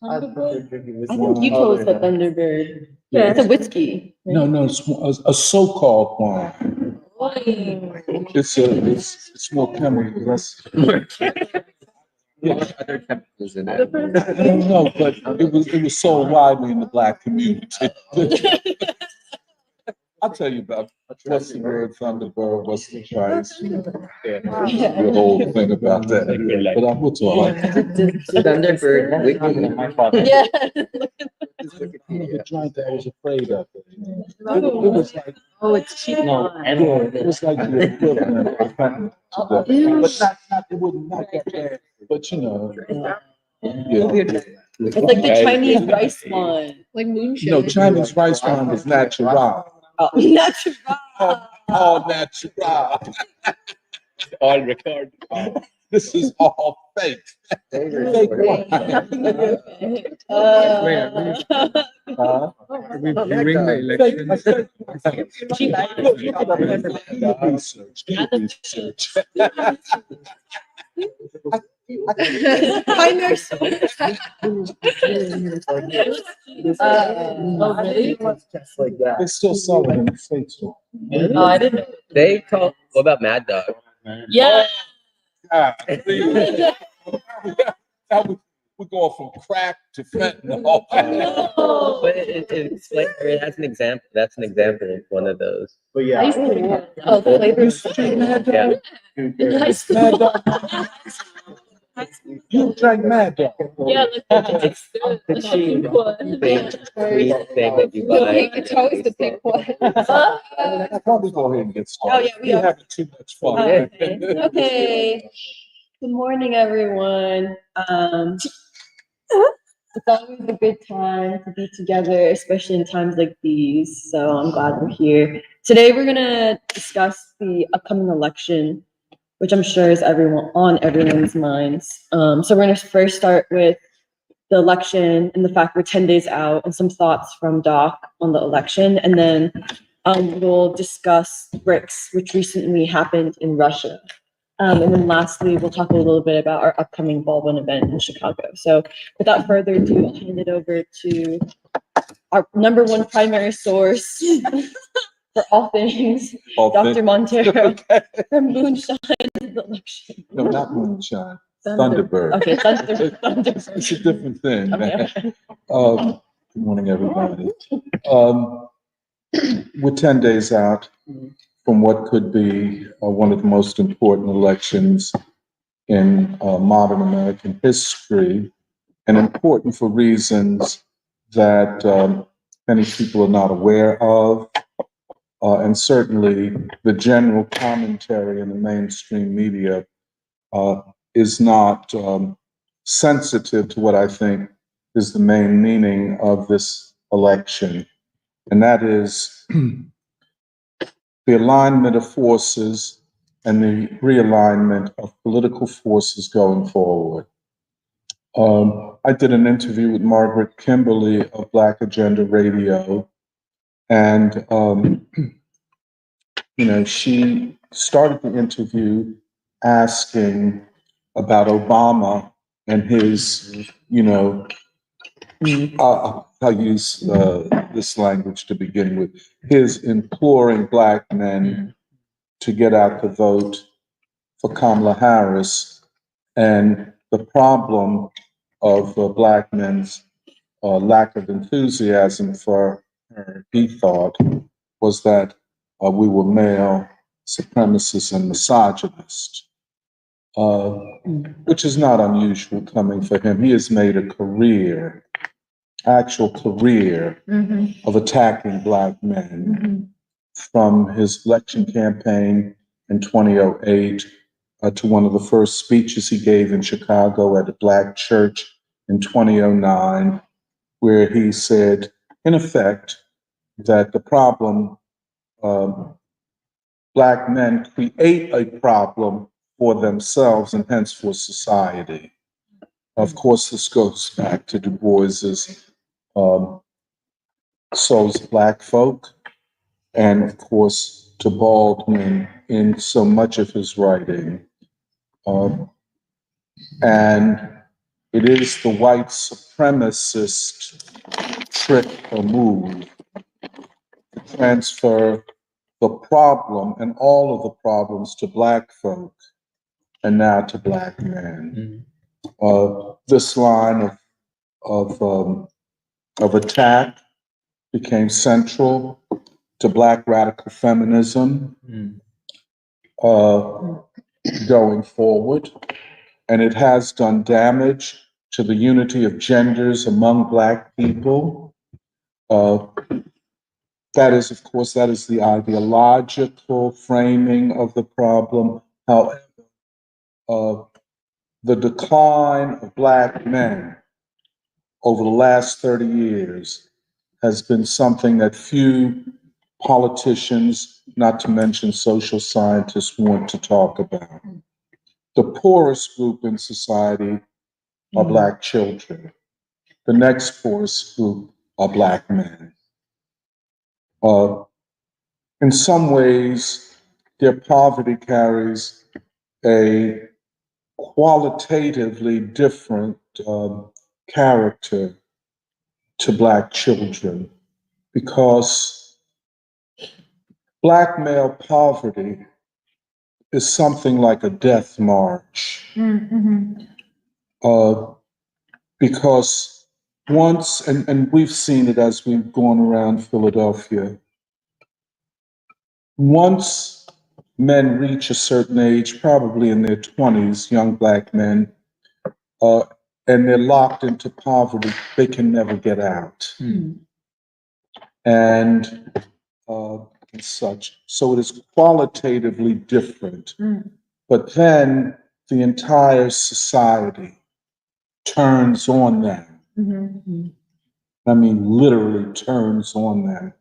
Thunderbird? I think you chose the Thunderbird. Yeah, it's a whiskey. Right? No, it's a so-called wine. It's more chemical. Yeah. Other chemicals in it. No, but it was sold widely in the Black community. I'll tell you about what's the word Thunderbird, what's the price. The whole thing about that. But I will talk. Thunderbird, Yeah. The joint that I was afraid of. It was like, Oh, it's cheap. No, it was like the equivalent of Fentanyl today. But it wouldn't not that bad. But you know. Yeah. It's like the Chinese rice one. Like moonshine. No, Chinese rice wine was natural. Oh, natural. All natural. all recorded. This is all fake. Fake wine. During the election. Primary source. Oh, really? They still sell it in the States. Oh, I didn't know. They call. What about Mad Dog? Yeah. We're going from crack to fentanyl. No. But it has an example. That's an example of one of those. But yeah. Oh, flavors. Yeah. In high school. You drank Mad Dog. Yeah, like the pink one. Thing that you buy. It's always the pink one. I'll probably go ahead and get started. Oh, yeah, we are. We're having too much fun. Okay. Good morning, everyone. It's always a good time to be together, especially in times like these. So I'm glad we're here. Today, we're gonna discuss the upcoming election, which I'm sure is on everyone's minds. So we're gonna first start with the election and the fact we're 10 days out and some thoughts from Doc on the election. And then we'll discuss BRICS, which recently happened in Russia. And then lastly, we'll talk a little bit about our upcoming Baldwin event in Chicago. So without further ado, I'll hand it over to our number one primary source for all things, Dr. Montero, from Moonshine to the election. No, not Moonshine. Thunderbird. Okay, Thunderbird. It's a different thing. Okay. Good morning, everybody. We're 10 days out from what could be one of the most important elections in modern American history, and important for reasons that many people are not aware of, and certainly the general commentary in the mainstream media is not sensitive to what I think is the main meaning of this election, and that is the alignment of forces and the realignment of political forces going forward. I did an interview with Margaret Kimberly of Black Agenda Radio, and she started the interview asking about Obama and his, I'll use this language to begin with, his imploring Black men to get out the vote for Kamala Harris, and the problem of Black men's lack of enthusiasm for her, he thought, was that we were male supremacists and misogynists. Which is not unusual coming for him. He has made a actual career of attacking Black men, from his election campaign in 2008 to one of the first speeches he gave in Chicago at a Black church in 2009, where he said, in effect, that the problem, Black men create a problem for themselves and hence for society. Of course, this goes back to Du Bois's Souls of Black Folk, and of course to Baldwin in so much of his writing. And It is the white supremacist trick or move to transfer the problem and all of the problems to Black folk and now to Black men. This line of attack became central to Black radical feminism going forward, and it has done damage to the unity of genders among Black people. That is, of course, that is the ideological framing of the problem. However, the decline of Black men over the last 30 years has been something that few politicians, not to mention social scientists, want to talk about. The poorest group in society are Black children. The next poorest group are Black men. In some ways, their poverty carries a qualitatively different character to Black children because Black male poverty is something like a death march. Because once, and we've seen it as we've gone around Philadelphia, once men reach a certain age, probably in their 20s, young Black men, and they're locked into poverty, they can never get out. And such. So it is qualitatively different. But then the entire society turns on them. I mean, literally turns on them.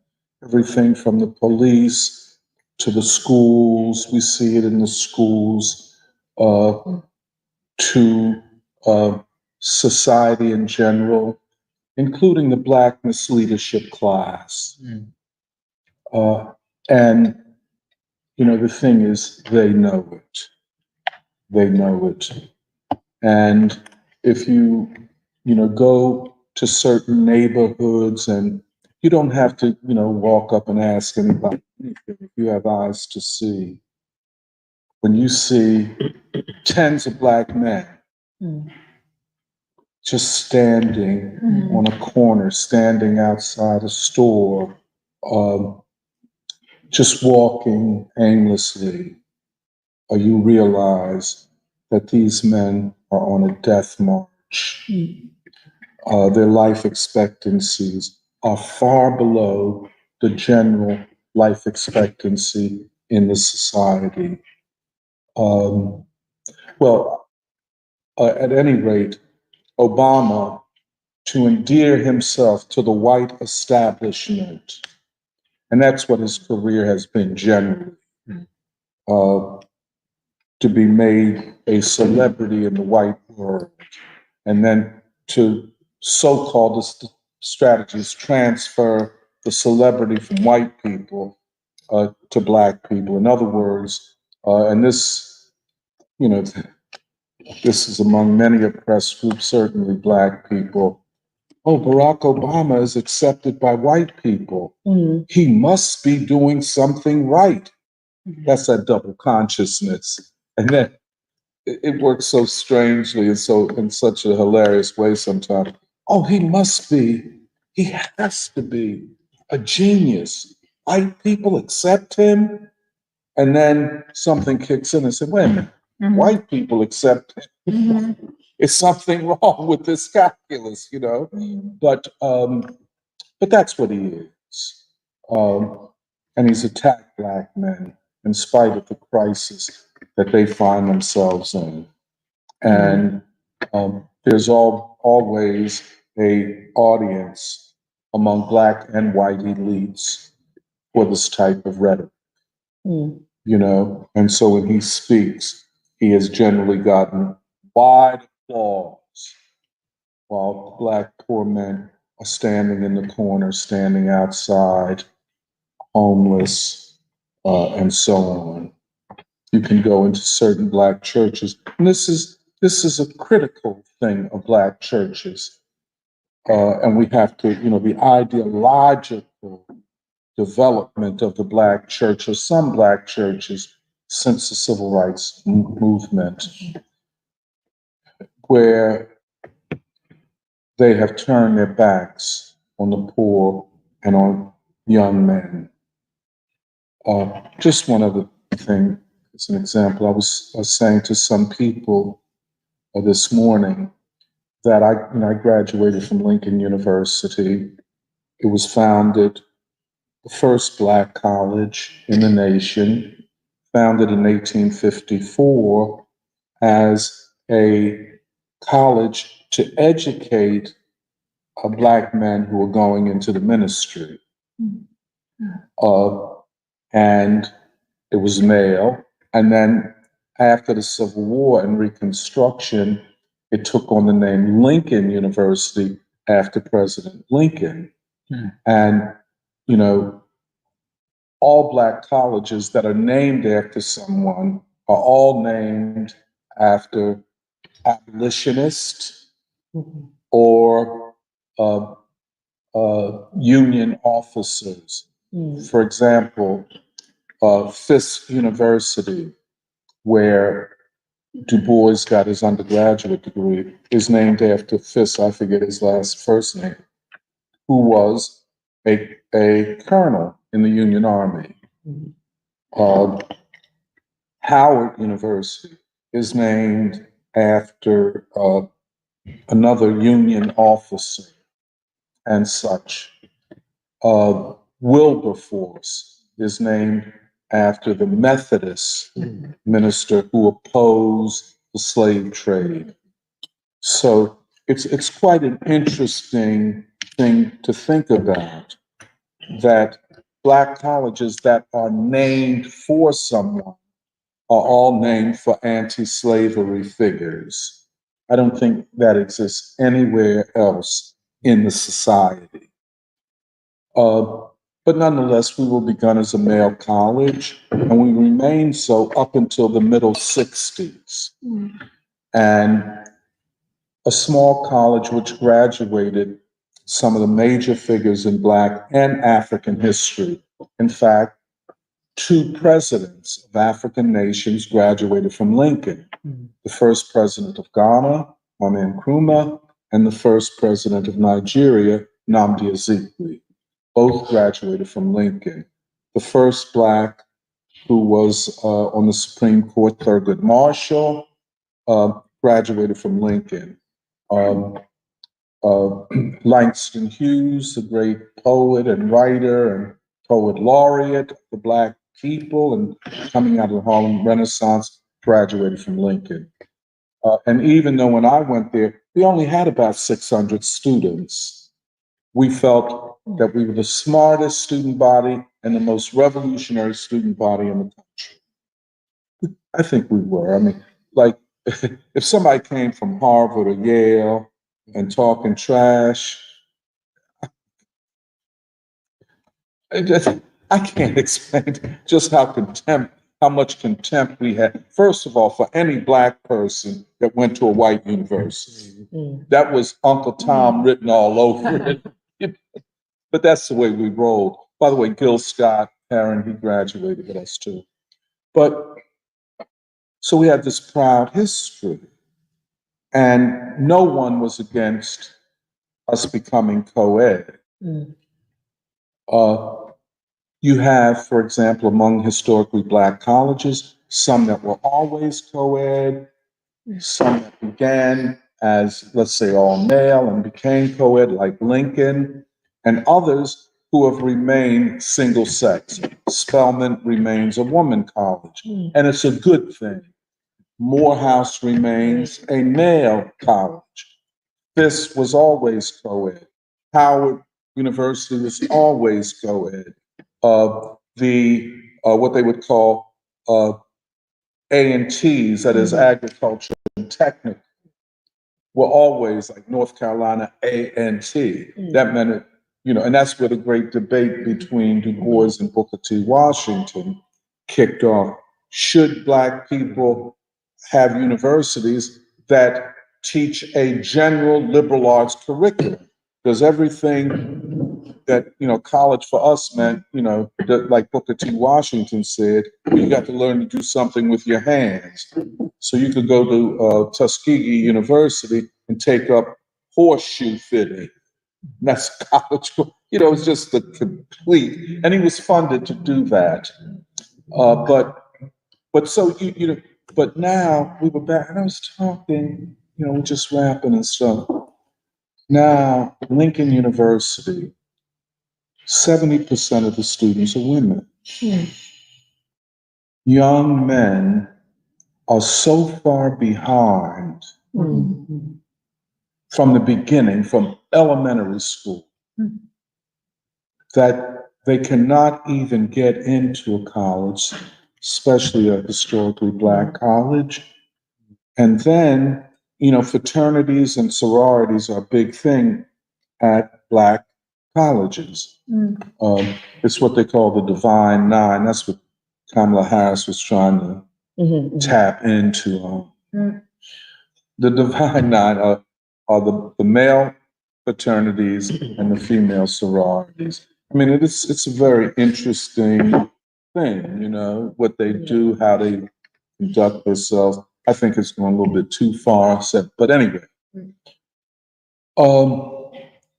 Everything from the police to the schools, we see it in the schools, to society in general, including the Blackness leadership class. And, you know, the thing is, they know it. They know it. And if you go to certain neighborhoods, and you don't have to, walk up and ask anybody if you have eyes to see. When you see tens of Black men just standing on a corner, standing outside a store, just walking aimlessly, you realize that these men are on a death march. Their life expectancies are far below the general life expectancy in the society. At any rate, Obama, to endear himself to the white establishment, and that's what his career has been generally, to be made a celebrity in the white world, and then to so-called strategies transfer the celebrity from white people to Black people. In other words, and this, this is among many oppressed groups, certainly Black people. Oh, Barack Obama is accepted by white people. He must be doing something right. That's that double consciousness. And then it works so strangely and so in such a hilarious way sometimes. Oh, he has to be a genius. White people accept him. And then something kicks in and says, wait a minute, white people accept him. It's something wrong with this calculus, But that's what he is. And he's attacked Black men in spite of the crisis that they find themselves in. And there's always a audience among Black and white elites for this type of rhetoric, And so when he speaks, he has generally gotten wide applause while Black poor men are standing in the corner, standing outside, homeless, and so on. You can go into certain Black churches, and this is this is a critical thing of Black churches. And we have to, the ideological development of the Black church, or some Black churches, since the civil rights movement, where they have turned their backs on the poor and on young men. Just one other thing, as an example, I was saying to some people this morning that I graduated from Lincoln University. It was founded, the first Black college in the nation, founded in 1854 as a college to educate Black men who were going into the ministry. And it was male. And then after the Civil War and Reconstruction, it took on the name Lincoln University after President Lincoln. And, all Black colleges that are named after someone are all named after abolitionists or Union officers. For example, Fisk University, where Du Bois got his undergraduate degree, is named after Fisk, I forget his first name, who was a colonel in the Union Army. Howard University is named after another Union officer and such. Wilberforce is named after the Methodist minister who opposed the slave trade. So it's quite an interesting thing to think about, that Black colleges that are named for someone are all named for anti-slavery figures. I don't think that exists anywhere else in the society. But nonetheless, we were begun as a male college, and we remained so up until the middle 60s. And a small college which graduated some of the major figures in Black and African history. In fact, 2 presidents of African nations graduated from Lincoln. The first president of Ghana, Kwame Nkrumah, and the first president of Nigeria, Nnamdi Azikiwe. Both graduated from Lincoln. The first Black who was on the Supreme Court, Thurgood Marshall, graduated from Lincoln. Langston Hughes, the great poet and writer and poet laureate of the Black people and coming out of the Harlem Renaissance, graduated from Lincoln. And even though when I went there, we only had about 600 students, we felt that we were the smartest student body and the most revolutionary student body in the country. I think we were. I mean, like, if somebody came from Harvard or Yale and talking trash, I can't explain just how much contempt we had. First of all, for any Black person that went to a white university, that was Uncle Tom written all over it. But that's the way we rolled. By the way, Gil Scott, Aaron, he graduated with us too. But so we had this proud history, and no one was against us becoming co-ed. You have, for example, among historically Black colleges, some that were always co-ed, some that began as, let's say, all male and became co-ed, like Lincoln, and others who have remained single sex. Spelman remains a woman college, and it's a good thing. Morehouse remains a male college. Fisk was always co-ed. Howard University was always co-ed. What they would call A&Ts, that is agriculture and technical, were always like North Carolina A&T. That meant it, and that's where the great debate between Du Bois and Booker T. Washington kicked off. Should Black people have universities? that teach a general liberal arts curriculum. Because everything that, college for us meant, like Booker T. Washington said, you got to learn to do something with your hands. So you could go to Tuskegee University and take up horseshoe fitting. And that's college. It's just the complete, and he was funded to do that. But so but now we were back, and I was talking, we're just rapping and stuff. Now, Lincoln University, 70% of the students are women. Young men are so far behind from the beginning, from elementary school, that they cannot even get into a college, especially a historically Black college. And then, fraternities and sororities are a big thing at Black colleges. It's what they call the Divine Nine. That's what Kamala Harris was trying to tap into. The Divine Nine are the male fraternities and the female sororities. I mean, it's a very interesting thing, what they do, how they conduct themselves. I think it's going a little bit too far, but anyway.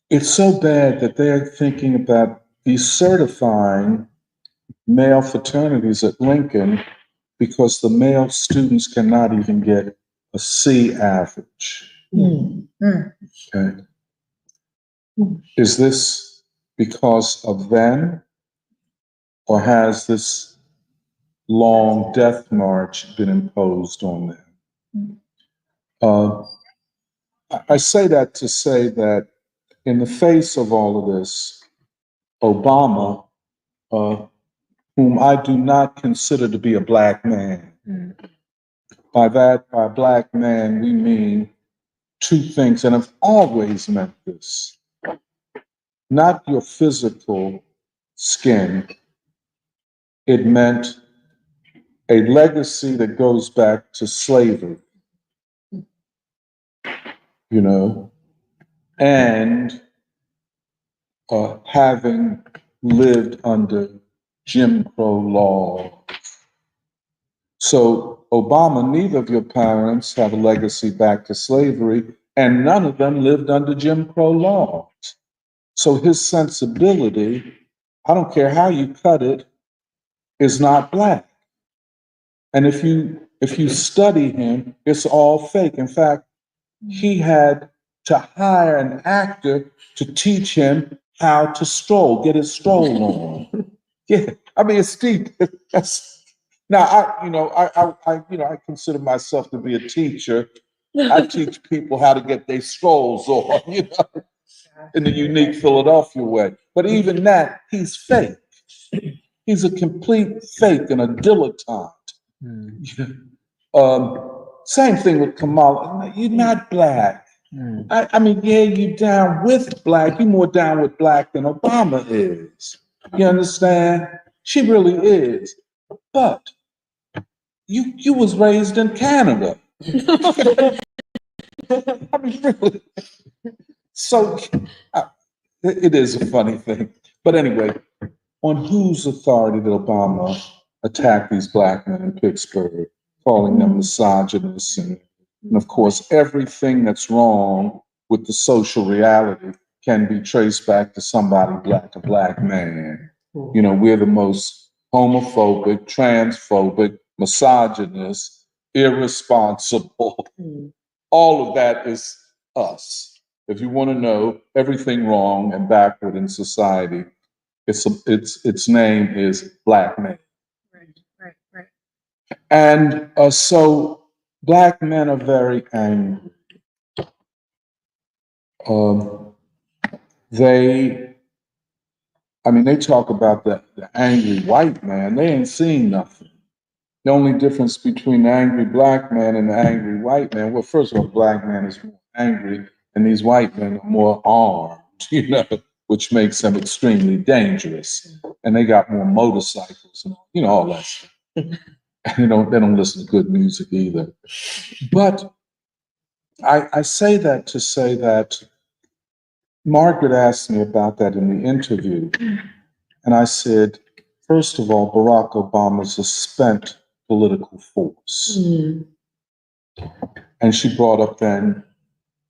It's so bad that they're thinking about decertifying male fraternities at Lincoln because the male students cannot even get a C average. Okay. Is this because of them, or has this long death march been imposed on them? I say that to say that in the face of all of this, Obama, whom I do not consider to be a Black man, by Black man, we mean two things, and I've always meant this. Not your physical skin. It meant a legacy that goes back to slavery, and having lived under Jim Crow law. So, Obama, neither of your parents have a legacy back to slavery, and none of them lived under Jim Crow laws. So his sensibility, I don't care how you cut it, is not Black. And if you study him, it's all fake. In fact, he had to hire an actor to teach him how to stroll, get his stroll on. Yeah, I mean, it's deep. Now, I consider myself to be a teacher. I teach people how to get their strolls on, in the unique Philadelphia way. But even that, he's fake. He's a complete fake and a dilettante. Same thing with Kamala. You're not Black. I mean, yeah, you're down with Black. You're more down with Black than Obama is. You understand? She really is. But you was raised in Canada. I mean, really. So it is a funny thing. But anyway, on whose authority did Obama attack these Black men in Pittsburgh, calling them misogynists? And of course, everything that's wrong with the social reality can be traced back to somebody Black, a Black man. We're the most homophobic, transphobic, misogynist, irresponsible. All of that is us. If you want to know everything wrong and backward in society, its name is Black man. Right. And so Black men are very angry. They talk about the angry white man. They ain't seen nothing. The only difference between the angry Black man and the angry white man, well, first of all, Black man is more angry, and these white men are more armed, which makes them extremely dangerous. And they got more motorcycles and all that stuff. And they don't listen to good music either. But I say that to say that Margaret asked me about that in the interview, and I said, first of all, Barack Obama is a spent political force. And she brought up then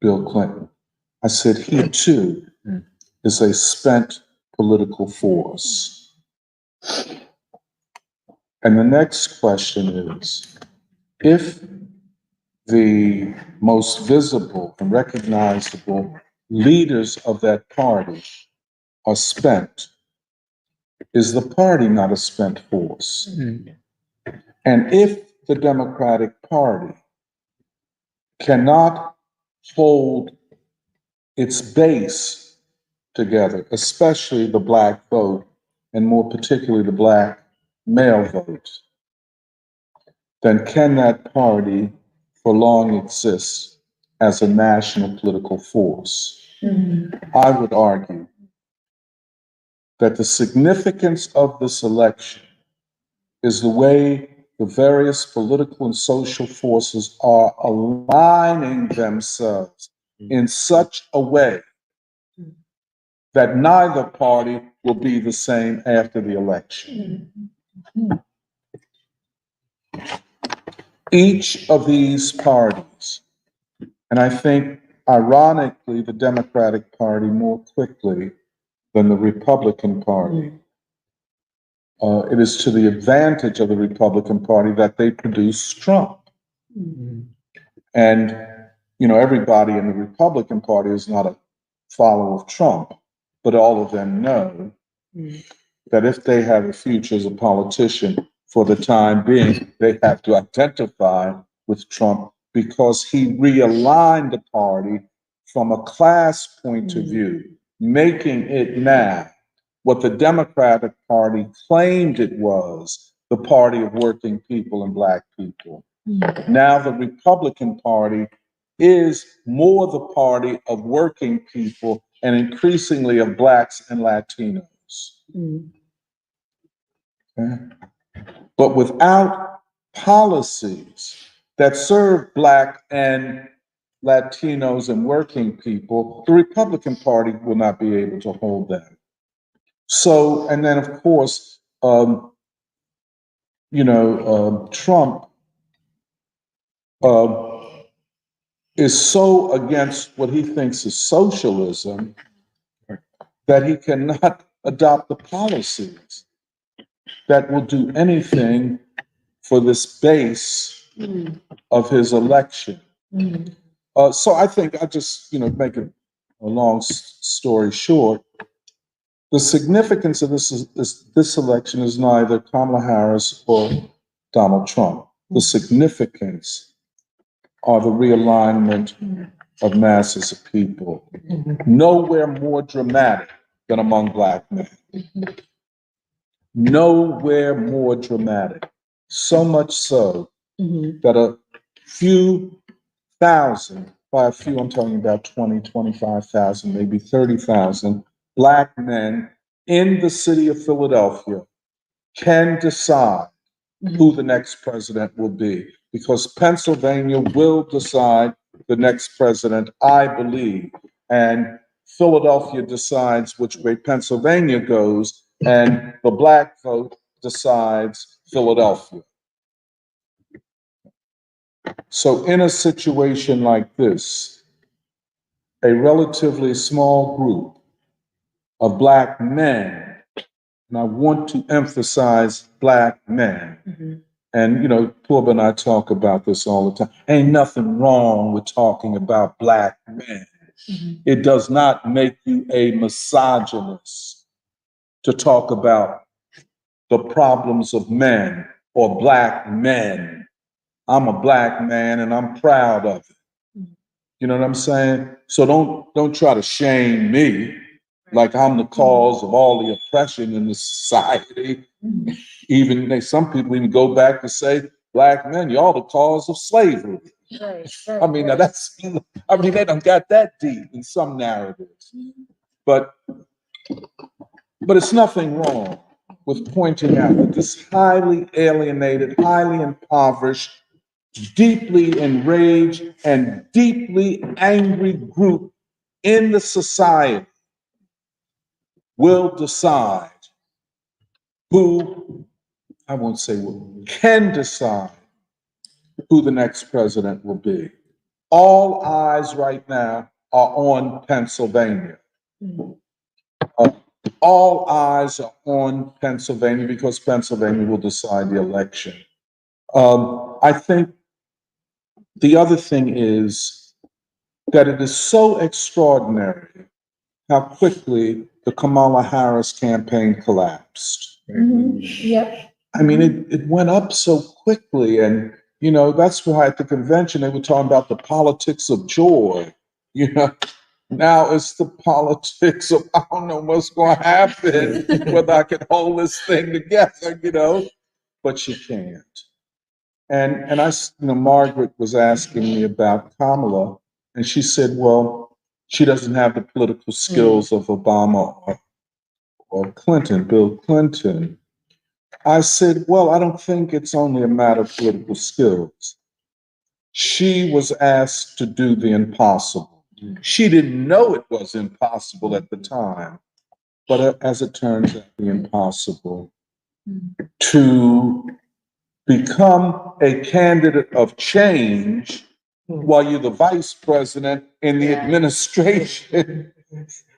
Bill Clinton. I said, he too is a spent political force. And the next question is, if the most visible and recognizable leaders of that party are spent, is the party not a spent force? And if the Democratic Party cannot hold its base together, especially the Black vote, and more particularly the Black male vote, then can that party for long exist as a national political force? I would argue that the significance of this election is the way the various political and social forces are aligning themselves in such a way that neither party will be the same after the election. Each of these parties, and I think ironically the Democratic Party more quickly than the Republican Party, it is to the advantage of the Republican Party that they produce Trump. And, you know, everybody in the Republican Party is not a follower of Trump, but all of them know that if they have a future as a politician, for the time being, they have to identify with Trump because he realigned the party from a class point of view, making it now what the Democratic Party claimed it was, the party of working people and Black people. Now the Republican Party is more the party of working people and increasingly of Blacks and Latinos. Okay? But without policies that serve Black and Latinos and working people, the Republican Party will not be able to hold that. So, and then of course, Trump is so against what he thinks is socialism that he cannot adopt the policies that will do anything for this base of his election. So I think I just, make a long story short. The significance of this election is neither Kamala Harris or Donald Trump. The significance are the realignment of masses of people. Nowhere more dramatic than among Black men. Nowhere more dramatic. So much so that a few thousand, by a few I'm talking about 20, 25,000, maybe 30,000 Black men in the city of Philadelphia can decide who the next president will be, because Pennsylvania will decide the next president, I believe, and Philadelphia decides which way Pennsylvania goes, and the Black vote decides Philadelphia. So in a situation like this, a relatively small group of Black men, and I want to emphasize Black men, and Pooba and I talk about this all the time. Ain't nothing wrong with talking about Black men. It does not make you a misogynist to talk about the problems of men or Black men. I'm a Black man and I'm proud of it. You know what I'm saying? So don't try to shame me like I'm the cause of all the oppression in the society. Even some people even go back to say, Black men, y'all the cause of slavery. I mean, now they done got that deep in some narratives. But it's nothing wrong with pointing out that this highly alienated, highly impoverished deeply enraged and deeply angry group in the society will decide who, I won't say who, can decide who the next president will be. All eyes right now are on Pennsylvania. All eyes are on Pennsylvania because Pennsylvania will decide the election. I think the other thing is that it is so extraordinary how quickly the Kamala Harris campaign collapsed. Yep. I mean, it went up so quickly. And, you know, that's why at the convention they were talking about the politics of joy. You know, now it's the politics of, I don't know what's going to happen, whether I can hold this thing together, you know, but she can't. And I, you know, Margaret was asking me about Kamala, and she said, well, she doesn't have the political skills of Obama or Clinton, Bill Clinton. I said, well, I don't think it's only a matter of political skills. She was asked to do the impossible. She didn't know it was impossible at the time, but as it turns out, the impossible to become a candidate of change while you're the vice president in the administration.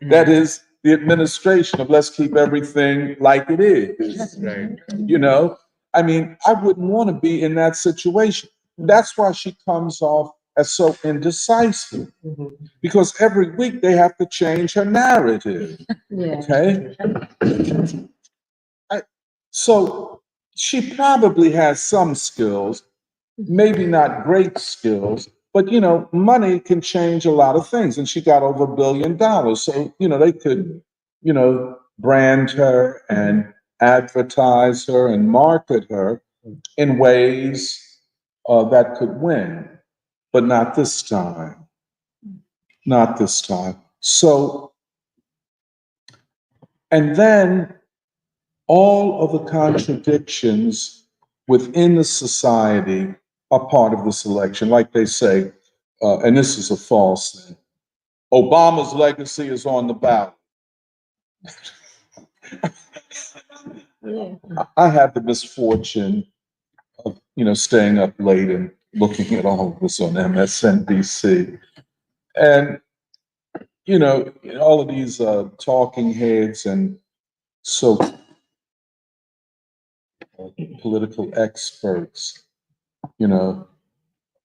That is the administration of let's keep everything like it is. Right. You know, I mean, I wouldn't want to be in that situation. That's why she comes off as so indecisive, because every week they have to change her narrative. Yeah. Okay. So she probably has some skills, maybe not great skills, but you know, money can change a lot of things. And she got over $1 billion. So, you know, they could, you know, brand her and advertise her and market her in ways that could win, but not this time. Not this time. So, and then all of the contradictions within the society are part of this election. Like they say, and this is a false thing, Obama's legacy is on the ballot. Yeah. I had the misfortune of, you know, staying up late and looking at all of this on MSNBC. And, you know, all of these talking heads and so political experts, you know,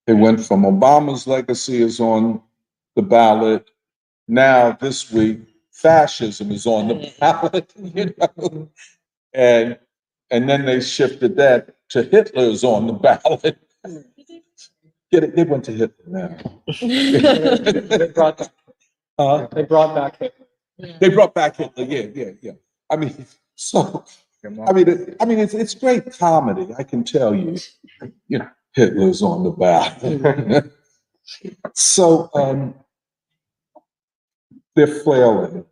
it went from Obama's legacy is on the ballot. Now this week, fascism is on the ballot, you know, and then they shifted that to Hitler's on the ballot. They went to Hitler now. They brought back Hitler. They brought back Hitler. Yeah. I mean, so I mean, it's great comedy. I can tell you. You know, Hitler's on the ballot. So they're flailing,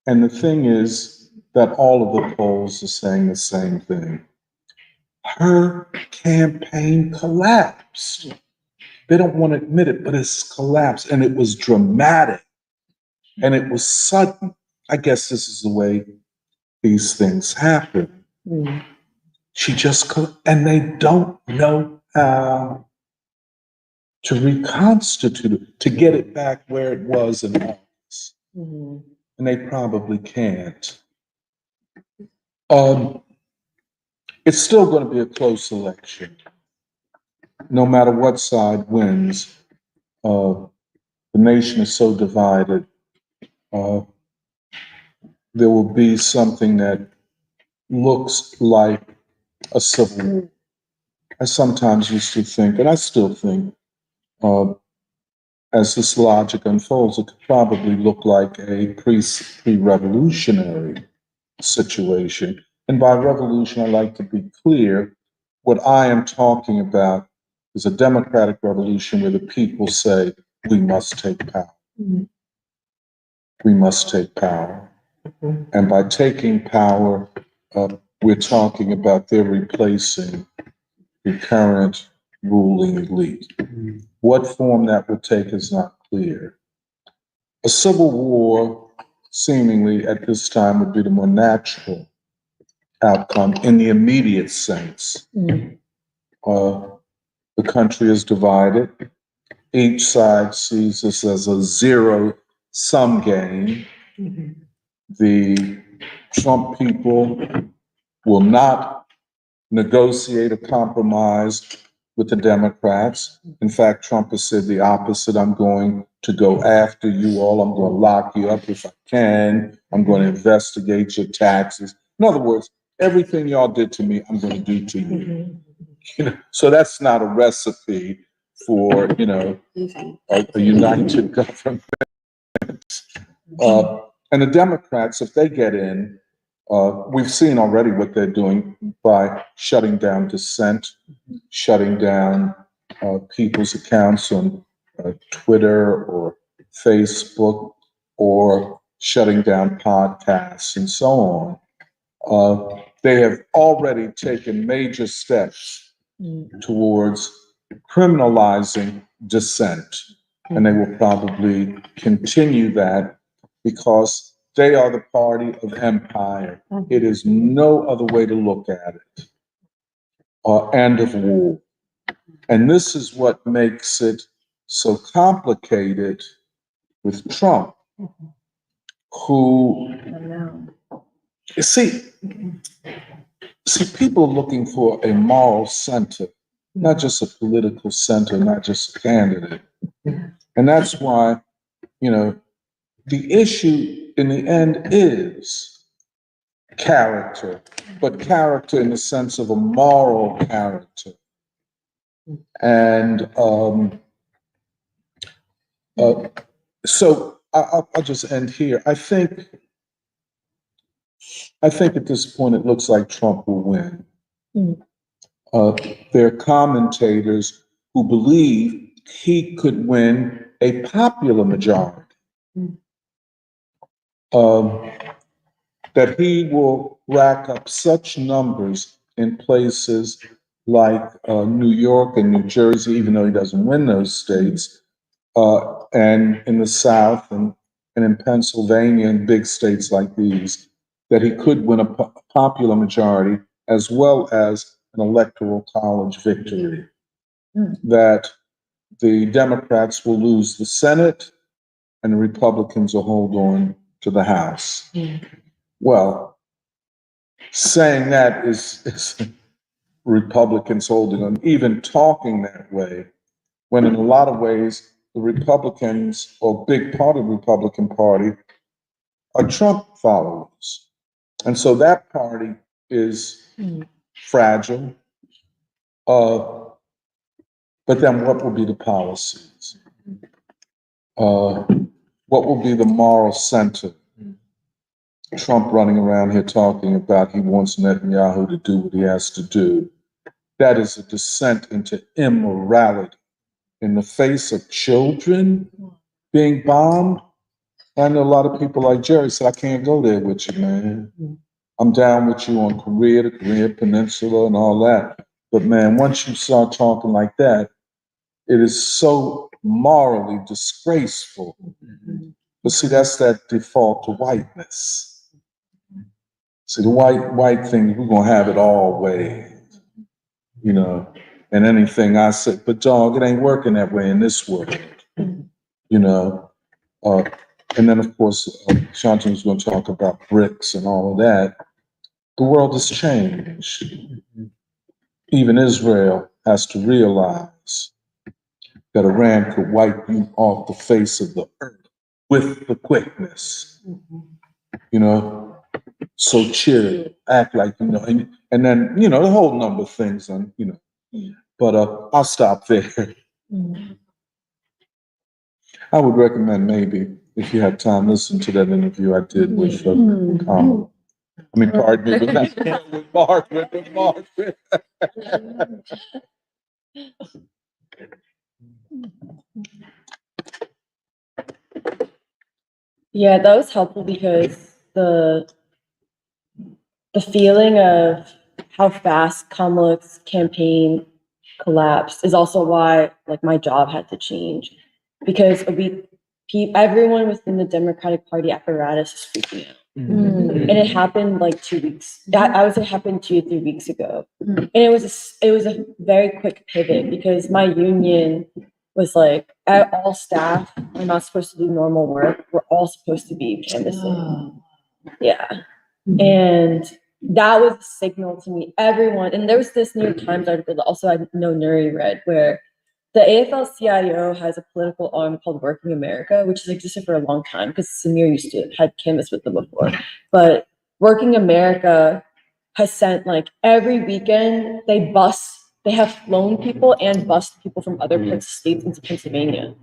and the thing is that all of the polls are saying the same thing. Her campaign collapsed. They don't want to admit it, but it's collapsed, and it was dramatic, and it was sudden. I guess this is the way these things happen. She just, and they don't know how to reconstitute it, to get it back where it was in August. And they probably can't. It's still going to be a close election. No matter what side wins, the nation is so divided. There will be something that looks like a civil war. I sometimes used to think, and I still think, as this logic unfolds, it could probably look like a pre-revolutionary situation. And by revolution, I like to be clear, what I am talking about is a democratic revolution where the people say, we must take power. We must take power. And by taking power, we're talking about they're replacing the current ruling elite. What form that would take is not clear. A civil war, seemingly at this time, would be the more natural outcome in the immediate sense. The country is divided. Each side sees this as a zero-sum game. The Trump people will not negotiate a compromise with the Democrats. In fact, Trump has said the opposite. I'm going to go after you all. I'm going to lock you up if I can. I'm going to investigate your taxes. In other words, everything y'all did to me, I'm going to do to you. You know, so that's not a recipe for, you know, a united government. And the Democrats, if they get in, we've seen already what they're doing by shutting down dissent, shutting down people's accounts on Twitter or Facebook, or shutting down podcasts and so on. They have already taken major steps towards criminalizing dissent, and they will probably continue that because they are the party of empire. It is no other way to look at it, and of war. And this is what makes it so complicated with Trump, who, see, people are looking for a moral center, not just a political center, not just a candidate. And that's why, you know, the issue in the end is character, but character in the sense of a moral character. And so I'll just end here. I think at this point it looks like Trump will win. There are commentators who believe he could win a popular majority. That he will rack up such numbers in places like New York and New Jersey, even though he doesn't win those states, and in the South and in Pennsylvania and big states like these, that he could win a popular majority as well as an electoral college victory. That the Democrats will lose the Senate and the Republicans will hold on to the House. Well, saying that is Republicans holding on, even talking that way, when in a lot of ways, the Republicans, or a big part of the Republican Party, are Trump followers. And so that party is fragile. But then what will be the policies? What will be the moral center? Trump running around here talking about he wants Netanyahu to do what he has to do. That is a descent into immorality in the face of children being bombed. I know a lot of people like Jerry said, I can't go there with you, man. I'm down with you on Korea, the Korean Peninsula and all that. But man, once you start talking like that, it is so morally disgraceful. But see, that's that default to whiteness. See, the white thing, we're gonna have it all ways, you know, and anything I say, but dog, it ain't working that way in this world, you know. And then of course, Shanta's gonna talk about BRICS and all of that. The world has changed. Even Israel has to realize that Iran could wipe you off the face of the earth with the quickness, you know. So chill, act like, you know, and then, you know, the whole number of things, and, you know, but I'll stop there. I would recommend maybe, if you had time, listen to that interview I did with Kamala. I mean, pardon me, with Margaret. Yeah, that was helpful because the feeling of how fast Kamala's campaign collapsed is also why like my job had to change, because everyone within the Democratic Party apparatus is freaking out. And it happened like 2 weeks. I would say it happened 2 or 3 weeks ago. And it was a very quick pivot because my union was like, all staff are not supposed to do normal work. We're all supposed to be canvassing. Yeah. And that was a signal to me. Everyone, and there was this New York Times article that also I know Nuri read, where the AFL-CIO has a political arm called Working America, which has existed for a long time because Samir used to had canvassed with them before. But Working America has sent like every weekend they have flown people and bussed people from other parts of states into Pennsylvania.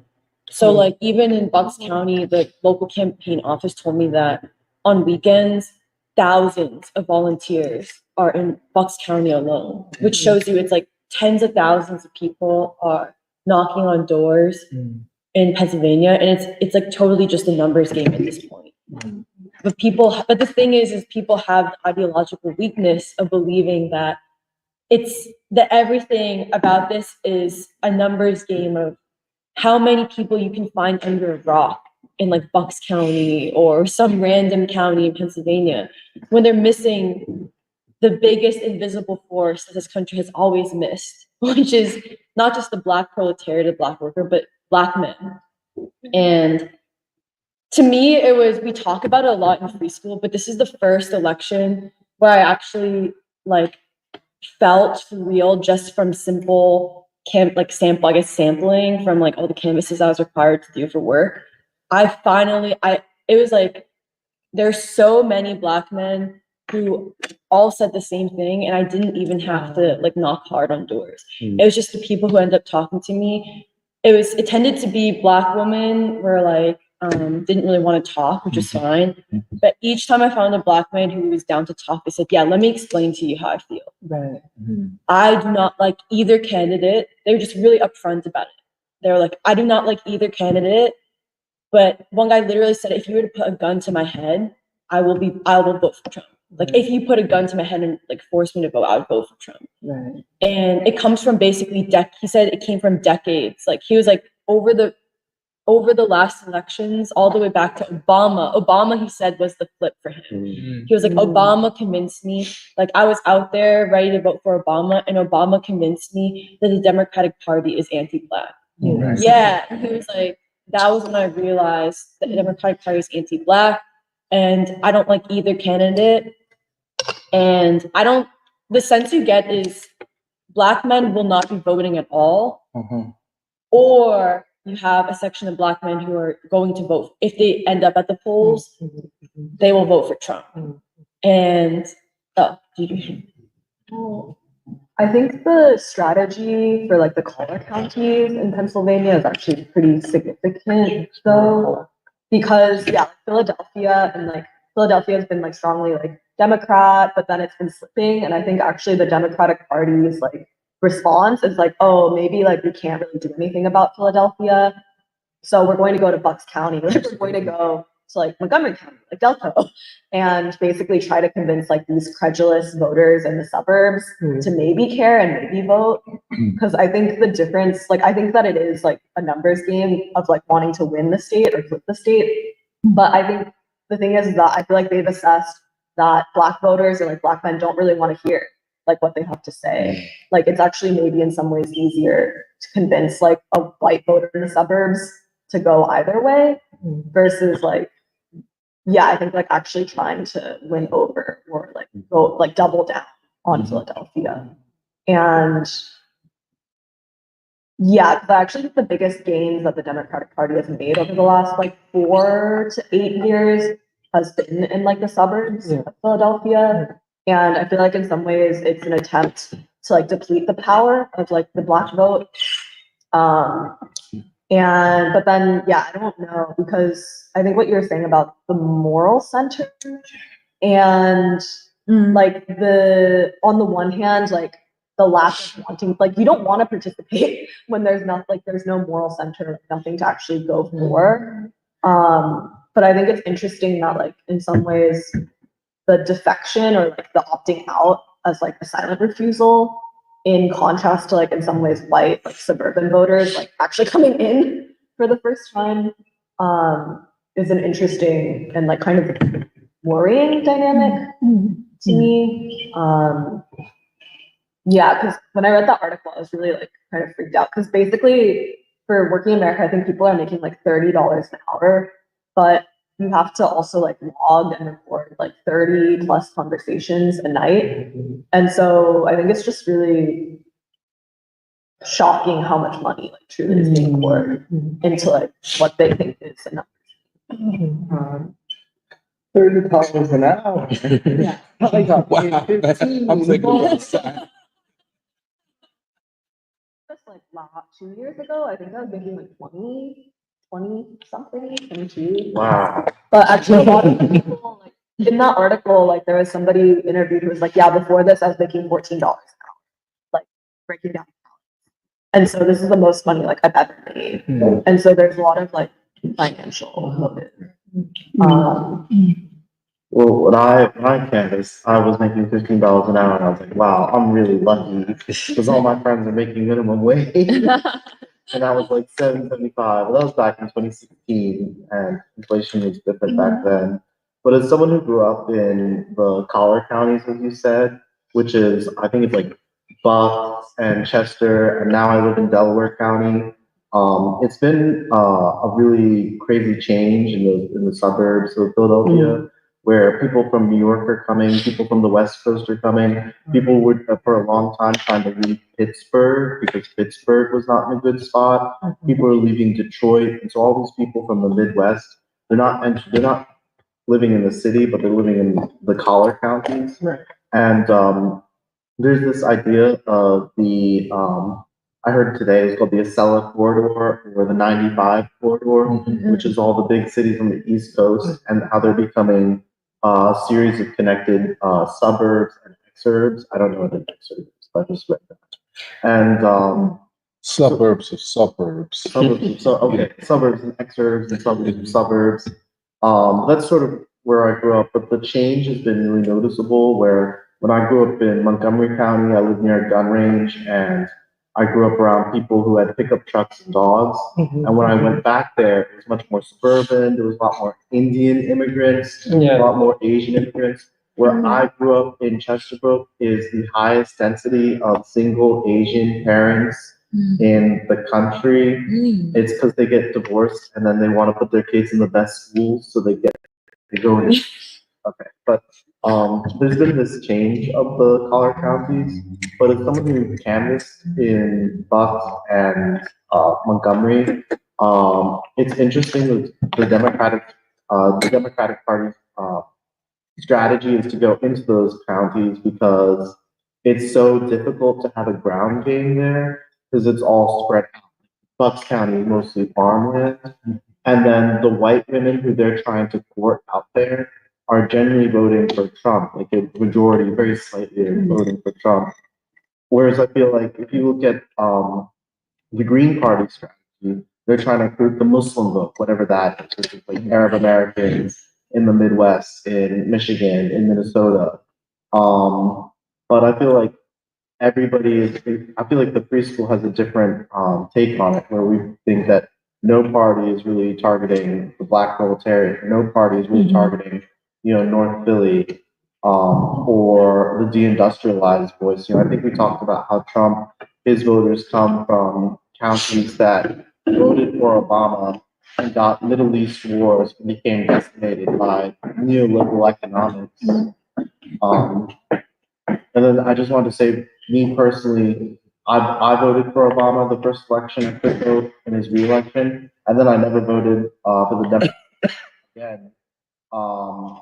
So like even in Bucks County, the local campaign office told me that on weekends, thousands of volunteers are in Bucks County alone, which shows you it's like tens of thousands of people are knocking on doors in Pennsylvania, and it's like totally just a numbers game at this point. But the thing is people have the ideological weakness of believing that everything about this is a numbers game of how many people you can find under a rock in like Bucks County or some random county in Pennsylvania, when they're missing the biggest invisible force that this country has always missed, which is not just the Black proletariat, the Black worker, but Black men. And to me, we talk about it a lot in free school, but this is the first election where I actually like felt for real, just from simple sampling from like all the canvases I was required to do for work. It was like, there's so many Black men who all said the same thing, and I didn't even have to like knock hard on doors. It was just the people who ended up talking to me. It tended to be Black women were like, didn't really want to talk, which is fine. But each time I found a Black man who was down to talk, they said, yeah, let me explain to you how I feel. Right. I do not like either candidate. They were just really upfront about it. They were like, I do not like either candidate. But one guy literally said, if you were to put a gun to my head, I will vote for Trump. Like if you put a gun to my head and like force me to vote, I would vote for Trump. Right. And it comes from basically he said it came from decades. Like he was like over the last elections, all the way back to Obama. Obama, he said, was the flip for him. He was like, Obama convinced me. Like I was out there ready to vote for Obama, and Obama convinced me that the Democratic Party is anti-Black. Right. Yeah, he was like, that was when I realized that the Democratic Party is anti-Black, and I don't like either candidate. And the sense you get is Black men will not be voting at all, or you have a section of Black men who are going to vote. If they end up at the polls, they will vote for Trump. And I think the strategy for like the collar counties in Pennsylvania is actually pretty significant though, because Philadelphia has been like strongly like Democrat, but then it's been slipping. And I think actually the Democratic Party's like response is like, oh, maybe like we can't really do anything about Philadelphia, so we're going to go to Bucks County. We're going to go to like Montgomery County, like Delco, and basically try to convince like these credulous voters in the suburbs to maybe care and maybe vote. Because I think the difference, like I think that it is like a numbers game of like wanting to win the state or flip the state. But I think the thing is that I feel like they've assessed that Black voters or like Black men don't really want to hear like what they have to say. Like it's actually maybe in some ways easier to convince like a white voter in the suburbs to go either way versus like, I think like actually trying to win over or like vote, like double down on Philadelphia. And actually the biggest gains that the Democratic Party has made over the last like 4 to 8 years has been in like the suburbs of Philadelphia. And I feel like in some ways it's an attempt to like deplete the power of like the Black vote. But then, I don't know, because I think what you're saying about the moral center and like on the one hand, like the lack of wanting, like you don't want to participate when there's not like, there's no moral center, nothing to actually go for. But I think it's interesting that like in some ways the defection or like the opting out as like a silent refusal in contrast to like in some ways white like suburban voters like actually coming in for the first time is an interesting and like kind of worrying dynamic to me. Yeah, because when I read that article, I was really like kind of freaked out because basically for working in America, I think people are making like $30 an hour, but you have to also like log and record like 30 plus conversations a night. And so I think it's just really shocking how much money like truly is being poured into like what they think is enough. $30 an hour. Yeah. I got wow. I'm thinking about the side. Just like 2 years ago, I think I was making like 20 something, 22. Wow. But actually, a lot of people, like in that article, like there was somebody interviewed who was like, yeah, before this, I was making $14 an hour, like breaking down. And so this is the most money like I've ever made. And so there's a lot of like financial motive. Well, when I canvassed, I was making $15 an hour, and I was like, wow, I'm really lucky because all my friends are making minimum wage, and I was like $7.75. Well, that was back in 2016, and inflation was different back then. But as someone who grew up in the collar counties, as you said, which is I think it's like Bucks and Chester, and now I live in Delaware County. It's been a really crazy change in the suburbs of Philadelphia, where people from New York are coming, people from the West Coast are coming. People would, for a long time, trying to leave Pittsburgh because Pittsburgh was not in a good spot. People are leaving Detroit, and so all these people from the Midwest, they're not living in the city, but they're living in the collar counties. Right. And there's this idea of I heard today it's called the Acela corridor or the 95 corridor, which is all the big cities on the East Coast and how they're becoming a series of connected suburbs and exurbs. I don't know what an exurb is, but I just read that. And Suburbs of suburbs. suburbs and exurbs and suburbs of suburbs. That's sort of where I grew up, but the change has been really noticeable. Where when I grew up in Montgomery County, I lived near a gun range, and I grew up around people who had pickup trucks and dogs. And when I went back there, it was much more suburban. There was a lot more Indian immigrants, a lot more Asian immigrants. Where I grew up in Chesterbrook is the highest density of single Asian parents in the country. It's because they get divorced and then they want to put their kids in the best schools, so they go in. Okay, but there's been this change of the collar counties, but as someone who canvassed in Bucks and Montgomery, it's interesting that the Democratic Party's strategy is to go into those counties because it's so difficult to have a ground game there because it's all spread out. Bucks County is mostly farmland, and then the white women who they're trying to court out there are generally voting for Trump, like a majority, very slightly are voting for Trump. Whereas I feel like if you look at the Green Party strategy, they're trying to recruit the Muslim vote, whatever that is, which is like Arab Americans in the Midwest, in Michigan, in Minnesota. But I feel like I feel like the free school has a different take on it, where we think that no party is really targeting the Black proletariat. No party is really targeting, North Philly or the deindustrialized voice. I think we talked about how Trump, his voters come from counties that voted for Obama and got Middle East wars and became decimated by neoliberal economics. And then I just wanted to say, me personally, I voted for Obama the first election. I could vote in his reelection, and then I never voted for the Democrats again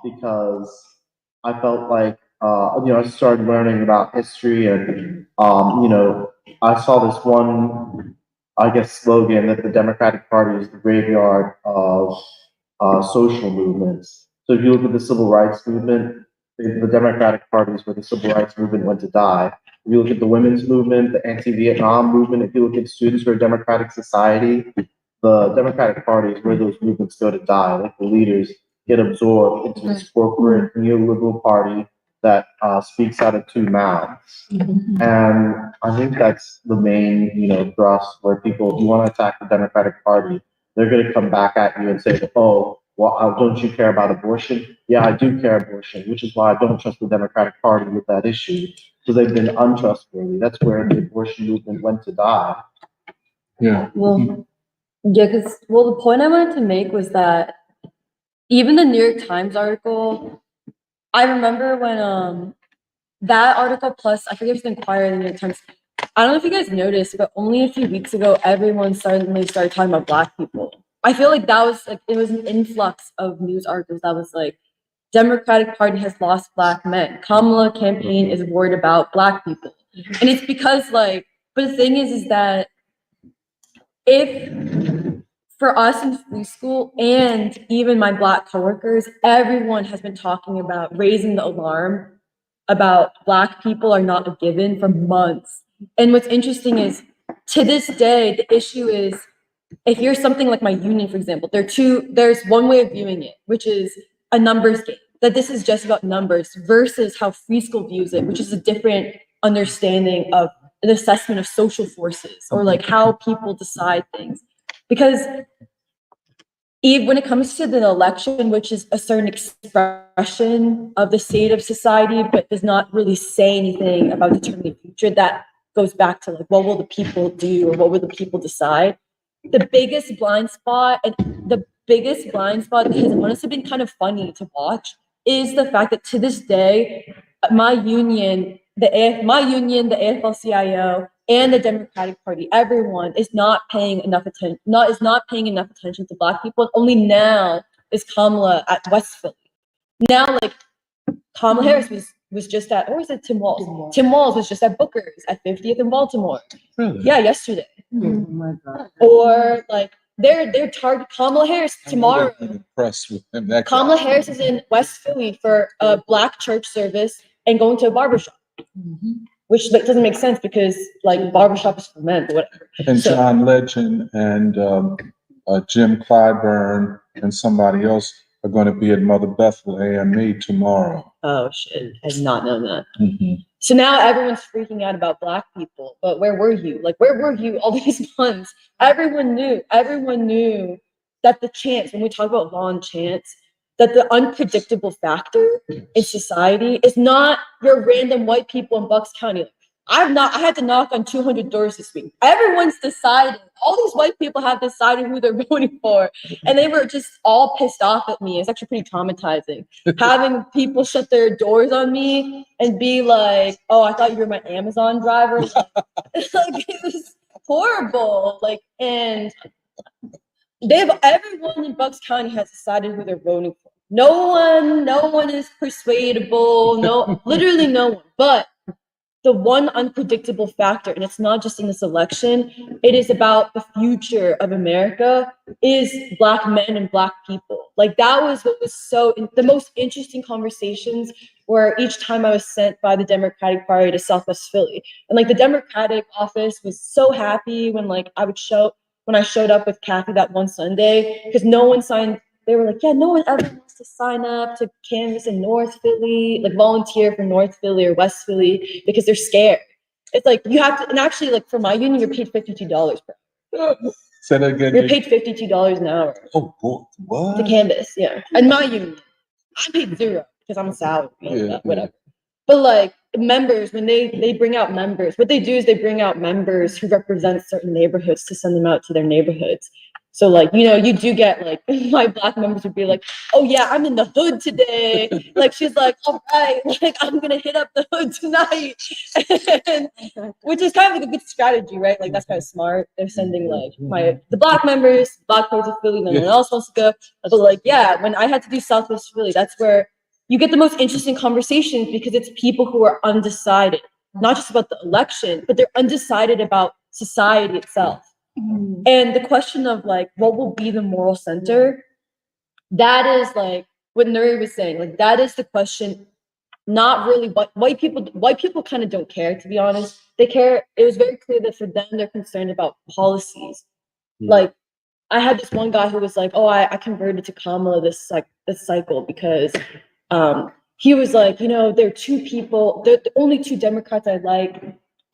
because I felt like I started learning about history, and I saw this one, I guess, slogan that the Democratic Party is the graveyard of social movements. So if you look at the civil rights movement, the Democratic Party is where the civil rights movement went to die. If you look at the women's movement, the anti-Vietnam movement, if you look at students for a democratic society, the Democratic Party is where those movements go to die. Like the leaders get absorbed into this corporate neoliberal party that speaks out of two mouths. And I think that's the main, thrust where people, if you want to attack the Democratic Party, they're going to come back at you and say, oh, well, don't you care about abortion? Yeah, I do care abortion, which is why I don't trust the Democratic Party with that issue, because they've been untrustworthy. That's where the abortion movement went to die. Yeah. Well, yeah, the point I wanted to make was that even the New York Times article, I remember when that article plus I forget if it's the Inquirer or the New York Times. I don't know if you guys noticed, but only a few weeks ago, everyone suddenly started talking about Black people. I feel like that was like it was an influx of news articles that was like, Democratic Party has lost Black men. Kamala campaign is worried about Black people, and it's because like. But the thing is that if for us in free school and even my Black coworkers, everyone has been talking about raising the alarm about Black people are not a given for months. And what's interesting is to this day, the issue is if you're something like my union, for example, there's one way of viewing it, which is a numbers game, that this is just about numbers versus how free school views it, which is a different understanding of an assessment of social forces or like how people decide things. Because when it comes to the election, which is a certain expression of the state of society, but does not really say anything about determining the future, that goes back to like, what will the people do or what will the people decide? The biggest blind spot that has honestly been kind of funny to watch is the fact that to this day, my union, the AFL-CIO, and the Democratic Party, everyone is not paying enough attention to Black people. Only now is Kamala at West Philly. Now, like Kamala Harris was just at, or was it Tim Walz? Tim Walz was just at Booker's at 50th in Baltimore. Really? Yeah, yesterday. Oh my God. Or like they're target Kamala Harris tomorrow. I'm impressed with him. That Kamala guy. Harris is in West Philly for a Black church service and going to a barbershop. Which like, doesn't make sense because like barbershop is for men, but whatever. And So- John Legend and Jim Clyburn and somebody else are going to be at Mother Bethel AME tomorrow. Oh shit, I did not know that. Mm-hmm. So now everyone's freaking out about Black people, but where were you? Like, where were you all these months? Everyone knew that the chance, when we talk about law and chance, that the unpredictable factor in society is not your random white people in Bucks County. I had to knock on 200 doors this week. Everyone's decided. All these white people have decided who they're voting for. And they were just all pissed off at me. It's actually pretty traumatizing. Having people shut their doors on me and be like, oh, I thought you were my Amazon driver. It was horrible. Like, and everyone in Bucks County has decided who they're voting for. No one is persuadable. No, literally no one. But the one unpredictable factor, and it's not just in this election, it is about the future of America, is Black men and Black people. Like that was what was the most interesting conversations were each time I was sent by the Democratic Party to Southwest Philly. And like the Democratic office was so happy when I showed up with Kathy that one Sunday, because no one signed. They were like, yeah, no one ever wants to sign up to canvass in North Philly, like volunteer for North Philly or West Philly because they're scared. It's like you have to, and actually, like for my union, you're paid $52 per hour. Say that again. You're paid $52 an hour Oh, boy, what? to canvass, yeah. And my union, I'm paid $0 because I'm a salary, whatever. But like members, when they bring out members, what they do is they bring out members who represent certain neighborhoods to send them out to their neighborhoods. So like, you do get like, my Black members would be like, oh yeah, I'm in the hood today. Like, she's like, all right, like I'm gonna hit up the hood tonight. And, which is kind of like a good strategy, right? Like that's kind of smart. They're sending like the Black members, Black parts of Philly, no one else wants to go. But like, yeah, when I had to do Southwest Philly, that's where you get the most interesting conversations because it's people who are undecided, not just about the election, but they're undecided about society itself. And the question of like, what will be the moral center? That is like what Nuri was saying. Like that is the question. Not really what white people kind of don't care, to be honest. They care. It was very clear that for them, they're concerned about policies. Like I had this one guy who was like, oh, I converted to Kamala this cycle because he was like, there are two people, the only two Democrats I like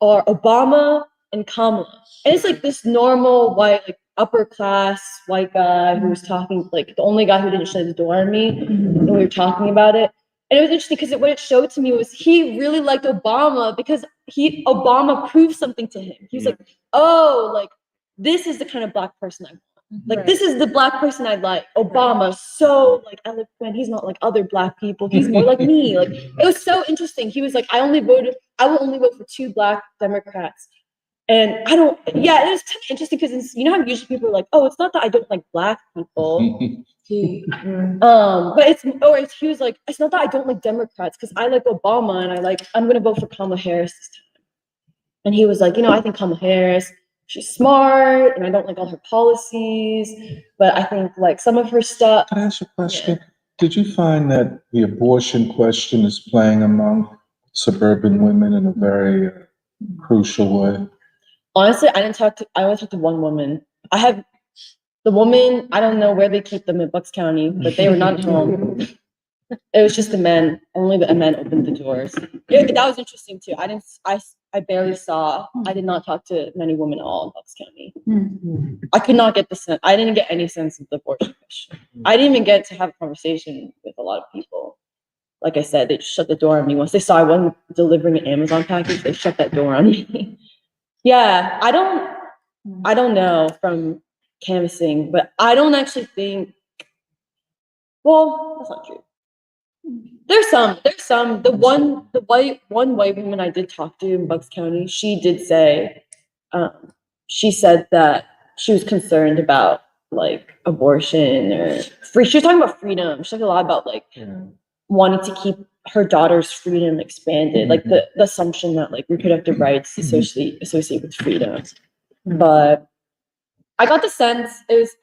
are Obama and Kamala. And it's like this normal white, like upper class white guy who was talking, like the only guy who didn't shut his door on me. And we were talking about it. And it was interesting because what it showed to me was he really liked Obama because Obama proved something to him. He was like, oh, like this is the kind of Black person I want. Like this is the Black person I like. Obama, so like eloquent. He's not like other Black people. He's more like me. Like it was so interesting. He was like, I will only vote for two Black Democrats. And it was kind of interesting because how usually people are like, oh, it's not that I don't like Black people. He was like, it's not that I don't like Democrats because I like Obama and I'm gonna vote for Kamala Harris this time. And he was like, I think Kamala Harris, she's smart and I don't like all her policies, but I think like some of her stuff. Can I ask you a question? Yeah. Did you find that the abortion question is playing among suburban women in a very crucial way? Honestly, I only talked to one woman. I have the woman, I don't know where they keep them in Bucks County, but they were not at home. It was just the men. Only the men opened the doors. That was interesting too. I barely saw. I did not talk to many women at all in Bucks County. I could not get the sense. I didn't get any sense of the abortion question. I didn't even get to have a conversation with a lot of people. Like I said, they just shut the door on me. Once they saw I wasn't delivering an Amazon package, they shut that door on me. Yeah, I don't know from canvassing, but I don't actually think. Well, that's not true. There's some. One white woman I did talk to in Bucks County, she did say, she said that she was concerned about like abortion or free. She was talking about freedom. She talked a lot about like wanting to keep her daughter's freedom expanded, like the assumption that like reproductive rights associate with freedom. But I got the sense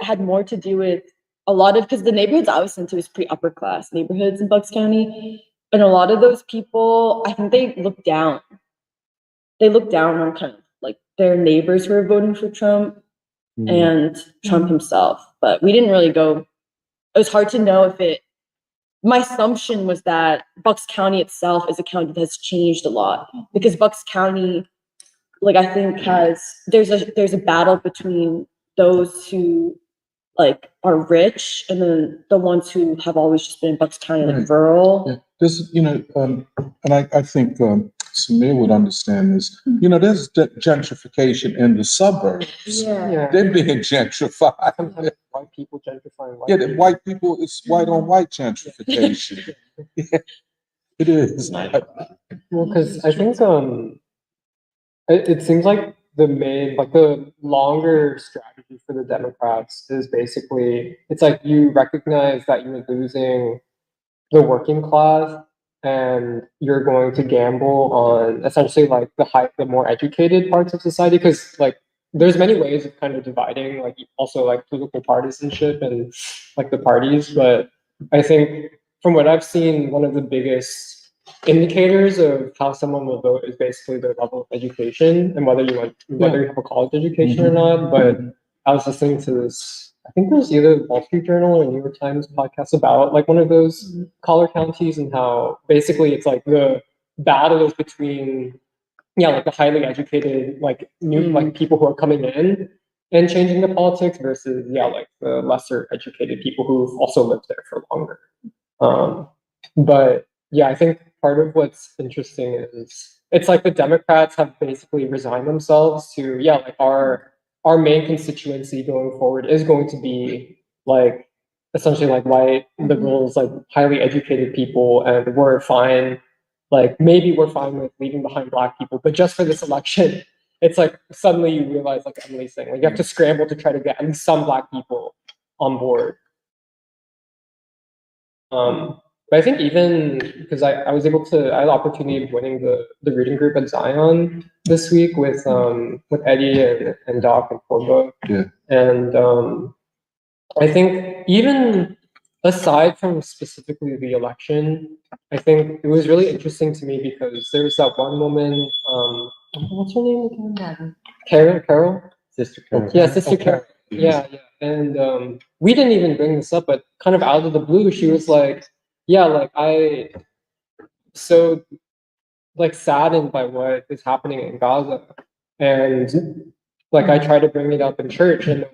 had more to do with a lot of, because the neighborhoods I was sent to was pretty upper class neighborhoods in Bucks County. And a lot of those people, I think they look down. They look down on kind of like their neighbors who are voting for Trump and Trump himself. But we didn't really go, it was hard to know my assumption was that Bucks County itself is a county that has changed a lot because Bucks County, like I think there's a battle between those who like are rich and then the ones who have always just been in Bucks County, like rural. Yeah. This, and I think Samir would understand this. There's gentrification in the suburbs. Yeah. They're being gentrified. Sometimes white people gentrifying white the white people, it's white on white gentrification. Yeah, it is. Well, because I think it seems like the longer strategy for the Democrats is basically, it's like you recognize that you're losing the working class and you're going to gamble on essentially like the more educated parts of society, because like there's many ways of kind of dividing like also like political partisanship and like the parties. But I think from what I've seen, one of the biggest indicators of how someone will vote is basically their level of education and whether you have a college education or not. But I was listening to this, I think it was either Wall Street Journal or New York Times podcast about like one of those collar counties and how basically it's like the battle is between like the highly educated like new like people who are coming in and changing the politics versus like the lesser educated people who've also lived there for longer. But yeah, I think part of what's interesting is it's like the Democrats have basically resigned themselves to like our main constituency going forward is going to be like essentially like white liberals, like highly educated people, and we're fine. Like maybe we're fine with leaving behind Black people, but just for this election, it's like suddenly you realize, like Emily's saying, like you have to scramble to try to get at least some Black people on board. But I think even because I had the opportunity of winning the reading group at Zion this week with Eddie and Doc and Corbo. Yeah. And I think even aside from specifically the election, I think it was really interesting to me because there was that one woman, what's her name again? Carol? Sister Carol. Yeah, Sister Carol. Yeah. And we didn't even bring this up, but kind of out of the blue, she was like, yeah, like I so like saddened by what is happening in Gaza, and like I try to bring it up in church, and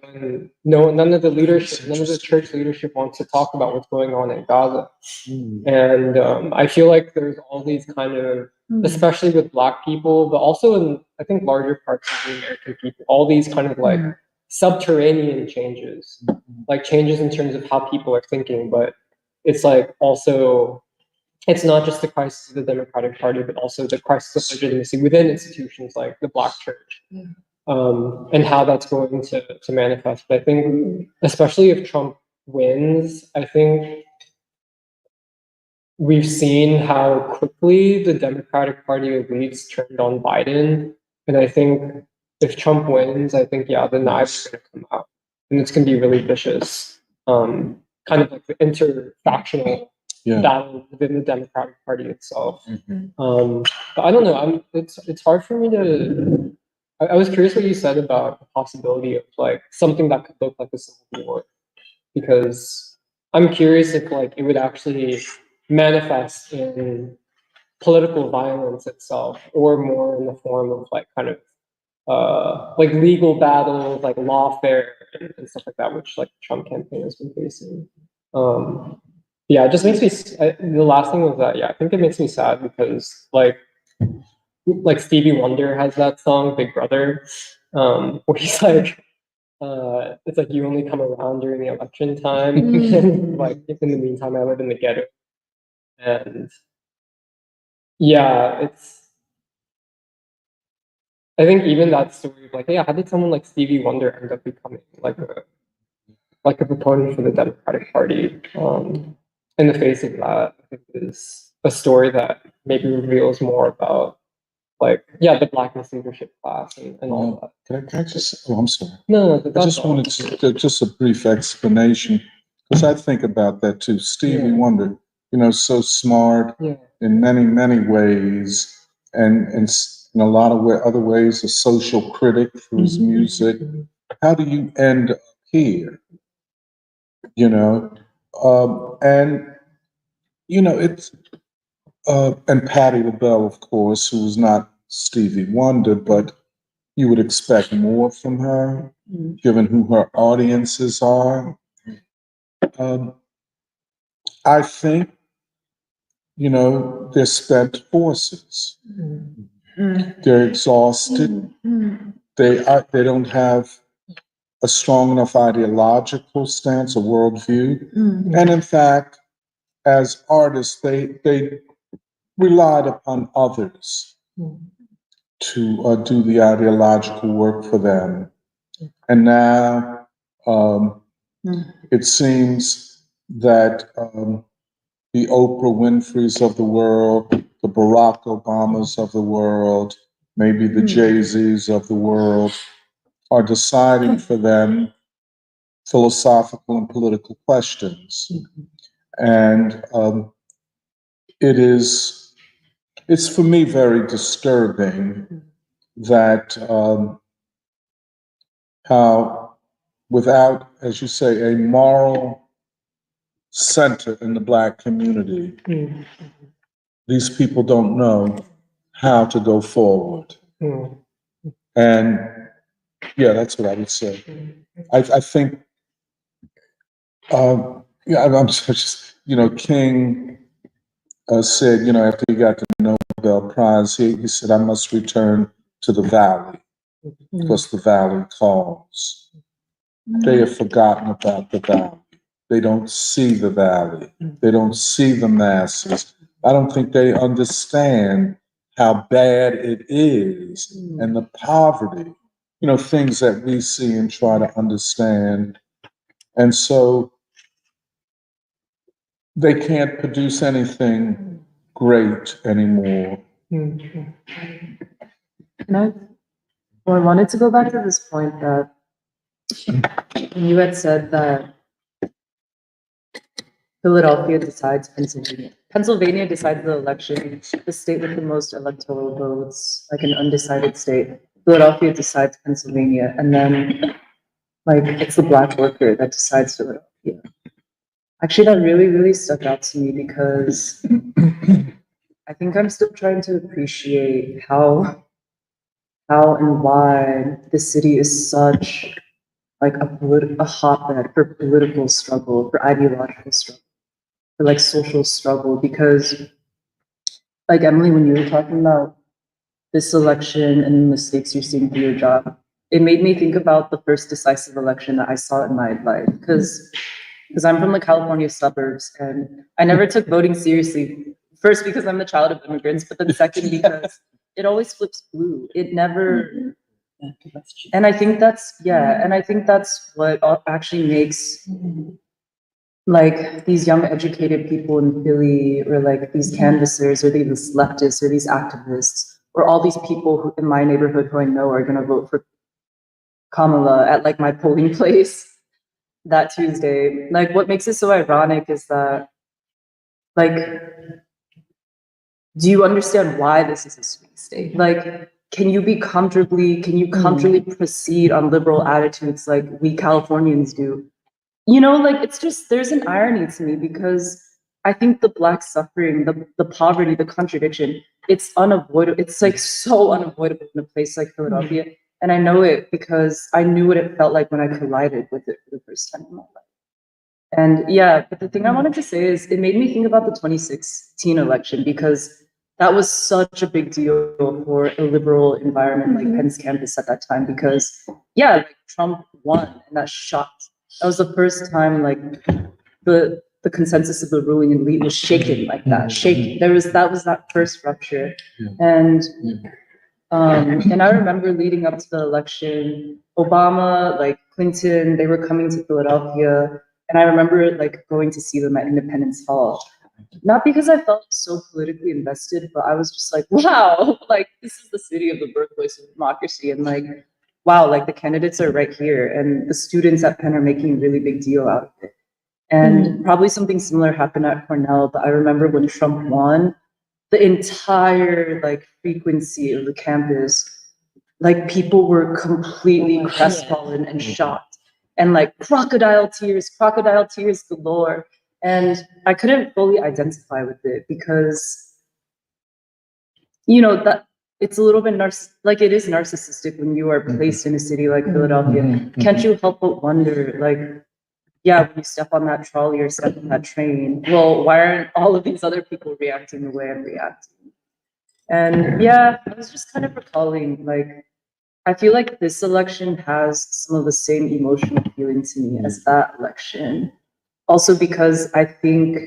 none of the church leadership wants to talk about what's going on in Gaza. And I feel like there's all these kind of, especially with Black people, but also in I think larger parts of the American people, all these kind of like subterranean changes, like changes in terms of how people are thinking, but it's like also it's not just the crisis of the Democratic Party, but also the crisis of legitimacy within institutions like the Black church, and how that's going to manifest. But I think, especially if Trump wins, I think we've seen how quickly the Democratic Party elites turned on Biden. And I think if Trump wins, I think, yeah, the knives are going to come out. And it's going to be really vicious, kind of like the interfactional battle within the Democratic Party itself. But I don't know. It's hard for me to. I was curious what you said about the possibility of like something that could look like a civil war, because I'm curious if like it would actually manifest in political violence itself, or more in the form of like kind of like legal battles, like lawfare and stuff like that, which like the Trump campaign has been facing. Yeah, it just makes me. The last thing was that I think it makes me sad because like Stevie Wonder has that song Big Brother, where he's like, it's like you only come around during the election time, and like if in the meantime I live in the ghetto, and yeah, I think even that story of like, yeah, how did someone like Stevie Wonder end up becoming like a proponent for the Democratic Party? In the face of that, I think is a story that maybe reveals more about like, yeah, the Blackness leadership class and all that. Can I just, I'm sorry. No, I just wanted to, just a brief explanation, because I think about that too. Stevie Wonder, so smart in many, many ways, and in a lot of other ways, a social critic through his music. How do you end up here? And it's and Patti LaBelle, of course, who was not Stevie Wonder, but you would expect more from her, given who her audiences are. I think, they're spent forces. They're exhausted. They don't have a strong enough ideological stance or worldview. And in fact, as artists, they relied upon others to do the ideological work for them. And now it seems that the Oprah Winfreys of the world, the Barack Obamas of the world, maybe the Jay-Z's of the world, are deciding for them philosophical and political questions. And it's for me very disturbing that how, without, as you say, a moral center in the Black community, these people don't know how to go forward. And yeah, that's what I would say. I think, I'm just, King said, after he got the Nobel Prize, he said, I must return to the valley because the valley calls. They have forgotten about the valley. They don't see the valley. They don't see the masses. I don't think they understand how bad it is and the poverty, things that we see and try to understand. And so they can't produce anything great anymore. I wanted to go back to this point that you had said that Philadelphia decides Pennsylvania. Pennsylvania decides the election, the state with the most electoral votes, like an undecided state. Philadelphia decides Pennsylvania, and then like it's the Black worker that decides Philadelphia. Actually, that really, really stuck out to me because I think I'm still trying to appreciate how and why the city is such like a hotbed for political struggle, for ideological struggle, for like social struggle. Because like Emily, when you were talking about this election and the mistakes you're seeing for your job, it made me think about the first decisive election that I saw in my life. Because I'm from the California suburbs and I never took voting seriously. First, because I'm the child of immigrants, but then second, because it always flips blue. It never, and I think that's what actually makes like these young educated people in Philly or like these canvassers or these leftists or these activists or all these people who in my neighborhood who I know are gonna vote for Kamala at like my polling place that Tuesday. Like what makes it so ironic is that like, do you understand why this is a swing state? Like, can you comfortably proceed on liberal attitudes like we Californians do? You know, like it's just there's an irony to me because I think the Black suffering, the poverty, the contradiction, it's unavoidable. It's like so unavoidable in a place like Philadelphia. And I know it because I knew what it felt like when I collided with it for the first time in my life. And yeah, but the thing I wanted to say is it made me think about the 2016 election because that was such a big deal for a liberal environment like Penn's campus at that time because yeah, like Trump won and that shocked. That was the first time like the consensus of the ruling elite was shaken like that. Shaken. That was that first rupture. And I remember leading up to the election, Obama, like Clinton, they were coming to Philadelphia. And I remember like going to see them at Independence Hall. Not because I felt so politically invested, but I was just like, wow, like this is the city of the birthplace of democracy. And like, wow, like the candidates are right here. And the students at Penn are making a really big deal out of it. And probably something similar happened at Cornell. But I remember when Trump won, the entire like frequency of the campus, like people were completely crestfallen and shocked and like crocodile tears galore. And I couldn't fully identify with it because, you know, that it's a little bit like it is narcissistic when you are placed in a city like Philadelphia. Can't you help but wonder, like, yeah, when you step on that trolley or step on that train, well, why aren't all of these other people reacting the way I'm reacting? And yeah, I was just kind of recalling, like, I feel like this election has some of the same emotional feeling to me as that election. Also because I think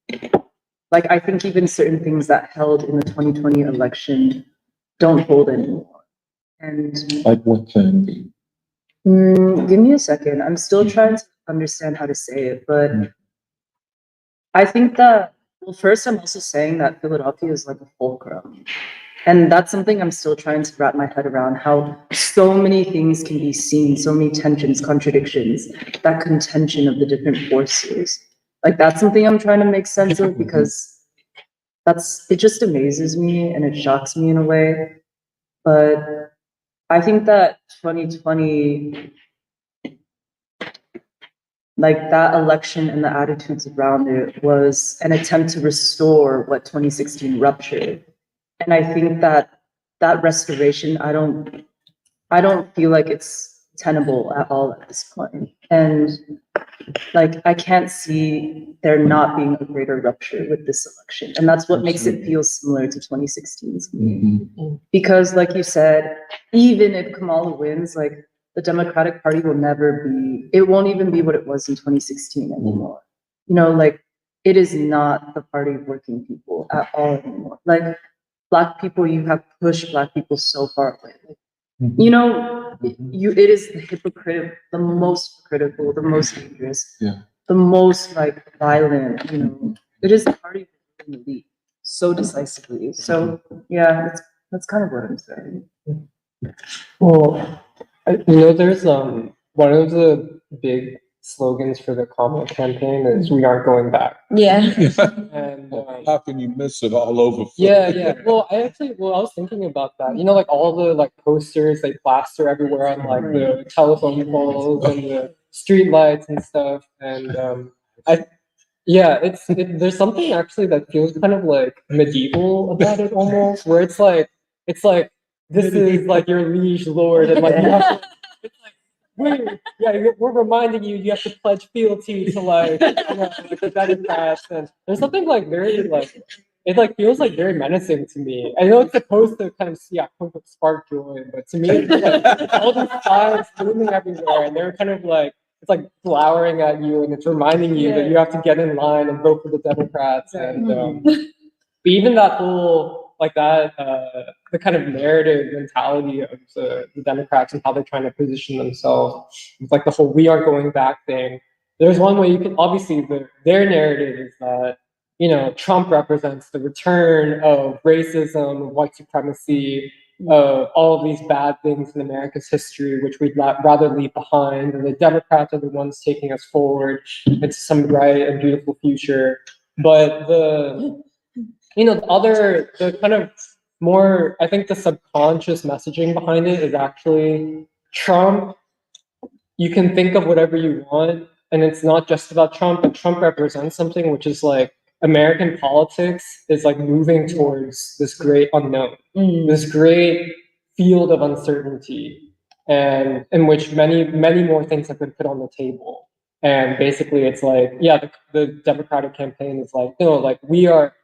even certain things that held in the 2020 election don't hold anymore. And Like what thing? give me a second. I'm still trying to understand how to say it, but I think that, well, first, I'm also saying that Philadelphia is like a fulcrum. And that's something I'm still trying to wrap my head around, how so many things can be seen, so many tensions, contradictions, that contention of the different forces. Like that's something I'm trying to make sense of because it just amazes me and it shocks me in a way. But I think that 2020, like that election and the attitudes around it was an attempt to restore what 2016 ruptured. And I think that restoration, I don't feel like it's tenable at all at this point. And like I can't see there not being a greater rupture with this election. And that's what makes it feel similar to 2016 to me. Because like you said, even if Kamala wins, like the Democratic Party it won't even be what it was in 2016 anymore. You know, like it is not the party of working people at all anymore. Like Black people, you have pushed Black people so far away. Like, you know, it is the most critical, the most dangerous, the most like violent, you know, it is the party of the elite so decisively. So yeah, that's kind of what I'm saying. Well, there's one of the big slogans for the Kamala campaign is "We aren't going back." Yeah. And How can you miss it all over? yeah. Well, I was thinking about that. You know, like all the like posters they plaster everywhere on like the telephone poles and the street lights and stuff. And Yeah, there's something actually that feels kind of like medieval about it almost, where it's like this is like your liege lord, and like you have to, it's like we're reminding you you have to pledge fealty to like, like the Democrats, and there's something like very like it like feels like very menacing to me. I know it's supposed to kind of quote unquote spark joy, but to me it's like all these signs blooming everywhere, and they're kind of like it's like glowering at you, and it's reminding you that you have to get in line and vote for the Democrats. And but even that whole like that the kind of narrative mentality of the Democrats and how they're trying to position themselves, it's like the whole "we aren't going back" thing. There's one way you can obviously their narrative is that Trump represents the return of racism, of white supremacy, all of these bad things in America's history, which we'd rather leave behind. And the Democrats are the ones taking us forward into some bright and beautiful future. But the kind of more, I think the subconscious messaging behind it is actually Trump. You can think of whatever you want, and it's not just about Trump, but Trump represents something which is like American politics is like moving towards this great unknown, this great field of uncertainty, and in which many more things have been put on the table. And basically, it's like, yeah, the Democratic campaign is like, no, like we are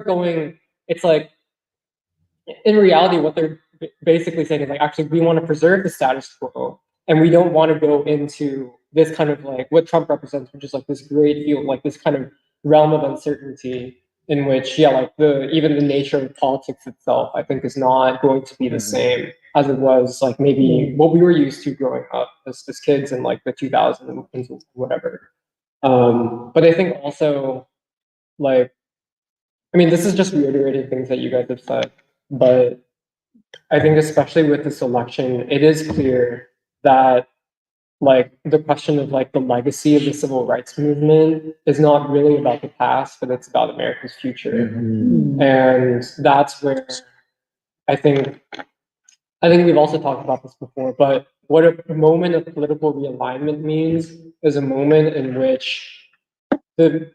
going. It's like in reality, what they're basically saying is like, actually, we want to preserve the status quo, and we don't want to go into this kind of like what Trump represents, which is like this great field, like this kind of realm of uncertainty in which, yeah, like even the nature of politics itself, I think, is not going to be the same as it was like maybe what we were used to growing up as kids in like the 2000s and whatever. But I think also like, I mean, this is just reiterating things that you guys have said, but I think especially with this election, it is clear that like the question of like the legacy of the civil rights movement is not really about the past, but it's about America's future. And that's where I think we've also talked about this before, but what a moment of political realignment means is a moment in which the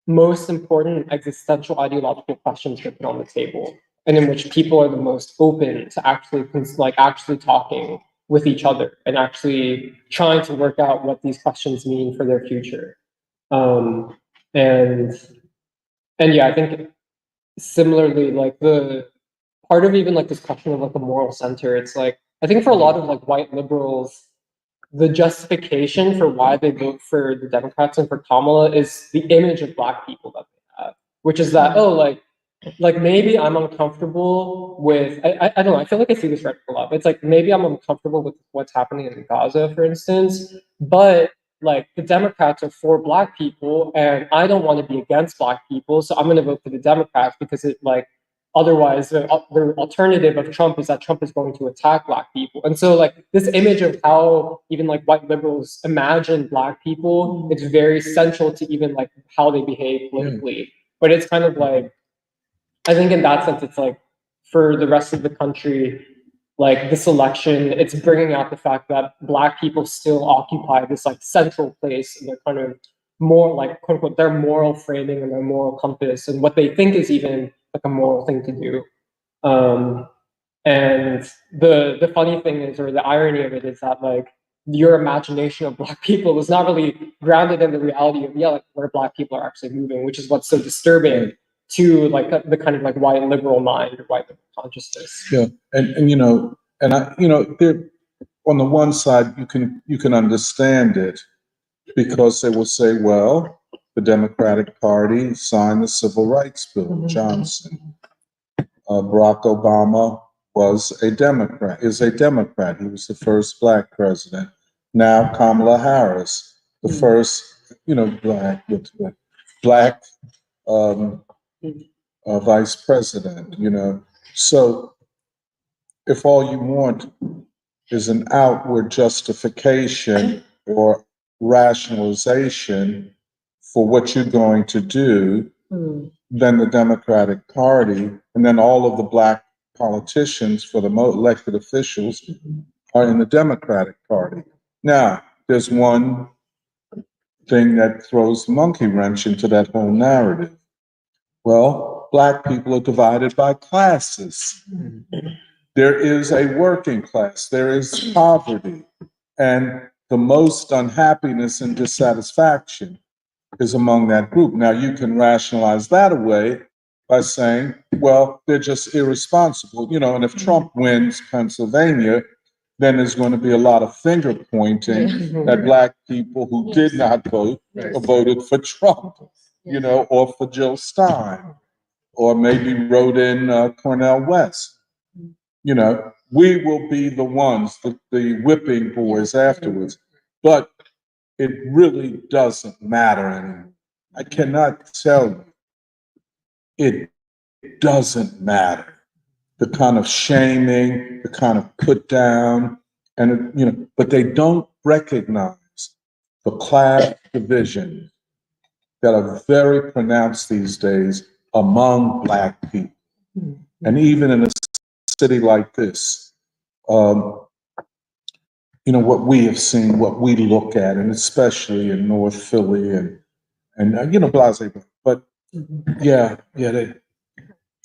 most important existential ideological questions get put on the table, and in which people are the most open to actually talking with each other and actually trying to work out what these questions mean for their future. Um, and yeah, I think similarly, like the part of even like this question of like the moral center, it's like I think for a lot of like white liberals, the justification for why they vote for the Democrats and for Kamala is the image of Black people that they have, which is that, oh, like maybe I'm uncomfortable with, I don't know, I feel like I see this rhetoric a lot, but it's like maybe I'm uncomfortable with what's happening in Gaza, for instance, but like the Democrats are for Black people and I don't want to be against Black people, so I'm going to vote for the Democrats because it like, otherwise, the alternative of Trump is that Trump is going to attack Black people. And so like this image of how even like white liberals imagine Black people, it's very central to even like how they behave politically. But it's kind of like, I think in that sense, it's like for the rest of the country, like this election, it's bringing out the fact that Black people still occupy this like central place in their kind of more like quote unquote their moral framing and their moral compass and what they think is even like a moral thing to do. And the funny thing is, or the irony of it is that like your imagination of Black people is not really grounded in the reality of like where Black people are actually moving, which is what's so disturbing to like the kind of like white liberal mind or white liberal consciousness. Yeah, and I, there on the one side you can understand it because they will say, well, the Democratic Party signed the Civil Rights Bill, Johnson. Barack Obama is a Democrat. He was the first Black president. Now Kamala Harris, the first, Black vice president. So if all you want is an outward justification or rationalization for what you're going to do, then the Democratic Party, and then all of the Black politicians for the elected officials are in the Democratic Party. Now, there's one thing that throws the monkey wrench into that whole narrative. Well, Black people are divided by classes. There is a working class, there is poverty, and the most unhappiness and dissatisfaction is among that group. Now, you can rationalize that away by saying, well, they're just irresponsible, and if Trump wins Pennsylvania, then there's going to be a lot of finger pointing at Black people who did not vote or voted for Trump, or for Jill Stein, or maybe wrote in Cornel West. We will be the ones, the whipping boys afterwards. But it really doesn't matter anymore. I cannot tell you, it doesn't matter. The kind of shaming, the kind of put down, and but they don't recognize the class division that are very pronounced these days among Black people. And even in a city like this, what we have seen, what we look at, and especially in North Philly and Blase, but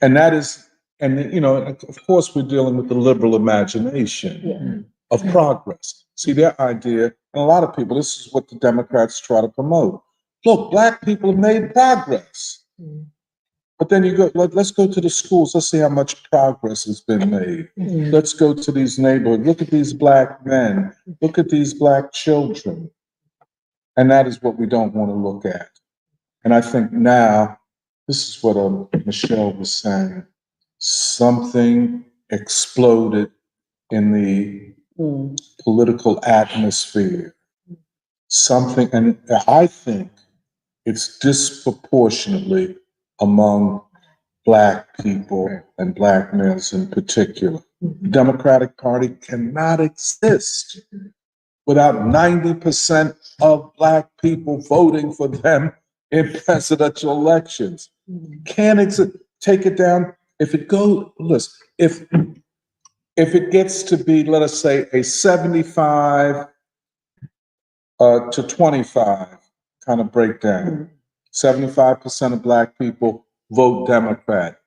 and that is, and of course, we're dealing with the liberal imagination of progress. See, their idea, and a lot of people, this is what the Democrats try to promote. Look, Black people have made progress. But then let's go to the schools. Let's see how much progress has been made. Let's go to these neighborhoods. Look at these Black men. Look at these Black children. And that is what we don't want to look at. And I think now, this is what Michelle was saying. Something exploded in the political atmosphere. Something, and I think it's disproportionately among Black people and Black males in particular. The Democratic Party cannot exist without 90% of Black people voting for them in presidential elections. Can't exist. Take it down. If it goes, listen, if it gets to be, let us say, a 75 to 25 kind of breakdown, 75% of Black people vote Democrat,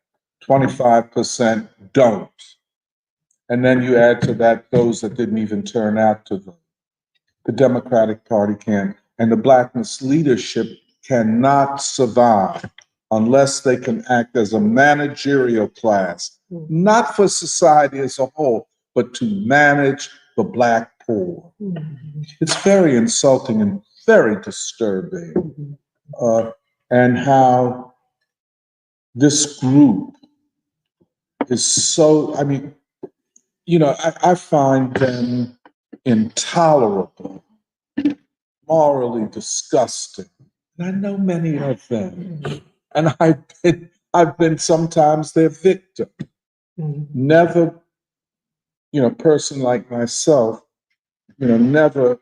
25% don't. And then you add to that those that didn't even turn out to vote. The Democratic Party can, and the Blackness leadership cannot survive unless they can act as a managerial class, not for society as a whole, but to manage the Black poor. It's very insulting and very disturbing. And how this group is so, I find them intolerable, morally disgusting. And I know many of them. And I've been sometimes their victim. Never, person like myself, never,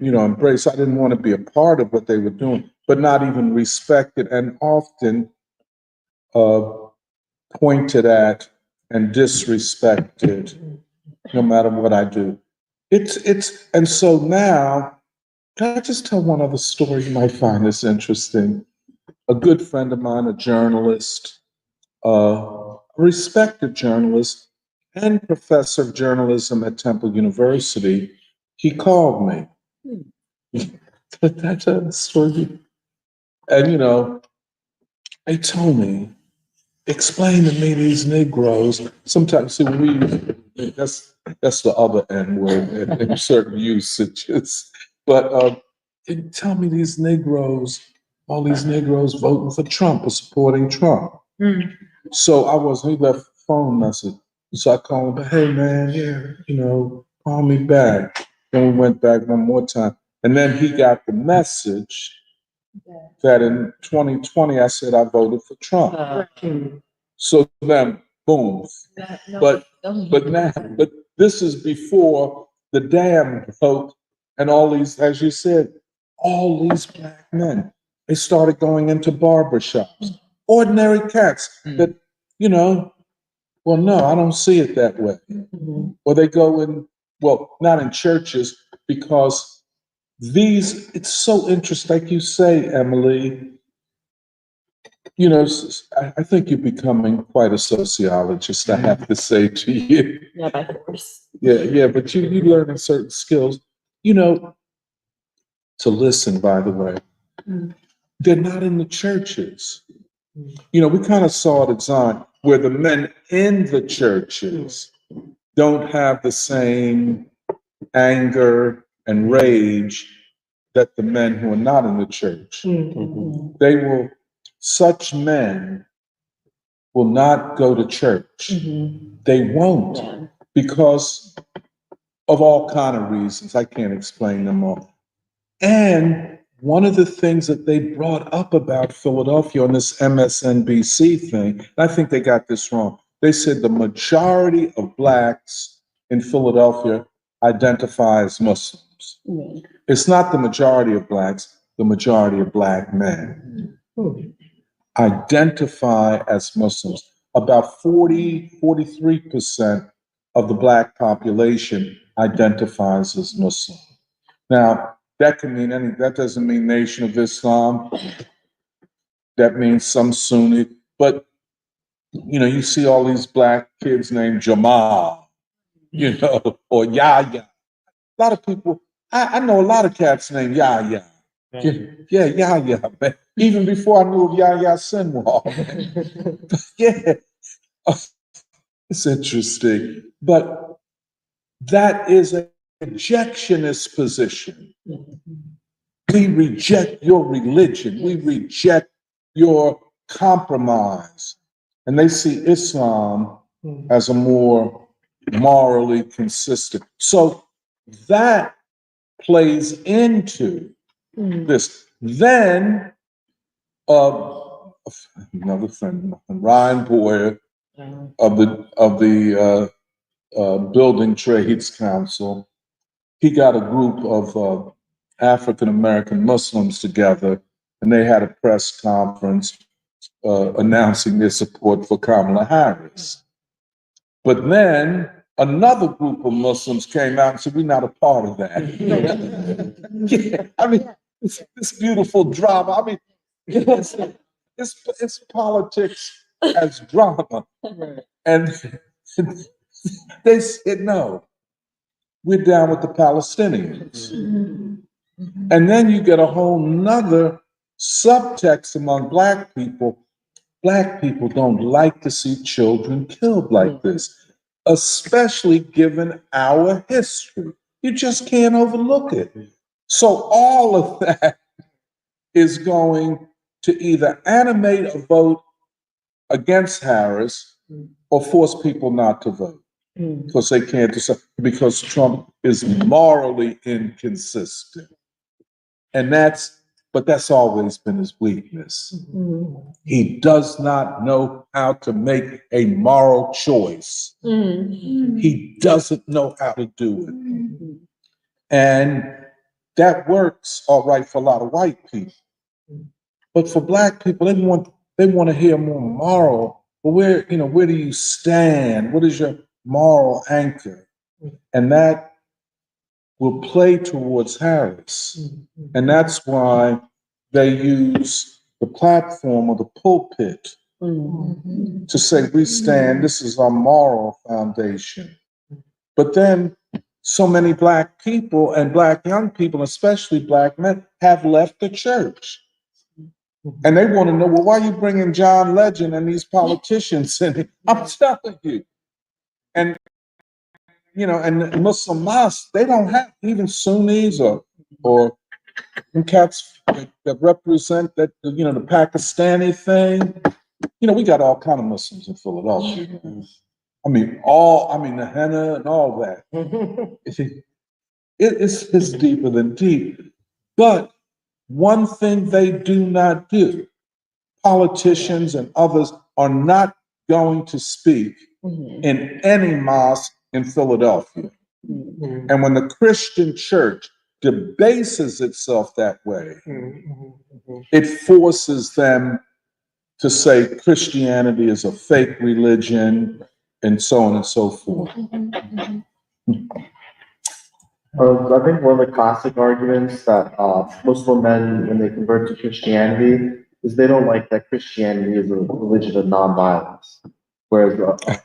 embrace. I didn't want to be a part of what they were doing, but not even respected and often pointed at and disrespected no matter what I do. And so now, can I just tell one other story? You might find this interesting. A good friend of mine, a journalist, a respected journalist and professor of journalism at Temple University, he called me. Did I tell the story? And, they told me, explain to me these Negroes. Sometimes, see, that's the other N word in certain usages. But they tell me these Negroes, all these Negroes voting for Trump or supporting Trump. So he left a phone message. So I called him, hey man, call me back. Then we went back one more time. And then he got the message that in 2020, I said I voted for Trump. So then, boom. But this is before the dam broke and all these, as you said, all these Black men, they started going into barbershops, ordinary cats that, well, no, I don't see it that way. Or they go in, well, not in churches, because it's so interesting, like you say, Emily, you know, I think you're becoming quite a sociologist, I have to say to you. Yeah, by force. Yeah, but you learning certain skills, you know, to listen, by the way. Mm. They're not in the churches. You know, we kind of saw it at Zion, where the men in the churches don't have the same anger and rage that the men who are not in the church. Such men will not go to church. They won't, Yeah. because of all kind of reasons. I can't explain them all. And one of the things that they brought up about Philadelphia on this MSNBC thing, and I think they got this wrong. They said the majority of Blacks in Philadelphia identify as Muslims. Mm. It's not the majority of Blacks, the majority of Black men identify as Muslims. About 43% of the Black population identifies as Muslim. Now, that can mean anything. That doesn't mean Nation of Islam. That means some Sunni. But, you know, you see all these Black kids named Jamal, you know, or Yahya. A lot of people, I know a lot of cats named Yahya. Yeah, Yahya, man. Even before I knew of Yahya Sinwar. Yeah, it's interesting. But that is a rejectionist position. We reject your religion. We reject your compromise. And they see Islam as a more morally consistent. So that plays into this. Then another friend, Ryan Boyer of the Building Trades Council, he got a group of African American Muslims together, and they had a press conference announcing their support for Kamala Harris. But then another group of Muslims came out and said, "We're not a part of that." Yeah, I mean, it's this beautiful drama. I mean, it's politics as drama, and they said, "No, we're down with the Palestinians." And then you get a whole nother subtext among Black people. Black people don't like to see children killed like this, especially given our history. You just can't overlook it. So all of that is going to either animate a vote against Harris or force people not to vote because they can't decide, because Trump is morally inconsistent. And that's always been his weakness. He does not know how to make a moral choice. He doesn't know how to do it. And that works all right for a lot of white people. But for Black people, they want to hear more moral. But where do you stand? What is your moral anchor? And that will play towards Harris. And that's why they use the platform or the pulpit to say, we stand, this is our moral foundation. But then so many Black people and Black young people, especially Black men, have left the church. And they want to know, well, why are you bringing John Legend and these politicians in? I'm telling you. And and Muslim mosques, they don't have even Sunnis or cats that represent that, the Pakistani thing. We got all kind of Muslims in Philadelphia. I mean, the henna and all that. It's deeper than deep. But one thing they do not do, politicians and others are not going to speak in any mosque in Philadelphia. And when the Christian church debases itself that way, it forces them to say Christianity is a fake religion and so on and so forth. I think one of the classic arguments that Muslim men, when they convert to Christianity, is they don't like that Christianity is a religion of nonviolence, whereas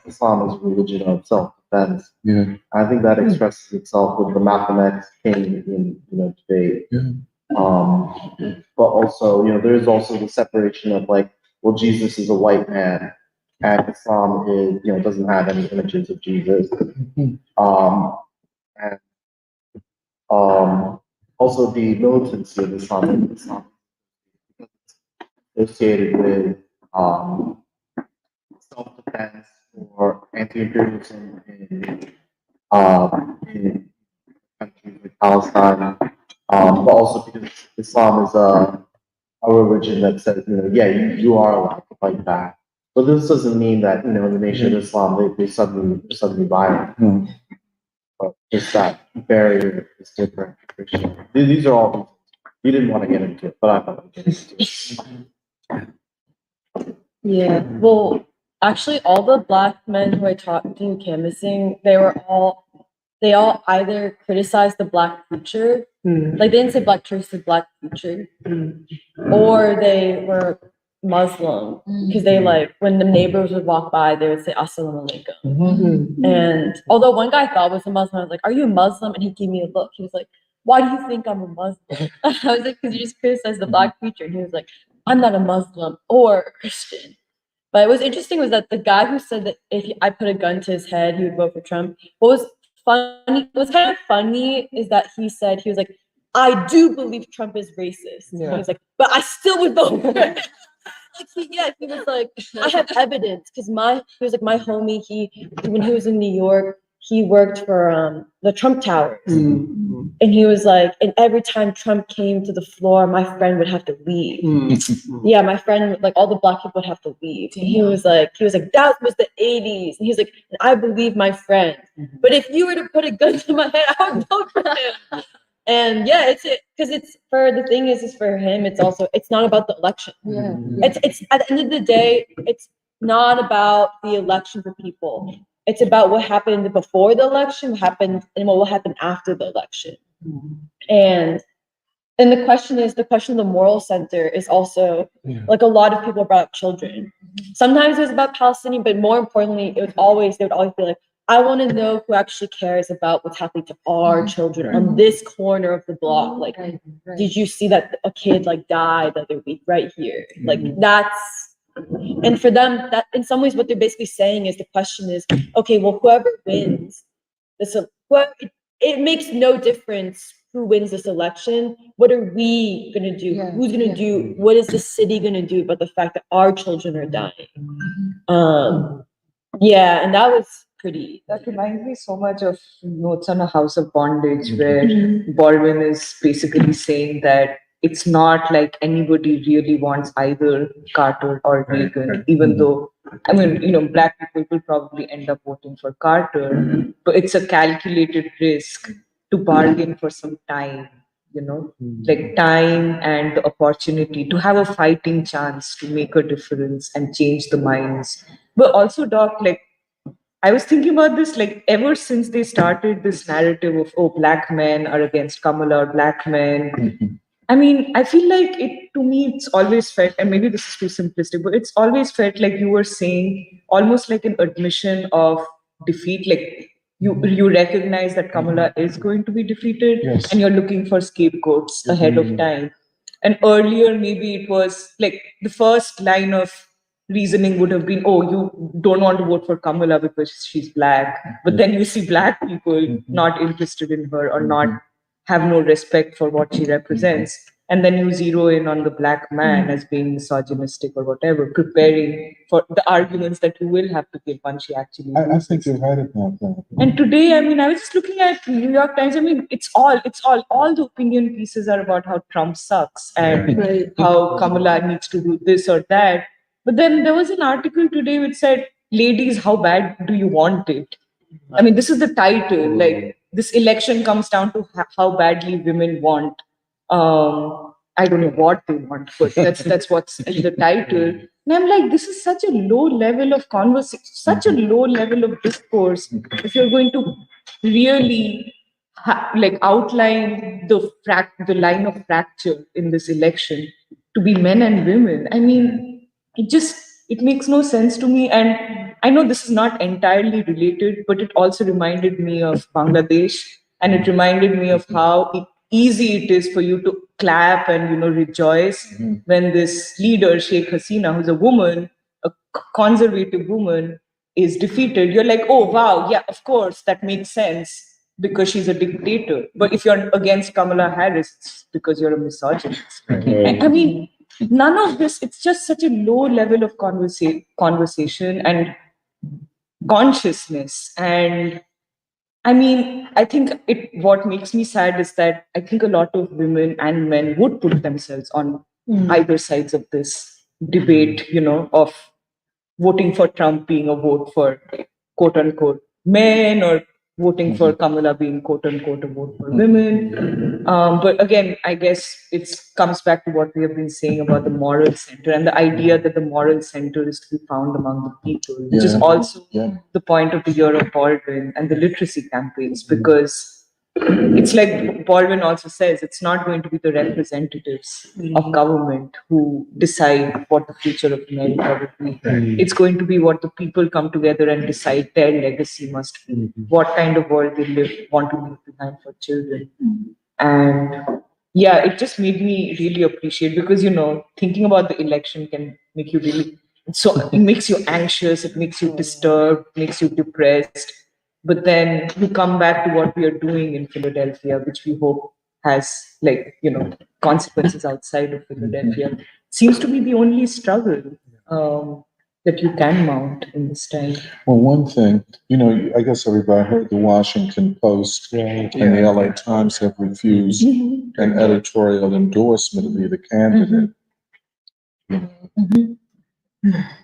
Islam is a religion of self-defense. Yeah. I think that expresses itself with the Malcolm X King debate. Yeah. But also, there is also the separation of like, well, Jesus is a white man, and Islam is, doesn't have any images of Jesus. And also the militancy of Islam associated with self-defense or anti-imperialism in countries like Palestine, but also because Islam is a religion that says, you are allowed to fight back. But this doesn't mean that, in the nation of Islam, they suddenly violent. But just that barrier is different. These are all reasons. You didn't want to get into it, but I thought I'd get into it. Yeah, well, actually, all the Black men who I talked to canvassing, they all either criticized the Black preacher, like they didn't say Black church, they said Black preacher, or they were Muslim, because they when the neighbors would walk by, they would say Assalamu alaikum. And although one guy thought was a Muslim, I was like, "Are you a Muslim?" And he gave me a look. He was like, "Why do you think I'm a Muslim?" I was like, "Because you just criticized the Black preacher." And he was like, "I'm not a Muslim or a Christian." But it was interesting was that the guy who said that if I put a gun to his head, he would vote for Trump. What was kind of funny is that he was like, "I do believe Trump is racist." Yeah. He was like, "But I still would vote for him." He was like, "I have evidence," because he was like my homie. When he was in New York, he worked for the Trump Towers, and he was like, and every time Trump came to the floor, my friend would have to leave. Yeah, my friend, like all the Black people would have to leave. And he was like, that was the 80s. And he's like, I believe my friend, but if you were to put a gun to my head, I would vote for him. And yeah, it's for the thing is for him, it's not about the election. Yeah. It's at the end of the day, it's not about the election for people. It's about what happened before the election, what will happen after the election. And the question of the moral center is also like a lot of people brought up children. Sometimes it was about Palestinian, but more importantly, they would always be like, I want to know who actually cares about what's happening to our children on this corner of the block. Like, did you see that a kid died the other week right here? Like and for them, that in some ways what they're basically saying is the question is, okay, well, whoever wins it makes no difference who wins this election. What are we gonna do? Who's gonna do? What is the city gonna do about the fact that our children are dying? Yeah, and that was pretty. That reminds me so much of Notes on a House of Bondage, where Baldwin is basically saying that it's not like anybody really wants either Carter or Reagan, even though, Black people will probably end up voting for Carter, but it's a calculated risk to bargain for some time, like time and the opportunity to have a fighting chance to make a difference and change the minds. But also, Doc, I was thinking about this, ever since they started this narrative of, Black men are against Kamala, or Black men. I feel like to me, it's always felt, and maybe this is too simplistic, but it's always felt like you were saying almost like an admission of defeat. Like you recognize that Kamala is going to be defeated, and you're looking for scapegoats ahead of time. And earlier, maybe it was like the first line of reasoning would have been, oh, you don't want to vote for Kamala because she's Black. But then you see Black people not interested in her or not have no respect for what she represents. And then you zero in on the Black man as being misogynistic or whatever, preparing for the arguments that you will have to give once she actually I think you're right about that. And today, I was just looking at New York Times. It's all the opinion pieces are about how Trump sucks and how Kamala needs to do this or that. But then there was an article today which said, ladies, how bad do you want it? This is the title. Like, this election comes down to how badly women want. I don't know what they want, but that's what's in the title. And I'm like, this is such a low level of conversation, such a low level of discourse. If you're going to really like outline the line of fracture in this election to be men and women. I mean, it makes no sense to me. And I know this is not entirely related, but it also reminded me of Bangladesh, and it reminded me of how easy it is for you to clap and rejoice when this leader Sheikh Hasina, who's a woman, a conservative woman, is defeated. You're like, oh wow, yeah, of course that makes sense because she's a dictator. But if you're against Kamala Harris, it's because you're a misogynist. I mean, none of this, it's just such a low level of conversation and consciousness. And I mean, I think what makes me sad is that I think a lot of women and men would put themselves on either sides of this debate, of voting for Trump being a vote for quote unquote men, or voting for Kamala being quote unquote a vote for women. But again, I guess it comes back to what we have been saying about the moral center and the idea that the moral center is to be found among the people, which is also the point of the Year of Baldwin and the literacy campaigns, because it's like Baldwin also says, it's not going to be the representatives of government who decide what the future of America will be. It's going to be what the people come together and decide their legacy must be, what kind of world they want to leave behind for children. And yeah, it just made me really appreciate, because thinking about the election can make you really, so it makes you anxious, it makes you disturbed, makes you depressed. But then you come back to what we are doing in Philadelphia, which we hope has consequences outside of Philadelphia. Seems to be the only struggle that you can mount in this time. Well, one thing, I guess everybody heard the Washington Post and the LA Times have refused an editorial endorsement of either candidate.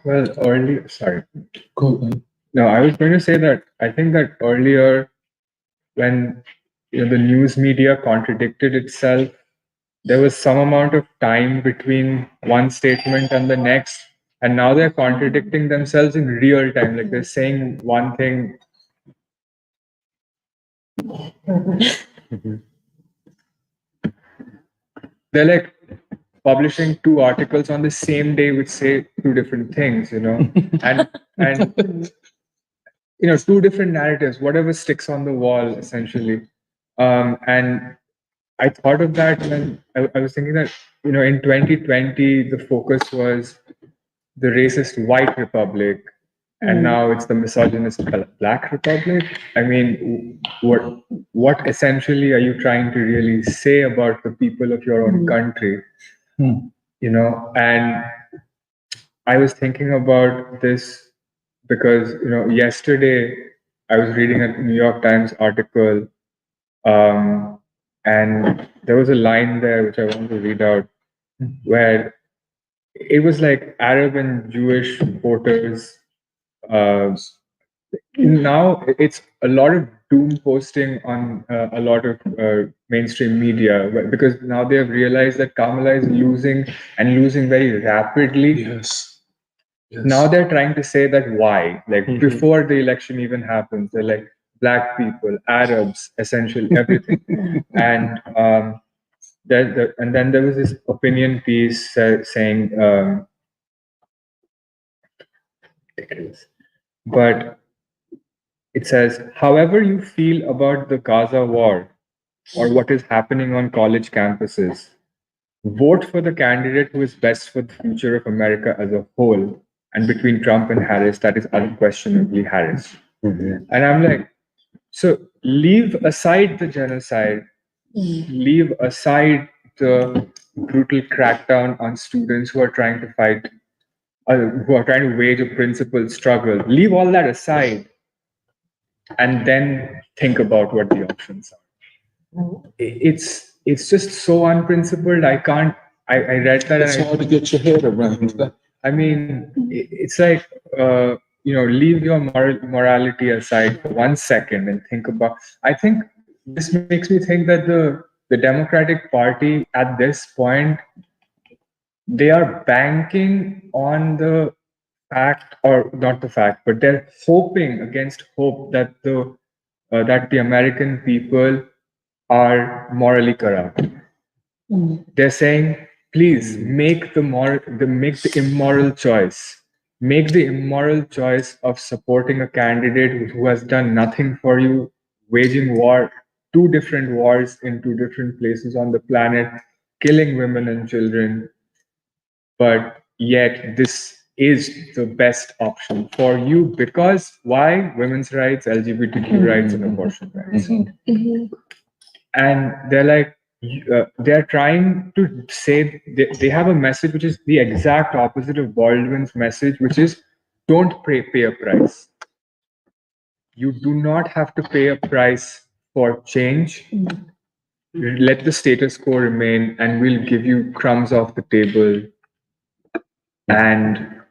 Well, sorry. Go ahead. No, I was going to say that I think that earlier, when the news media contradicted itself, there was some amount of time between one statement and the next, and now they're contradicting themselves in real time. Like they're saying one thing. They're like publishing two articles on the same day which say two different things, and two different narratives, whatever sticks on the wall, essentially. And I thought of that when I was thinking that, in 2020, the focus was the racist white republic, and now it's the misogynist black republic. I mean, what essentially are you trying to really say about the people of your own country? And I was thinking about this because, yesterday I was reading a New York Times article, and there was a line there which I want to read out, where it was like Arab and Jewish voters. Now it's a lot of doom posting on a lot of mainstream media, because now they have realized that Kamala is losing, and losing very rapidly. Yes. Now they're trying to say that why, like before the election even happens, they're like black people, Arabs, essentially everything. And and then there was this opinion piece saying, but it says, however you feel about the Gaza war or what is happening on college campuses, vote for the candidate who is best for the future of America as a whole. And between Trump and Harris, that is unquestionably Harris. And I'm like, so leave aside the genocide, leave aside the brutal crackdown on students who are trying to fight, who are trying to wage a principled struggle. Leave all that aside, and then think about what the options are. It's just so unprincipled. I read that. It's hard to get your head around. I mean, it's like, leave your morality aside for 1 second and think about. I think this makes me think that the Democratic Party at this point, they are banking on the fact, or not the fact, but they're hoping against hope that the American people are morally corrupt. They're saying, please make make the immoral choice. Make the immoral choice of supporting a candidate who has done nothing for you, waging war, 2 different wars in 2 different places on the planet, killing women and children, but yet this is the best option for you because why? Women's rights, LGBTQ rights, and abortion rights. And they're like, they're trying to say, they have a message which is the exact opposite of Baldwin's message, which is don't pay a price. You do not have to pay a price for change. Let the status quo remain, and we'll give you crumbs off the table. And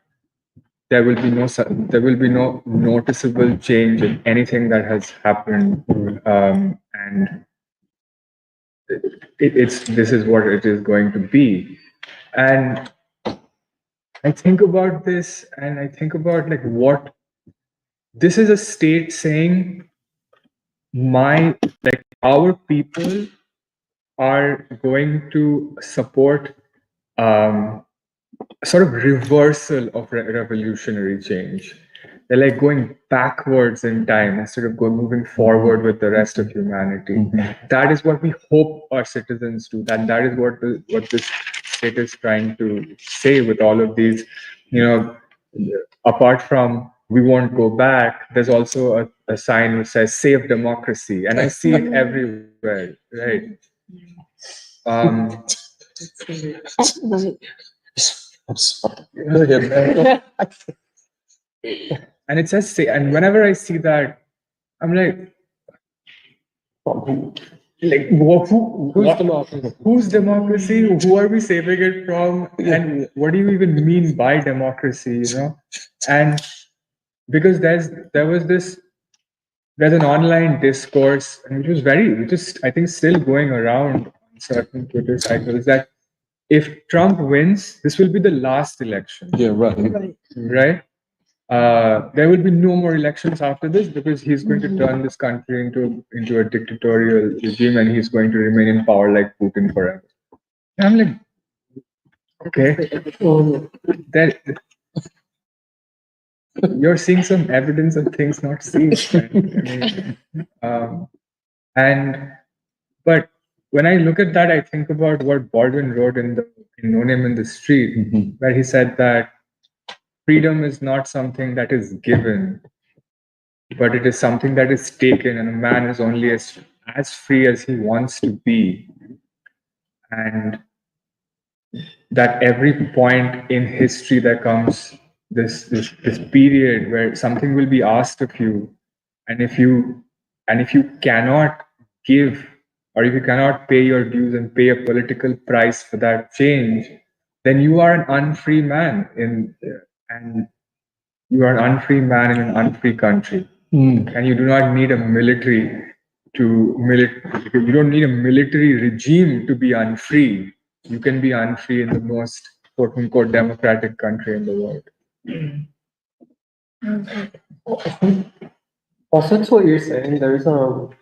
there will be no noticeable change in anything that has happened, and this is what it is going to be. And I think about this, and I think about like what this is a state saying, our people are going to support sort of reversal of revolutionary change. They're like going backwards in time instead of moving forward with the rest of humanity. That is what we hope our citizens do. That is what this state is trying to say with all of these. Apart from we won't go back, there's also a sign which says "Save democracy," and I see it everywhere. Right. I'm sorry. Go ahead, man. And it says say, and whenever I see that, I'm like, Who's democracy? Who's democracy? Who are we saving it from? And what do you even mean by democracy? And because there's an online discourse, and which is I think still going around on certain Twitter cycles, that if Trump wins, this will be the last election. Yeah, right. Right? There will be no more elections after this because he's going to turn this country into a dictatorial regime, and he's going to remain in power like Putin forever. And I'm like, okay, you're seeing some evidence of things not seen. But when I look at that, I think about what Baldwin wrote in No Name in the Street, where he said that freedom is not something that is given, but it is something that is taken, and a man is only as free as he wants to be. And that every point in history there comes this period where something will be asked of you, and if you cannot give, or if you cannot pay your dues and pay a political price for that change, then you are an unfree man and you are an unfree man in an unfree country. And you do not need a military you don't need a military regime to be unfree. You can be unfree in the most quote unquote democratic country in the world. Also, to what you're saying, there's because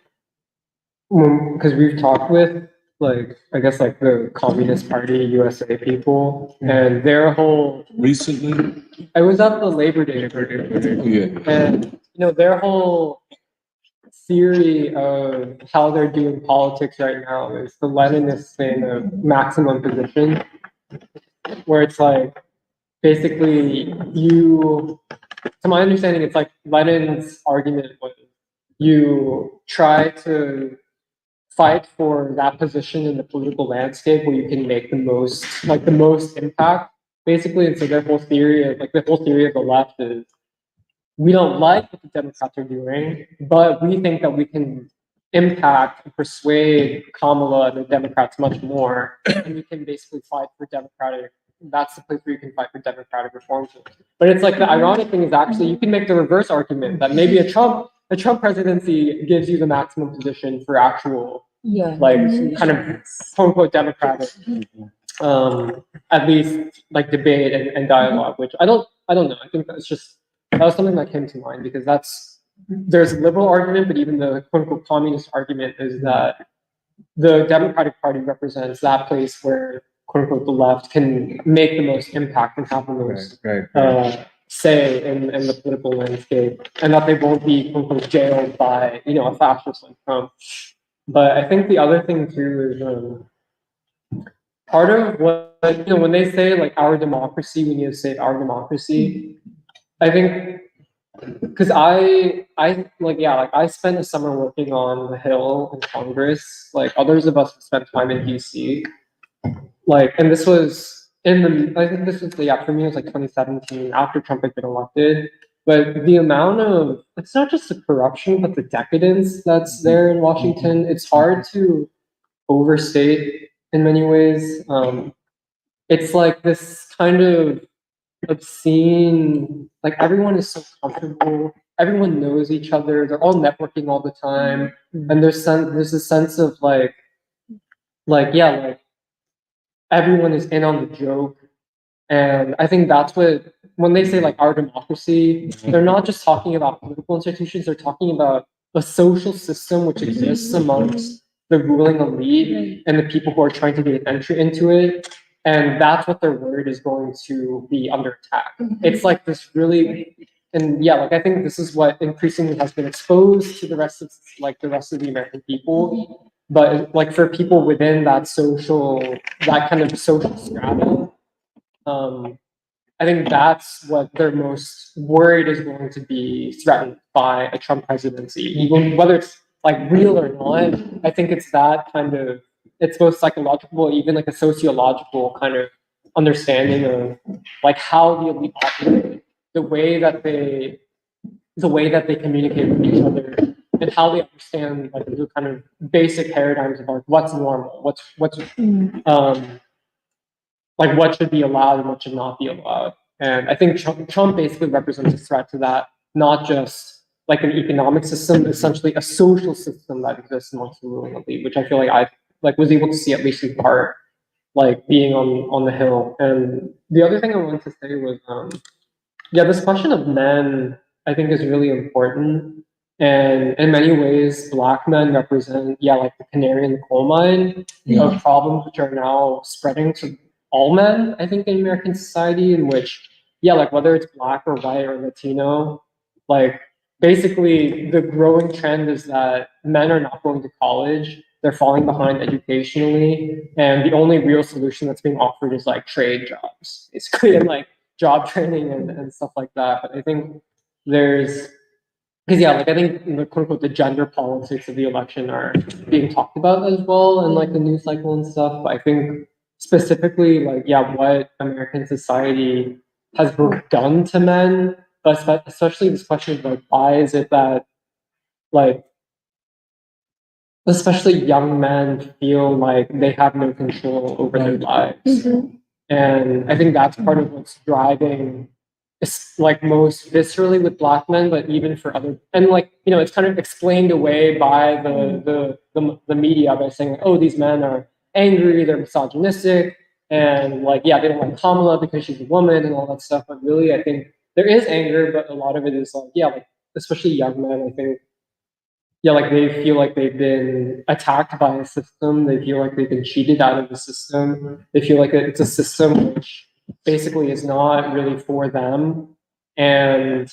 we've talked with I guess the Communist Party USA people, and their whole Recently? I was at the Labor Day Yeah. and their whole theory of how they're doing politics right now is the Leninist thing of maximum position, where it's basically to my understanding, it's Lenin's argument was you try to fight for that position in the political landscape where you can make the most impact, basically. And so their whole theory of the left is, we don't like what the Democrats are doing, but we think that we can impact and persuade Kamala and the Democrats much more, and we can basically fight for democratic. That's the place where you can fight for democratic reforms. But it's the ironic thing is actually you can make the reverse argument that maybe a Trump presidency gives you the maximum position for actual kind of quote unquote democratic at least debate and dialogue, which I don't know. I think that was something that came to mind because there's a liberal argument, but even the quote unquote communist argument is that the Democratic Party represents that place where, quote unquote, the left can make the most impact and have the most say in the political landscape, and that they won't be, quote unquote, jailed by, you know, a fascist like Trump. But I think the other thing too is part of what, you know, when they say like our democracy, we need to save our democracy. I think because I like, yeah, like I spent a summer working on the Hill in Congress. Like others of us have spent time in DC. Like, and this was in the, I think this was, yeah, for me, it was like 2017 after Trump had been elected. But the amount of, it's not just the corruption, but the decadence that's there in Washington, it's hard to overstate in many ways. It's like this kind of obscene, like everyone is so comfortable, everyone knows each other, they're all networking all the time, and there's a sense of yeah, like everyone is in on the joke. And I think that's what, when they say like our democracy, they're not just talking about political institutions, they're talking about a social system which exists amongst the ruling elite and the people who are trying to get entry into it. And that's what their word is going to be under attack. It's like this really, and yeah, like I think this is what increasingly has been exposed to the rest of the American people. But like for people within that kind of social strata, I think that's what they're most worried is going to be threatened by a Trump presidency. Even whether it's like real or not, I think it's that kind of, it's both psychological, even like a sociological kind of understanding of like how the elite operate, the way that they communicate with each other, and how they understand like the kind of basic paradigms of like what's normal, what's like what should be allowed and what should not be allowed. And I think Trump basically represents a threat to that, not just like an economic system, essentially a social system that exists amongst the ruling elite, which I feel like I like was able to see at least in part, like being on the Hill. And the other thing I wanted to say was, yeah, this question of men, I think, is really important. And in many ways, Black men represent, yeah, like the canary in the coal mine of problems which are now spreading to all men, I think, in American society, in which, yeah, like whether it's Black or white or Latino, like basically the growing trend is that men are not going to college, they're falling behind educationally, and the only real solution that's being offered is like trade jobs, basically, and like job training and stuff like that. But I think there's, because yeah, like I think the quote unquote the gender politics of the election are being talked about as well in like the news cycle and stuff. But I think specifically like, yeah, what American society has both done to men, but especially this question of like why is it that like especially young men feel like they have no control over their lives. And I think that's part of what's driving, like most viscerally with Black men, but even for other, and like, you know, it's kind of explained away by the media by saying, oh, these men are angry, they're misogynistic, and like, yeah, they don't like Kamala because she's a woman and all that stuff. But really, I think there is anger, but a lot of it is like, yeah, like especially young men, I think, yeah, like they feel like they've been attacked by a system. They feel like they've been cheated out of the system. They feel like it's a system which basically is not really for them. And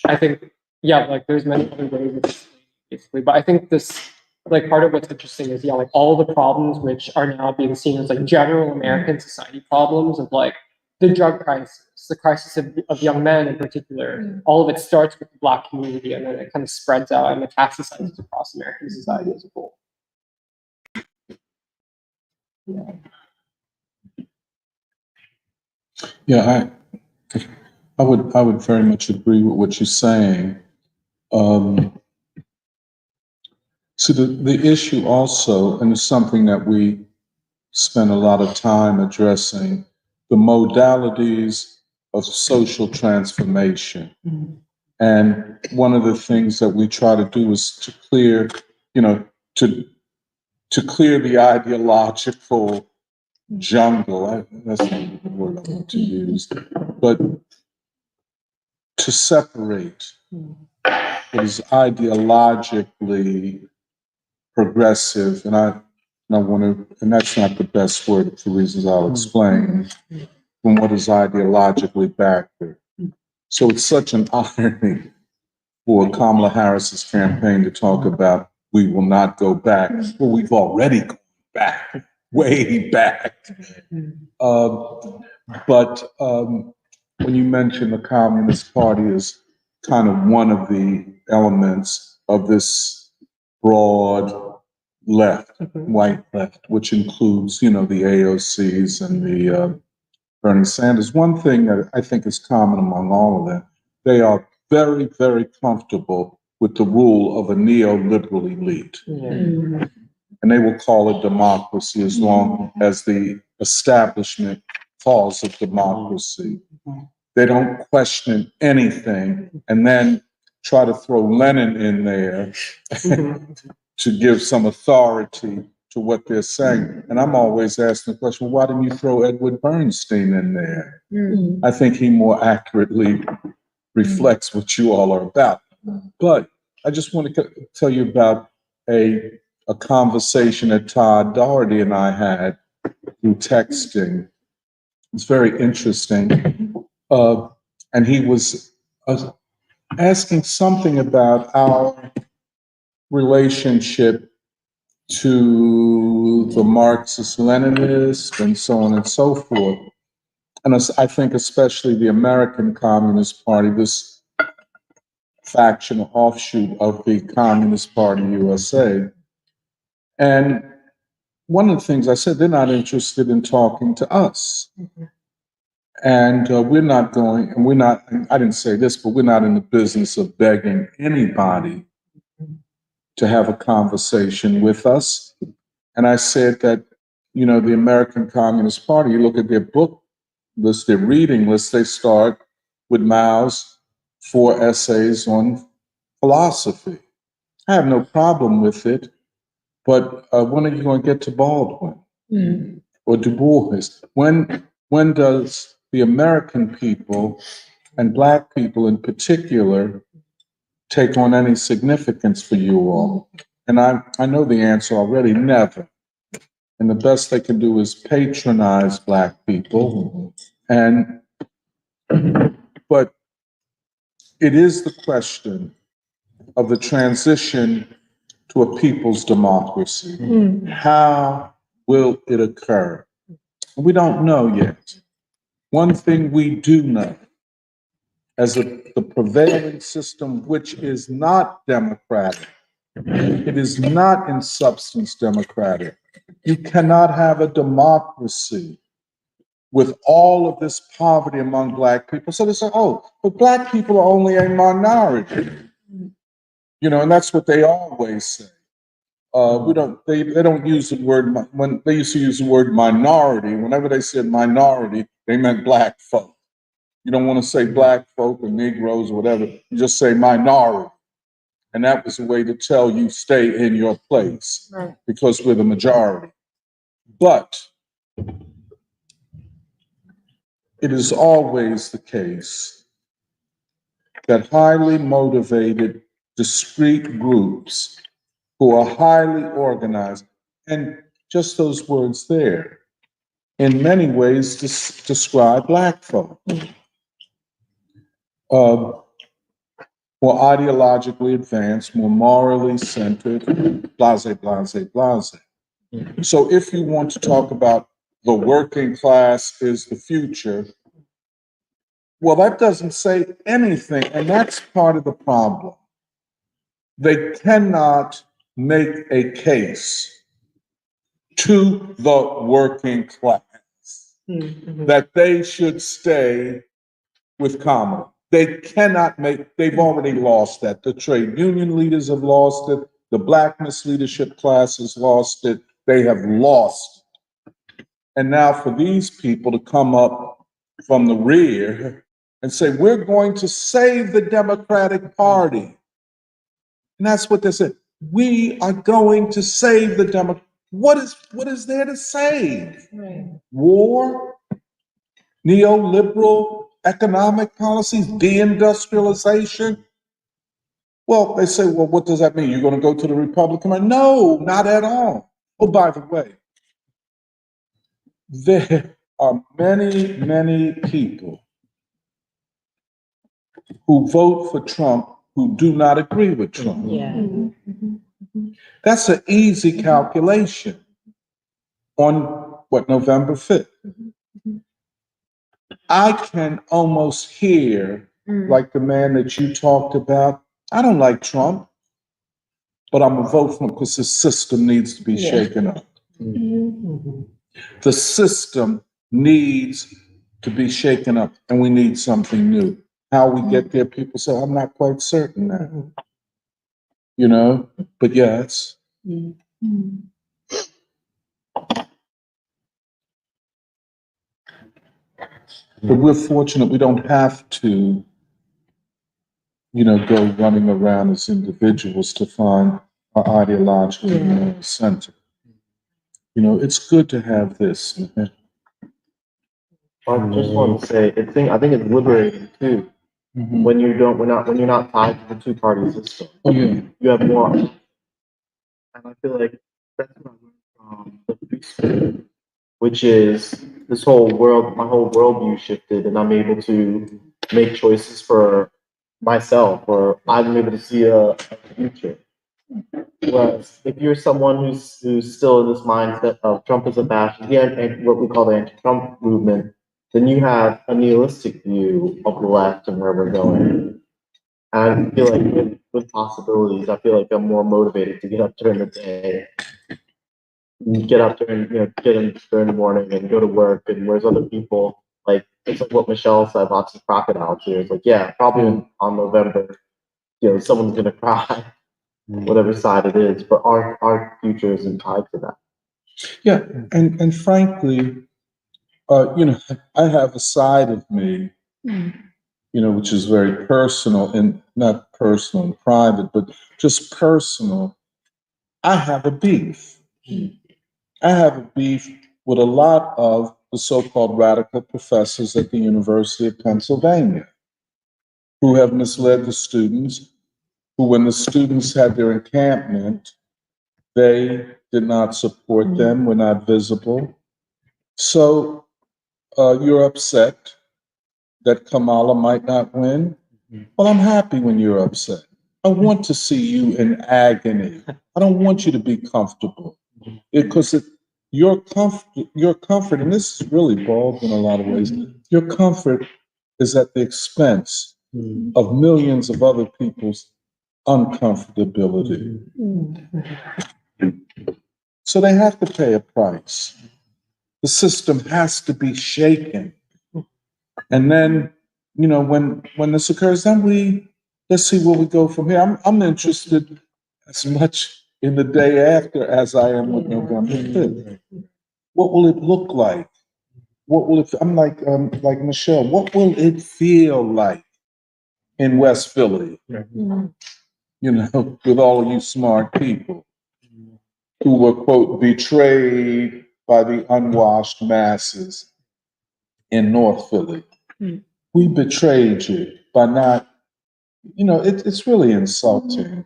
I think, yeah, like there's many other ways of explaining it, basically. But I think this, like part of what's interesting is, yeah, like all the problems which are now being seen as like general American society problems of like the drug crisis, the crisis of young men in particular, all of it starts with the Black community and then it kind of spreads out and metastasizes across American society as a whole. Yeah, I would very much agree with what you're saying. So the issue also, and it's something that we spend a lot of time addressing, the modalities of social transformation. And one of the things that we try to do is to clear, you know, to clear the ideological jungle. That's not the word I want to use, but to separate what is ideologically progressive, and I want to, and that's not the best word for reasons I'll explain, from what is ideologically backward. So it's such an irony for Kamala Harris's campaign to talk about we will not go back. Well, we've already gone back, way back. But when you mention the Communist Party is kind of one of the elements of this broad left, white left, which includes, the AOCs and the Bernie Sanders. One thing that I think is common among all of them, they are very, very comfortable with the rule of a neoliberal elite. And they will call it democracy as long as the establishment calls it democracy. They don't question anything and then try to throw Lenin in there to give some authority to what they're saying. And I'm always asking the question, well, why didn't you throw Edward Bernstein in there? I think he more accurately reflects what you all are about. But I just want to tell you about a conversation that Todd Doherty and I had through texting. It's very interesting. And he was asking something about our relationship to the Marxist-Leninists and so on and so forth. And I think especially the American Communist Party, this faction or offshoot of the Communist Party USA. And one of the things I said, they're not interested in talking to us. And we're not going, and we're not, I didn't say this, but we're not in the business of begging anybody to have a conversation with us. And I said that, the American Communist Party, you look at their book list, their reading list, they start with Mao's 4 essays on philosophy. I have no problem with it, but when are you going to get to Baldwin or Du Bois? When does the American people and Black people in particular take on any significance for you all? And I know the answer already, never. And the best they can do is patronize Black people. But it is the question of the transition to a people's democracy. How will it occur? We don't know yet. One thing we do know, as the prevailing system, which is not democratic, it is not in substance democratic. You cannot have a democracy with all of this poverty among Black people. So they say, oh, but Black people are only a minority. And that's what they always say. They don't use the word, when they used to use the word minority, whenever they said minority, they meant Black folk. You don't want to say Black folk or Negroes or whatever, you just say minority. And that was a way to tell you stay in your place, because we're the majority. But it is always the case that highly motivated, discrete groups who are highly organized, and just those words there, in many ways describe Black folk. More ideologically advanced, more morally centered, blase, blase, blase. So if you want to talk about the working class is the future, well, that doesn't say anything, and that's part of the problem. They cannot make a case to the working class that they should stay with Kamala. They cannot they've already lost that. The trade union leaders have lost it. The Black misleadership class has lost it. They have lost it. And now for these people to come up from the rear and say, we're going to save the Democratic Party. And that's what they said. We are going to save the Democratic. What is there to save? War? Neoliberal economic policies, deindustrialization? Well, they say, well, what does that mean? You're going to go to the Republican? No, not at all. Oh, by the way, there are many, many people who vote for Trump who do not agree with Trump. Yeah. That's an easy calculation on November 5th. I can almost hear, like the man that you talked about, I don't like Trump, but I'm gonna vote for him because the system needs to be shaken up. The system needs to be shaken up, and we need something new. How we get there, people say, I'm not quite certain now. You know, but yeah, it's. But we're fortunate we don't have to, go running around as individuals to find our ideological center. It's good to have this. I just want to say, I think it's liberating too when when you're not tied to the two party system. Oh, yeah. You have more, and I feel like that's what I learned from the BRICS, which is my whole worldview shifted, and I'm able to make choices for myself, or I'm able to see a future. Whereas if you're someone who's still in this mindset of Trump is a fascist, and what we call the anti-Trump movement, then you have a nihilistic view of the left and where we're going. And I feel like with possibilities, I feel like I'm more motivated to get up during the day, get up during during the morning and go to work. And whereas other people, like it's like what Michelle said, lots of crocodile tears. Like probably on November, someone's gonna cry, whatever side it is. But our future isn't tied to that. Yeah, and frankly, I have a side of me, which is very personal and not personal and private, but just personal. I have a beef. I have a beef with a lot of the so-called radical professors at the University of Pennsylvania who have misled the students, who when the students had their encampment, they did not support them, were not visible. So you're upset that Kamala might not win. Well, I'm happy when you're upset. I want to see you in agony. I don't want you to be comfortable because your comfort, and this is really bald in a lot of ways, your comfort is at the expense of millions of other people's uncomfortability. So they have to pay a price. The system has to be shaken. And then, when this occurs, then let's see where we go from here. I'm interested as much in the day after as I am with November 5th. What will it look like? What will it? I'm like Michelle. What will it feel like in West Philly? With all of you smart people who were quote betrayed by the unwashed masses in North Philly. We betrayed you by not. It's really insulting.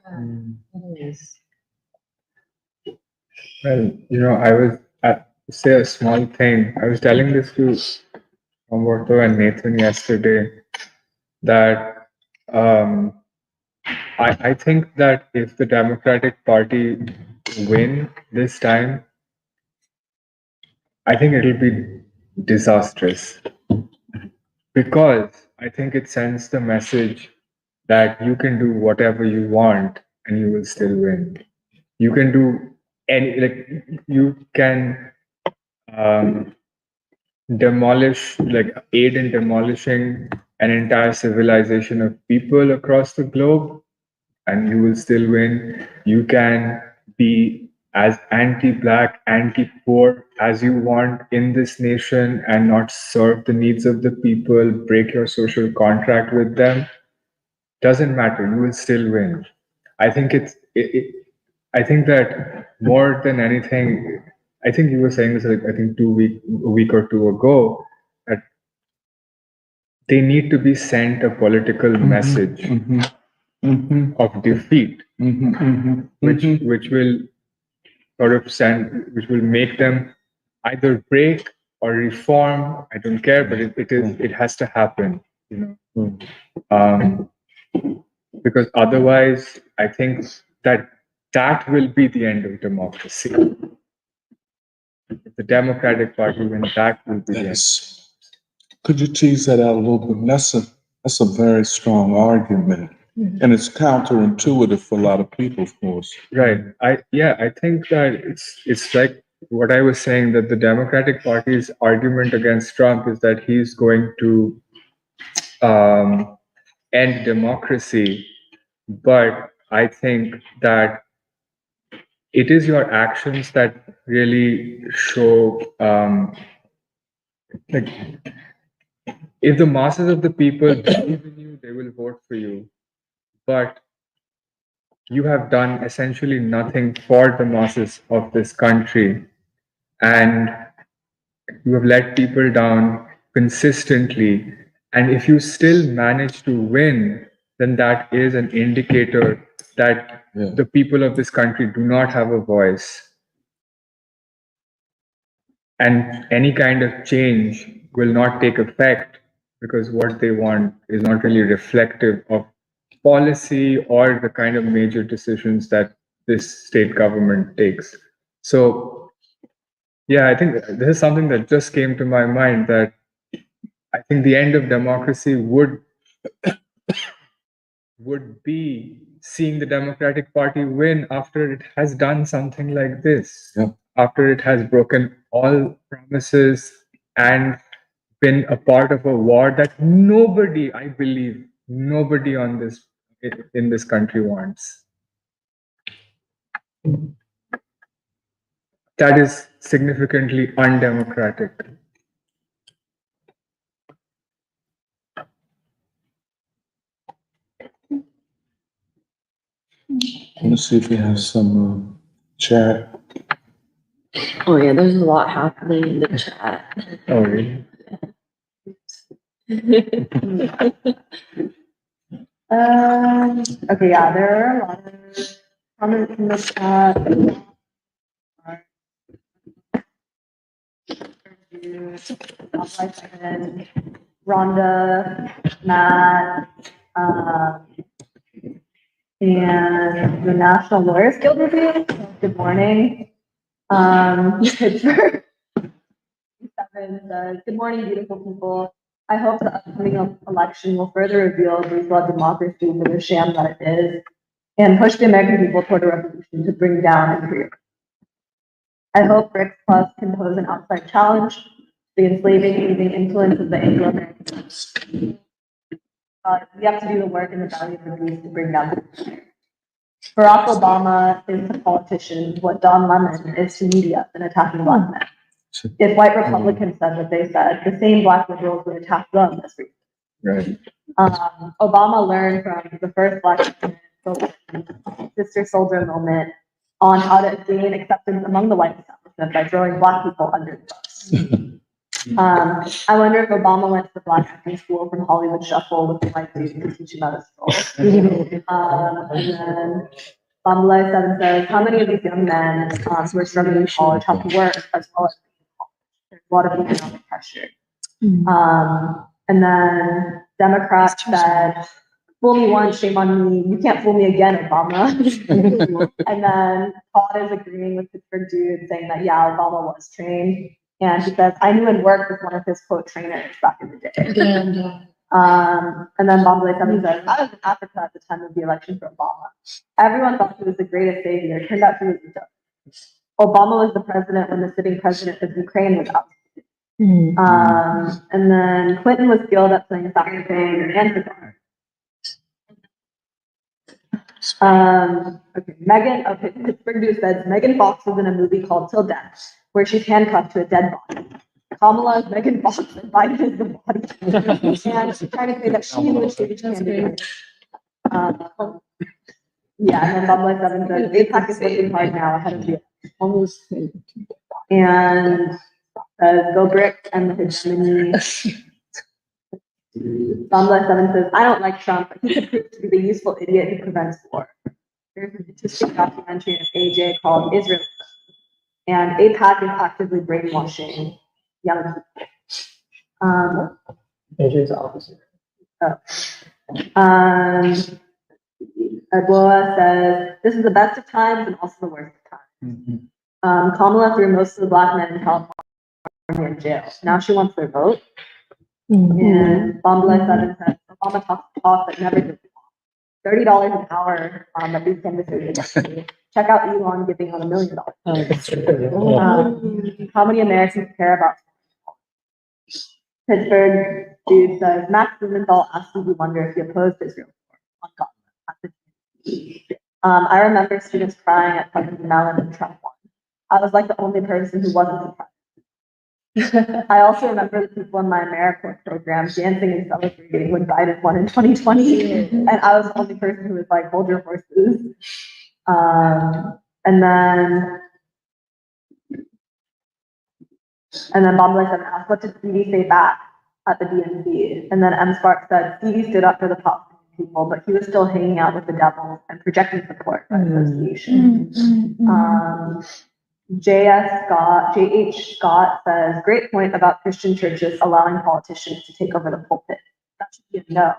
Well, I was say a small thing. I was telling this to Humberto and Nathan yesterday that I think that if the Democratic Party win this time, I think it'll be disastrous because I think it sends the message that you can do whatever you want and you will still win. You can do you can aid in demolishing an entire civilization of people across the globe and you will still win. You can be as anti-black, anti-poor as you want in this nation and not serve the needs of the people, break your social contract with them. Doesn't matter, you will still win. I think I think that more than anything, I think you were saying this like I think a week or two ago, that they need to be sent a political message Mhm, of defeat, mhm, mhm, which mhm. which will which will make them either break or reform. I don't care, but it has to happen, you know. Um, because otherwise, I think that will be the end of democracy. The Democratic Party, when that will be the end. Yes. Could you tease that out a little bit? That's a very strong argument, and it's counterintuitive for a lot of people, of course. Right. I think that it's like what I was saying, that the Democratic Party's argument against Trump is that he's going to end democracy, but I think that it is your actions that really show, like, if the masses of the people believe in you, they will vote for you, but you have done essentially nothing for the masses of this country, and you have let people down consistently. And if you still manage to win, then that is an indicator that Yeah. the people of this country do not have a voice. And any kind of change will not take effect because what they want is not really reflective of policy or the kind of major decisions that this state government takes. So, yeah, I think this is something that just came to my mind, that I think the end of democracy would be seeing the Democratic Party win after it has done something like this, Yeah. after it has broken all promises and been a part of a war that nobody, I believe, nobody in this country wants. That is significantly undemocratic. Let's see if we have some chat. Oh yeah, there's a lot happening in the chat. Oh, really? Okay, yeah, there are a lot of comments in the chat. Rhonda, Matt, and the National Lawyers Guild review. Good morning. Pittsburgh 7 says, "Good morning, beautiful people. I hope the upcoming election will further reveal the flawed democracy for the sham that it is, and push the American people toward a revolution to bring down and free. I hope BRICS Plus can pose an outside challenge to the enslaving, leaving influence of the Anglo-Americans. We have to do the work and the value of the beast to bring down the empire. Barack Obama is to politicians what Don Lemon is to media in attacking black men. If white Republicans said what they said, the same black liberals would attack them as racist. Right. Obama learned from the first black sister soldier moment on how to gain acceptance among the white establishment by throwing black people under the bus. I wonder if Obama went to the black acting school from Hollywood Shuffle with the white dude to teach him how to stroll. And then Bambalai 7 says, how many of these young men who are struggling in college have to work as well as there's a lot of economic pressure. And then Democrats said, fool me once, shame on me. You can't fool me again, Obama. And then Todd is agreeing with Pittsburgh dude, saying that, yeah, Obama was trained. And he says, I knew and worked with one of his quote trainers back in the day. And then Bambalai 7 says, I was in Africa at the time of the election for Obama. Everyone thought he was the greatest savior. It turned out he was the joke. Obama was the president when the sitting president of Ukraine was out. And then Clinton was skilled at playing saxophone and guitar. Okay, Pittsburgh News says Megan Fox was in a movie called Till Death, where she's handcuffed to a dead body. Kamala is Megan Fox and Biden is the body. And she's trying to say that she would change candidate. Yeah, and then Bambalai 7 says APAC is working hard now ahead of the almost. And go BRICS and the hegemony. Bomblet 7 says, I don't like Trump, but he could prove to be the useful idiot who prevents war. There's an interesting documentary of AJ called Israel, and APAC is actively brainwashing young people. AJ's opposite. Agboa says, this is the best of times and also the worst of times. Kamala threw most of the black men in California in jail. Now she wants their vote. And Bomblet 7 says, Obama talks but never did. $30 an hour that these candidates do. Check out Elon giving out $1 million. How many Americans care about Pittsburgh dude says, Max Blumenthal asked me to wonder if he opposed Israel. I remember students crying at President Mellon and Trump won. I was like the only person who wasn't surprised. I also remember the people in my AmeriCorps program dancing and celebrating when Biden won in 2020, and I was the only person who was like, hold your horses. And then Bob Lyson asked, what did Stevie say back at the DNC? And then M. Spark said, Stevie stood up for the top people, but he was still hanging out with the devil and projecting support by association. J.H. Scott says, great point about Christian churches allowing politicians to take over the pulpit. That should be a no.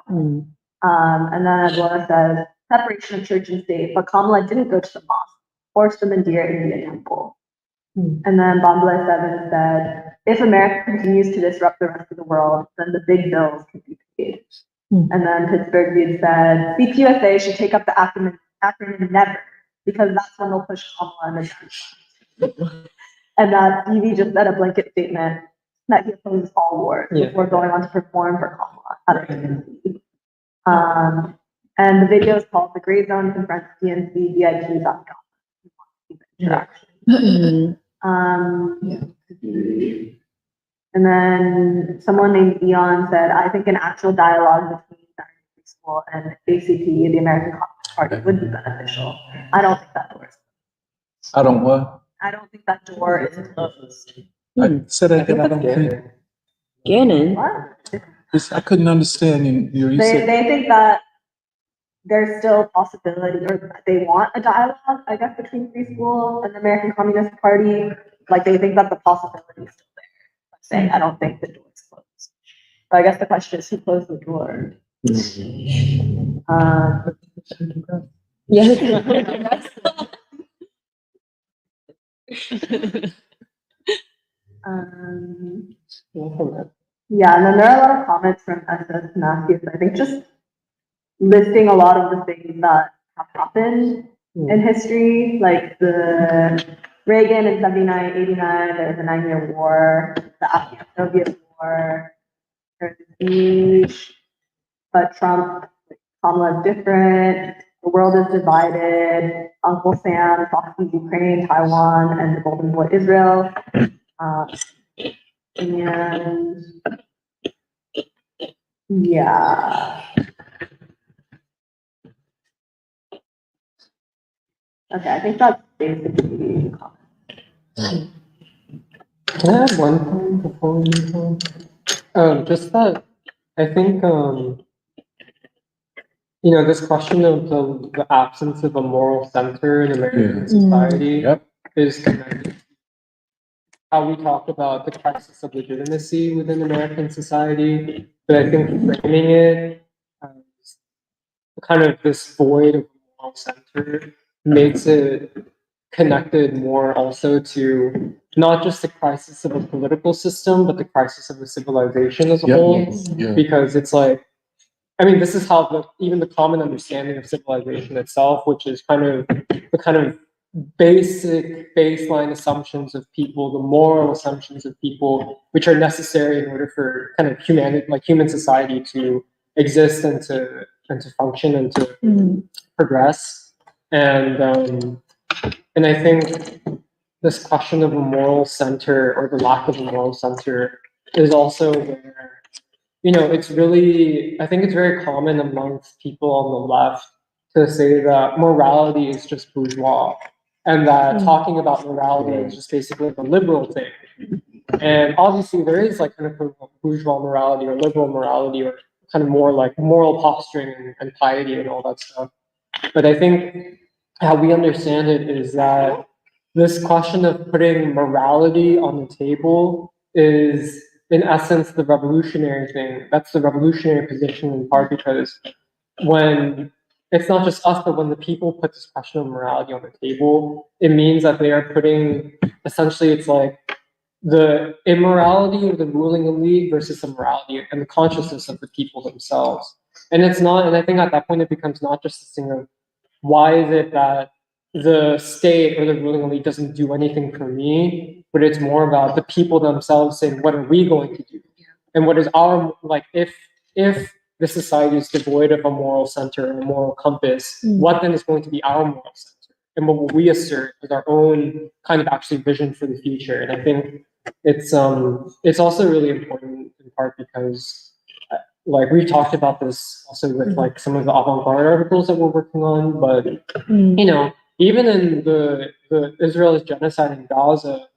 And then Adora says, separation of church and state, but Kamala didn't go to the mosque, forced them in Dear Indian Temple. And then Bomblet 7 said, if America continues to disrupt the rest of the world, then the big bills can be paid. And then Pittsburgh Dude said, CPUSA should take up the acronym NEVER, because that's when they'll push Kamala in the and that Stevie just said a blanket statement that he opposes all wars before going on to perform for Kamala at a DNC. And the video is called The Gray Zone Confronts DNC VIP.com. And then someone named Eon said, I think an actual dialogue between school and ACP, the American Communist Party, would be beneficial. I don't think that door is closed. I don't what? I don't think that door is closed. I said I don't think. Gannon. What? I couldn't understand you. You They said, think that there's still a possibility, or they want a dialogue, I guess, between free school and the American Communist Party. Like, they think that the possibility is still there. I'm saying I don't think the door is closed. But I guess the question is, who closed the door? Yeah, and then there are a lot of comments from SS Matthews, I think just listing a lot of the things that have happened in history, like the Reagan in 79, 89, there was a 9-year war, the Afghan-Soviet war, there's a siege, but Trump, Kamala is different, the world is divided, Uncle Sam talks to Ukraine, Taiwan, and the Golden Boy Israel. And yeah. Okay, I think that's basically the comment. Can I add one thing before we move on? Just that I think this question of the absence of a moral center in American society is connected to how we talk about the crisis of legitimacy within American society, but I think framing it as kind of this void of a moral center makes it connected more also to not just the crisis of a political system, but the crisis of a civilization as a whole. Because it's like, I mean, this is how even the common understanding of civilization itself, which is kind of the kind of basic baseline assumptions of people, the moral assumptions of people, which are necessary in order for kind of humanity, like human society, to exist and to function and to progress. And I think this question of a moral center or the lack of a moral center is also where, it's really, I think it's very common amongst people on the left to say that morality is just bourgeois and that talking about morality is just basically a liberal thing. And obviously there is like kind of bourgeois morality or liberal morality or kind of more like moral posturing and piety and all that stuff. But I think how we understand it is that this question of putting morality on the table is, in essence, the revolutionary thing. That's the revolutionary position in part because when it's not just us, but when the people put this question of morality on the table, it means that they are putting, essentially, it's like the immorality of the ruling elite versus the morality and the consciousness of the people themselves. And it's not, and I think at that point it becomes not just this thing of why is it that the state or the ruling elite doesn't do anything for me, but it's more about the people themselves saying, what are we going to do? And what is our, like, if the society is devoid of a moral center and a moral compass, what then is going to be our moral center? And what will we assert as our own kind of actually vision for the future? And I think it's also really important in part because like we talked about this also with like some of the avant-garde articles that we're working on, but you know, even in the Israel's genocide in Gaza,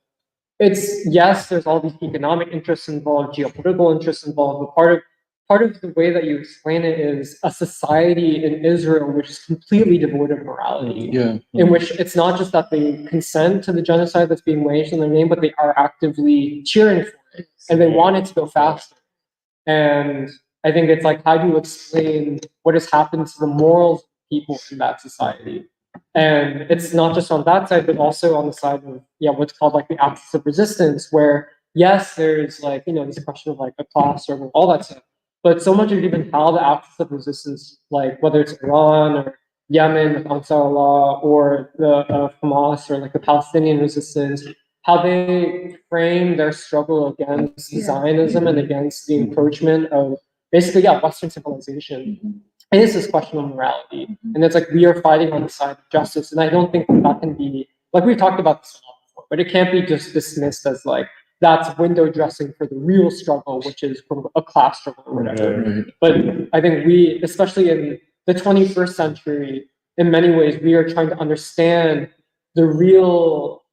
it's yes, there's all these economic interests involved, geopolitical interests involved, but part of the way that you explain it is a society in Israel which is completely devoid of morality. Yeah. In which it's not just that they consent to the genocide that's being waged in their name, but they are actively cheering for it and they want it to go faster. And I think it's like, how do you explain what has happened to the morals of people in that society? And it's not just on that side, but also on the side of, what's called like the axis of resistance, where yes, there's like, you know, this question of like a class struggle, all that stuff. But so much of even how the axis of resistance, like whether it's Iran or Yemen with Ansar Allah or the Hamas or like the Palestinian resistance, how they frame their struggle against Zionism and against the encroachment of basically, Western civilization. It is this question of morality. And it's like we are fighting on the side of justice. And I don't think that can be, like we talked about this a lot before, but it can't be just dismissed as like, that's window dressing for the real struggle, which is from a class struggle or whatever. Right. But I think we, especially in the 21st century, in many ways, we are trying to understand the real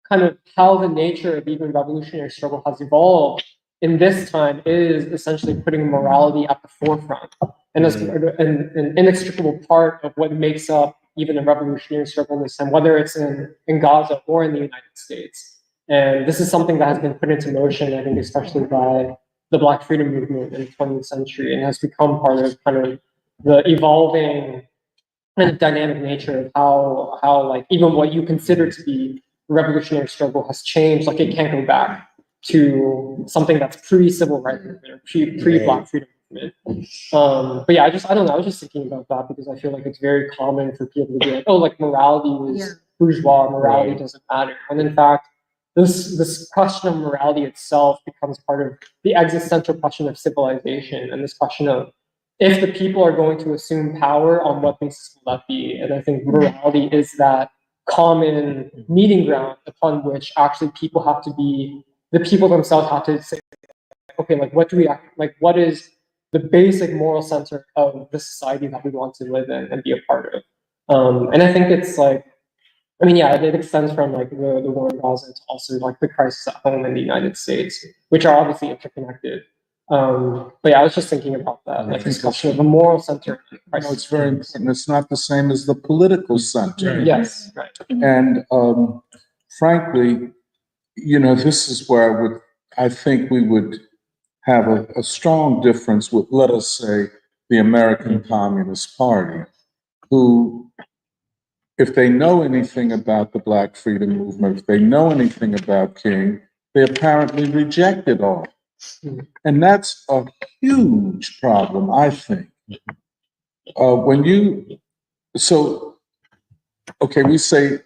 kind of how the nature of even revolutionary struggle has evolved in this time is essentially putting morality at the forefront and as an inextricable part of what makes up even a revolutionary struggle in this time, whether it's in Gaza or in the United States. And this is something that has been put into motion, I think, especially by the Black freedom movement in the 20th century and has become part of kind of the evolving kind of dynamic nature of how like even what you consider to be revolutionary struggle has changed. Like it can't go back to something that's pre-civil rights movement or pre-Black freedom movement. But yeah, I don't know. I was just thinking about that because I feel like it's very common for people to be like, oh, like morality is bourgeois, morality doesn't matter. And in fact, this question of morality itself becomes part of the existential question of civilization and this question of if the people are going to assume power, on what basis will that be? And I think morality is that common meeting ground upon which actually people have to be, the people themselves have to say, okay, like what do we like? What is the basic moral center of the society that we want to live in and be a part of? And I think it's like, I mean, it extends from like the war in Gaza to also like the crisis at home in the United States, which are obviously interconnected. But I was just thinking about that, like this question of the moral center. I know it's very important. It's not the same as the political center. Yes, right. And frankly, you know, this is where I think we would have a strong difference with, let us say, the American Communist Party, who, if they know anything about the Black freedom movement, if they know anything about King, they apparently reject it all. And that's a huge problem, I think. We say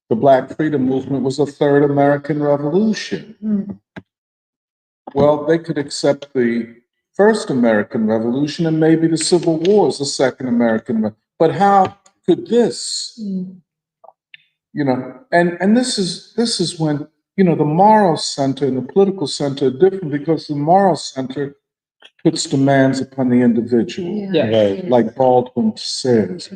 the Black freedom movement was a third American revolution. Well, they could accept the first American Revolution and maybe the Civil War is the second American. But how could this, you know, and this is when, you know, the moral center and the political center are different because the moral center puts demands upon the individual, like Baldwin says.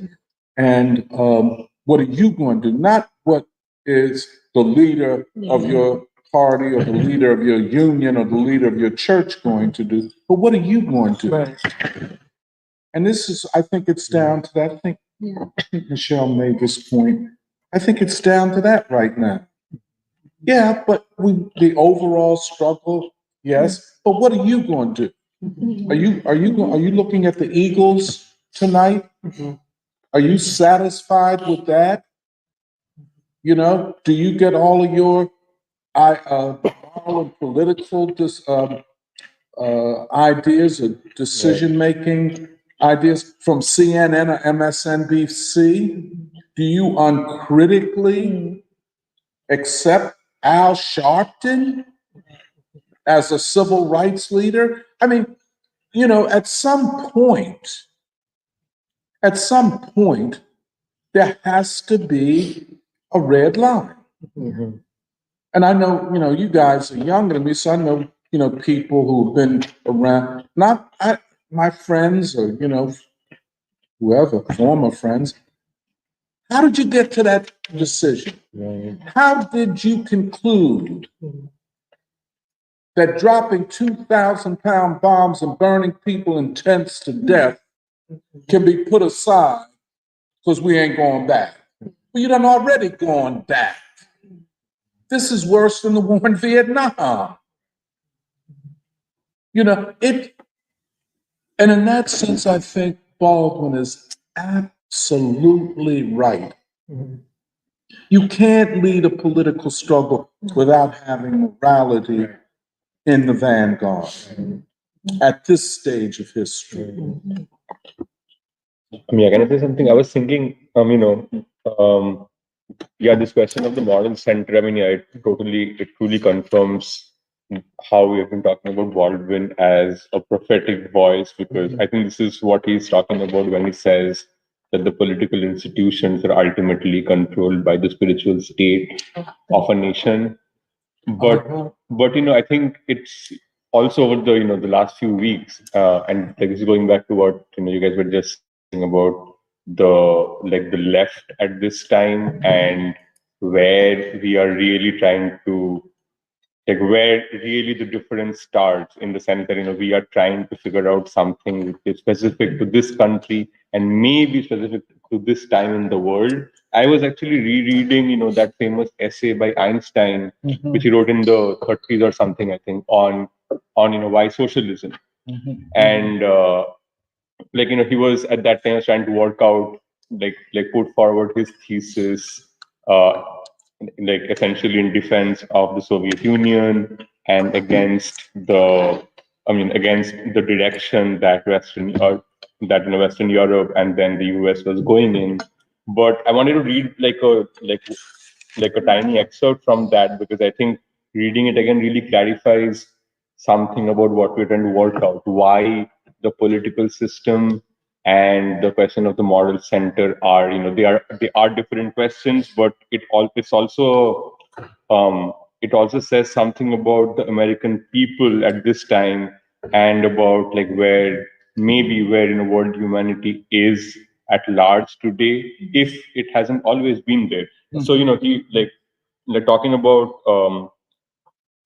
And what are you going to do? Not what is the leader of your party or the leader of your union or the leader of your church going to do, but what are you going to do? Right. And this is, I think it's down to that. I think Michelle made this point. I think it's down to that right now. Yeah, but the overall struggle, yes. But what are you going to do? Are you looking at the Eagles tonight? Are you satisfied with that? You know, do you get all of your moral and political ideas or decision making ideas from CNN or MSNBC? Do you uncritically accept Al Sharpton as a civil rights leader? I mean, you know, at some point, there has to be a red line. And I know, you know, you guys are younger than me, so I know, you know, people who've been around, my friends or, you know, whoever, former friends. How did you get to that decision? How did you conclude that dropping 2,000-pound bombs and burning people in tents to death can be put aside because we ain't going back? Well, you done already gone back. This is worse than the war in Vietnam. You know, and in that sense, I think Baldwin is absolutely right. You can't lead a political struggle without having morality in the vanguard at this stage of history. Yeah, can I say something? I was thinking, this question of the moral center. I mean, yeah, it truly confirms how we have been talking about Baldwin as a prophetic voice, because I think this is what he's talking about when he says that the political institutions are ultimately controlled by the spiritual state of a nation. But I think it's also over the last few weeks, and like this is going back to what you guys were just saying about the left at this time, and where we are really trying to, like, where really the difference starts, in the sense that we are trying to figure out something which is specific to this country and maybe specific to this time in the world. I was actually rereading that famous essay by Einstein, which he wrote in the 30s or something, I think, on why socialism. And he was at that time trying to work out, like put forward his thesis, uh, essentially in defense of the Soviet Union and against the direction that Western Europe and then the US was going in. But I wanted to read like a tiny excerpt from that, because I think reading it again really clarifies something about what we're trying to work out, why the political system and the question of the moral center are, they are different questions, but it also says something about the American people at this time, and about where world humanity is at large today, if it hasn't always been there. So he talking about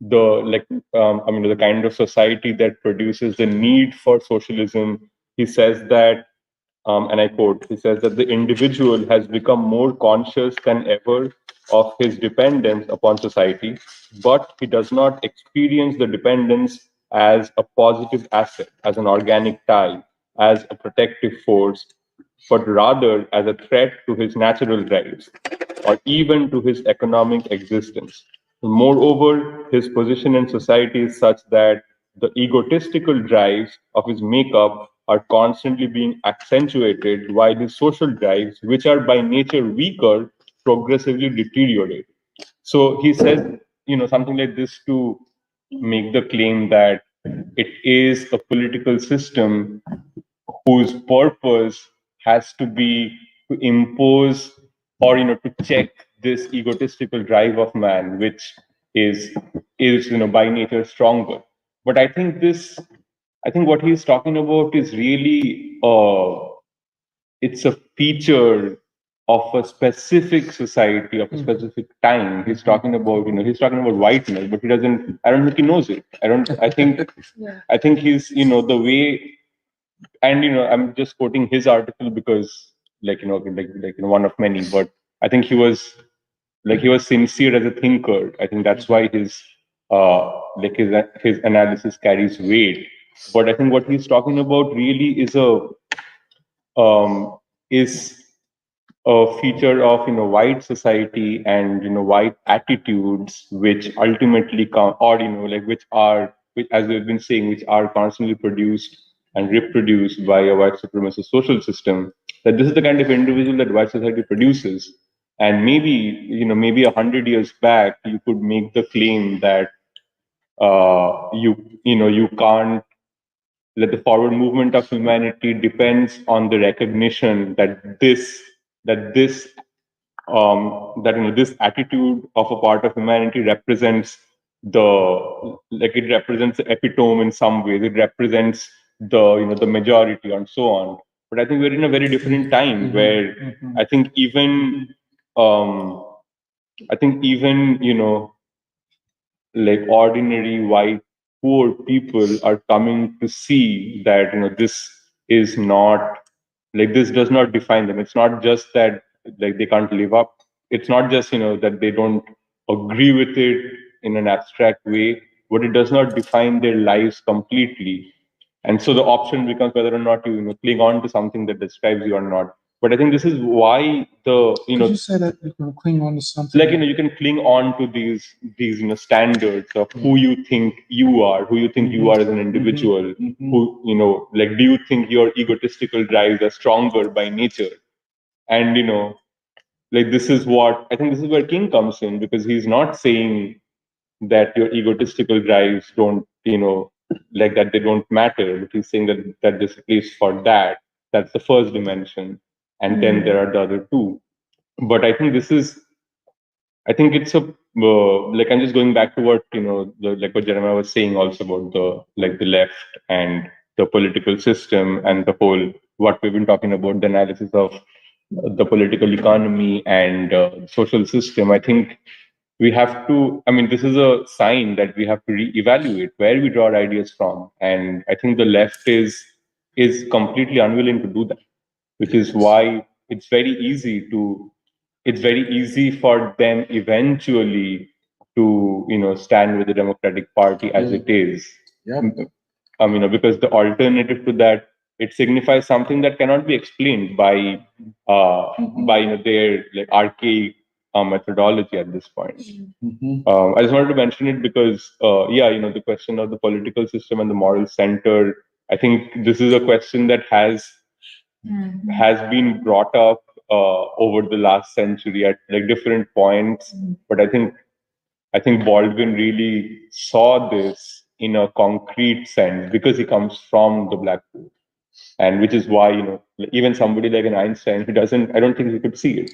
the kind of society that produces the need for socialism. He says that, and I quote, he says that the individual has become more conscious than ever of his dependence upon society, but he does not experience the dependence as a positive asset, as an organic tie, as a protective force, but rather as a threat to his natural rights or even to his economic existence. Moreover, his position in society is such that the egotistical drives of his makeup are constantly being accentuated, while his social drives, which are by nature weaker, progressively deteriorate. So he says, something like this to make the claim that it is a political system whose purpose has to be to impose, or to check this egotistical drive of man, which is by nature stronger. But I think what he's talking about is really it's a feature of a specific society, of a specific time. He's talking about, he's talking about whiteness, but he doesn't, I don't think he knows it. I think he's, the way, and, I'm just quoting his article because one of many, but I think he was sincere as a thinker. I think that's why his analysis carries weight. But I think what he's talking about really is is a feature of white society and white attitudes, which ultimately come, or which, as we've been saying, which are constantly produced and reproduced by a white supremacist social system. That this is the kind of individual that white society produces. And maybe 100 years back, you could make the claim that you can't, that the forward movement of humanity depends on the recognition that this attitude of a part of humanity represents it represents the epitome in some ways. It represents the majority and so on. But I think we're in a very different time where I think even ordinary white poor people are coming to see that this is not, this does not define them. It's not just that they can't live up. It's not just that they don't agree with it in an abstract way, but it does not define their lives completely. And so the option becomes whether or not you cling on to something that describes you or not. But I think this is why Could you say that you can cling on to something? you can cling on to these standards of who you think you are, who you think you are as an individual, who do you think your egotistical drives are stronger by nature? And this is what I think, this is where King comes in, because he's not saying that your egotistical drives don't that they don't matter, but he's saying that this, at least for that's the first dimension, and then there are the other two. But I think it's a I'm just going back to what what Jeremiah was saying also about the left and the political system and the whole, what we've been talking about, the analysis of the political economy and social system. I think we have to, this is a sign that we have to reevaluate where we draw our ideas from, and I think the left is completely unwilling to do that, which is why it's very easy for them eventually to stand with the Democratic Party as it is. Yeah. Because the alternative to that, it signifies something that cannot be explained by their archaic methodology at this point. I just wanted to mention it because the question of the political system and the moral center, I think this is a question that has been brought up over the last century at different points. But I think Baldwin really saw this in a concrete sense because he comes from the black pool, and which is why even somebody like an Einstein, I don't think he could see it.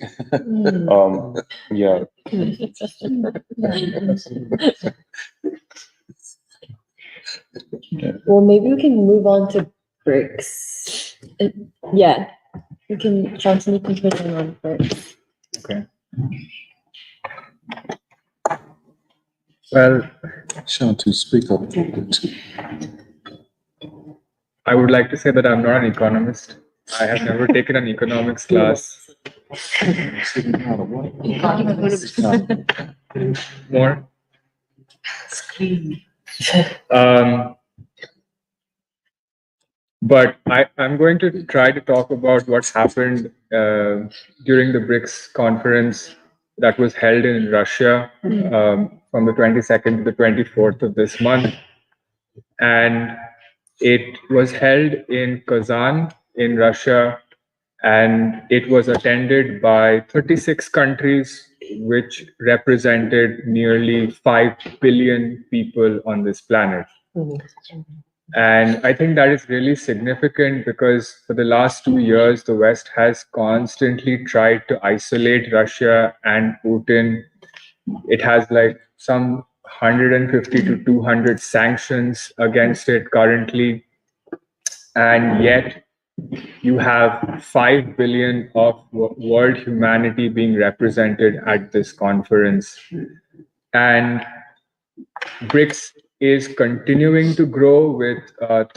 Yeah. Well, maybe we can move on to BRICS. Yeah, we can, Johnson, you can present on BRICS. Okay. Well, Shanti, speak up a little bit. I would like to say that I'm not an economist. I have never taken an economics class. More? But I'm going to try to talk about what's happened during the BRICS conference that was held in Russia from the 22nd to the 24th of this month. And it was held in Kazan in Russia, and it was attended by 36 countries, which represented nearly 5 billion people on this planet. And I think that is really significant because for the last 2 years, the West has constantly tried to isolate Russia and Putin. It has some 150 to 200 sanctions against it currently. And yet you have 5 billion of world humanity being represented at this conference. And BRICS is continuing to grow with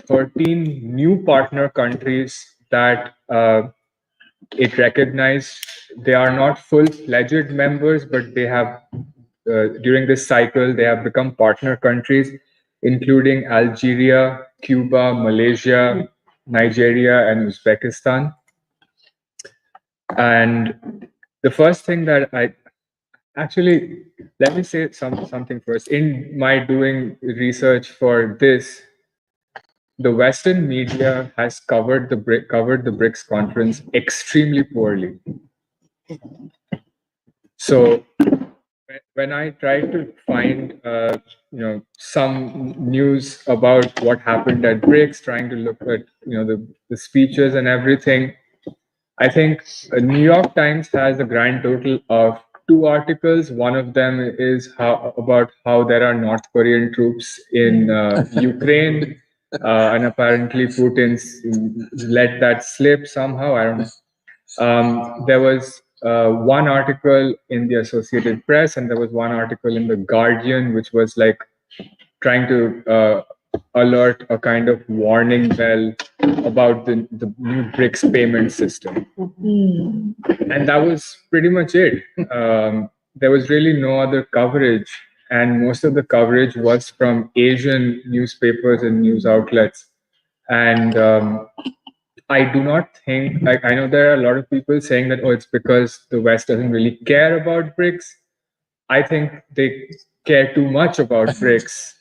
13 new partner countries that it recognized. They are not full-fledged members, but they have, during this cycle, they have become partner countries, including Algeria, Cuba, Malaysia, Nigeria, and Uzbekistan. And the first thing that actually, let me say something first. In my doing research for this, the Western media has covered the BRICS conference extremely poorly. So when I tried to find some news about what happened at BRICS, trying to look at the speeches and everything, I think New York Times has a grand total of 2 articles. One of them is about how there are North Korean troops in Ukraine, and apparently Putin's let that slip somehow. I don't know. There was one article in the Associated Press, and there was one article in the Guardian, which was like trying to alert a kind of warning bell about the new BRICS payment system. And that was pretty much it. There was really no other coverage, and most of the coverage was from Asian newspapers and news outlets. And I do not think, like, I know there are a lot of people saying that, oh, it's because the West doesn't really care about BRICS. I think they care too much about BRICS,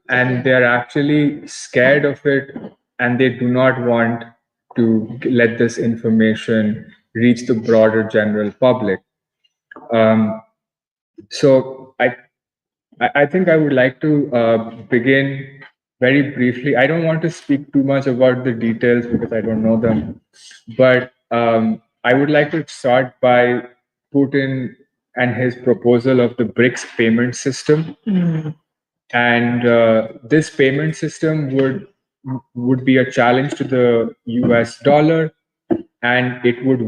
and they're actually scared of it, and they do not want to let this information reach the broader general public. So I think I would like to begin very briefly. I don't want to speak too much about the details because I don't know them, but I would like to start by Putin and his proposal of the BRICS payment system. And this payment system would be a challenge to the US dollar, and it would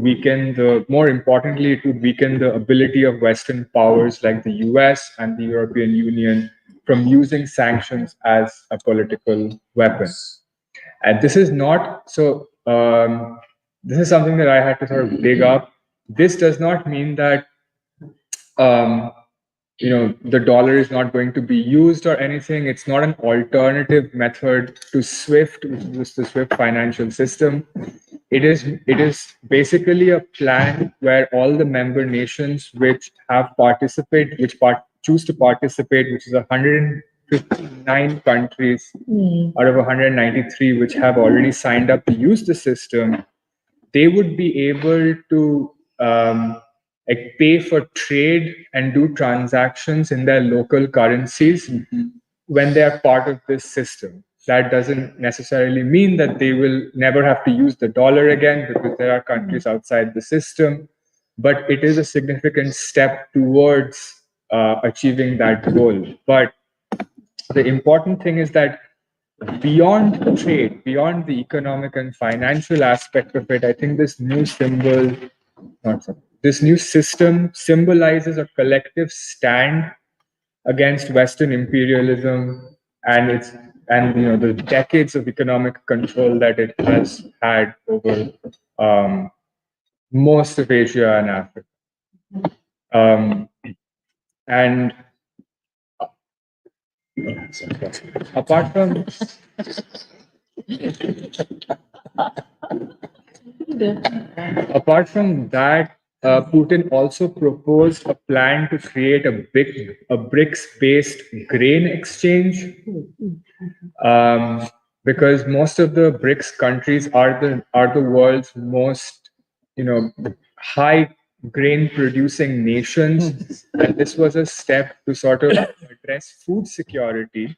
more importantly, it would weaken the ability of Western powers like the US and the European Union from using sanctions as a political weapon. And this is not, so this is something that I had to sort of dig up. This does not mean that the dollar is not going to be used or anything. It's not an alternative method to SWIFT, which is the SWIFT financial system. It is basically a plan where all the member nations which choose to participate, which is 159 countries out of 193 which have already signed up to use the system, they would be able to pay for trade and do transactions in their local currencies when they are part of this system. That doesn't necessarily mean that they will never have to use the dollar again, because there are countries outside the system, but it is a significant step towards achieving that goal. But the important thing is that beyond trade, beyond the economic and financial aspect of it, I think this new system symbolizes a collective stand against Western imperialism and the decades of economic control that it has had over most of Asia and Africa. And apart from that, Putin also proposed a plan to create a BRICS-based grain exchange, because most of the BRICS countries are the world's most high grain producing nations, and this was a step to sort of address food security.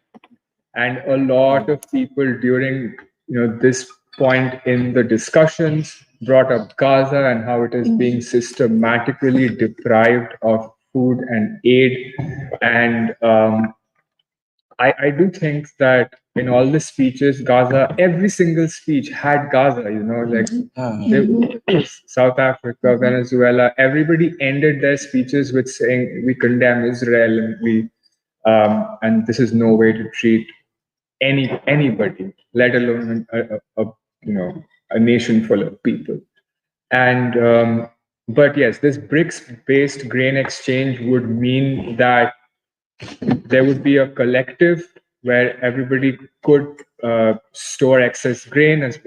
And a lot of people during this point in the discussions brought up Gaza and how it is being systematically deprived of food and aid. And I do think that in all the speeches, Gaza, every single speech had Gaza, like South Africa, Venezuela, everybody ended their speeches with saying, we condemn Israel and this is no way to treat anybody, let alone a nation full of people. And but yes, this BRICS-based grain exchange would mean that there would be a collective where everybody could store excess grain as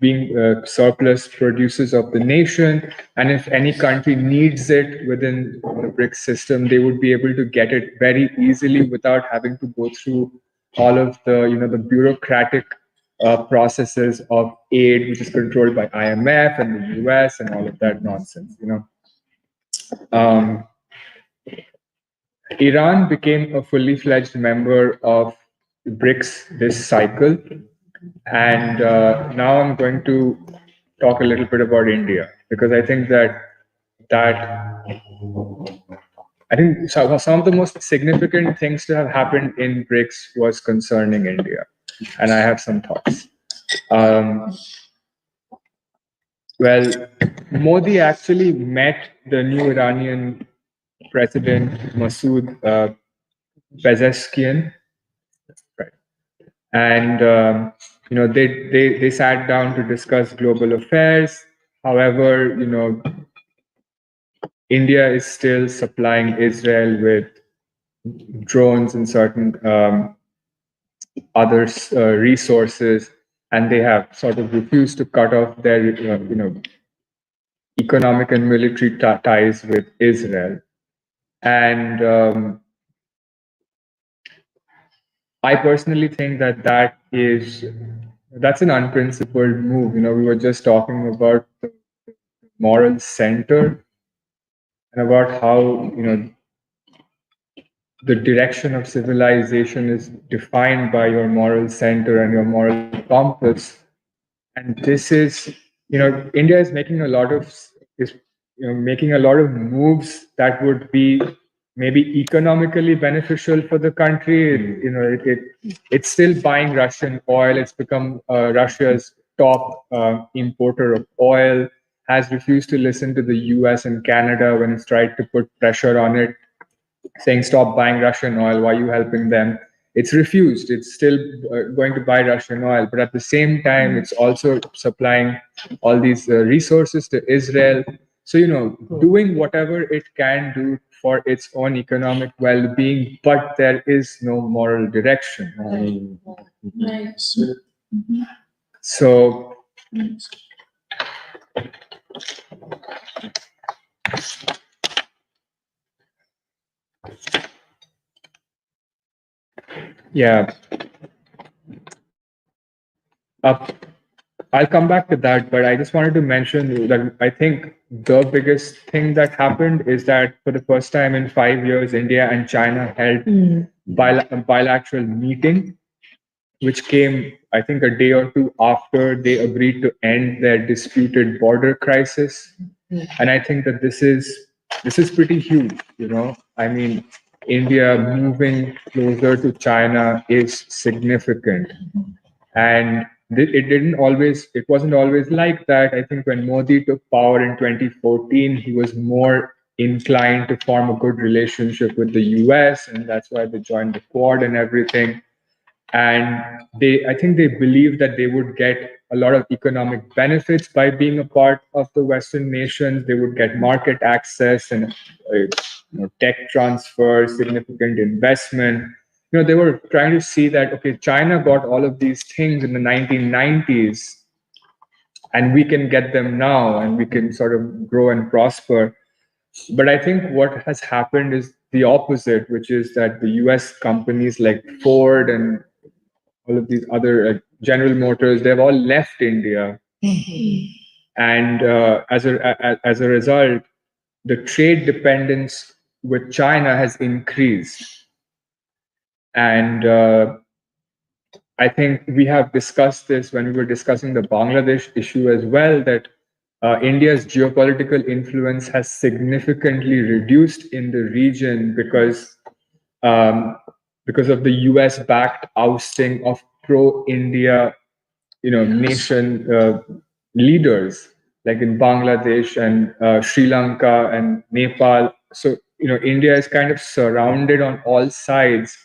being surplus producers of the nation, and if any country needs it within the BRICS system, they would be able to get it very easily without having to go through all of the bureaucratic processes of aid, which is controlled by IMF and the US and all of that nonsense. Um, Iran became a fully fledged member of BRICS this cycle. And now I'm going to talk a little bit about India, because I think some of the most significant things to have happened in BRICS was concerning India. And I have some thoughts. Well, Modi actually met the new Iranian president, Masoud Pezeshkian, right? And they sat down to discuss global affairs. However, India is still supplying Israel with drones and certain other resources, and they have sort of refused to cut off their economic and military ties with Israel. And I personally think that's an unprincipled move. We were just talking about the moral center and about how the direction of civilization is defined by your moral center and your moral compass. And this is, India is making a lot of moves that would be maybe economically beneficial for the country. It's still buying Russian oil. It's become Russia's top importer of oil, has refused to listen to the US and Canada when it's tried to put pressure on it, saying stop buying Russian oil, why are you helping them? It's refused. It's still going to buy Russian oil, but at the same time, it's also supplying all these resources to Israel. So, doing whatever it can do for its own economic well-being, but there is no moral direction. Nice. So, yeah. I'll come back to that, but I just wanted to mention that I think the biggest thing that happened is that for the first time in 5 years, India and China held a bilateral meeting, which came, I think, a day or two after they agreed to end their disputed border crisis. And I think that this is pretty huge. I mean, India moving closer to China is significant. And it wasn't always like that. I think when Modi took power in 2014, he was more inclined to form a good relationship with the US, and that's why they joined the Quad and everything. And I think they believed that they would get a lot of economic benefits by being a part of the Western nations. They would get market access and tech transfer, significant investment. They were trying to see that, okay, China got all of these things in the 1990s, and we can get them now, and we can sort of grow and prosper. But I think what has happened is the opposite, which is that the US companies like Ford and all of these other General Motors, they've all left India. And as a result, the trade dependence with China has increased. And I think we have discussed this when we were discussing the Bangladesh issue as well, that India's geopolitical influence has significantly reduced in the region because because of the US-backed ousting of pro-India, nation leaders, like in Bangladesh and Sri Lanka and Nepal. So, India is kind of surrounded on all sides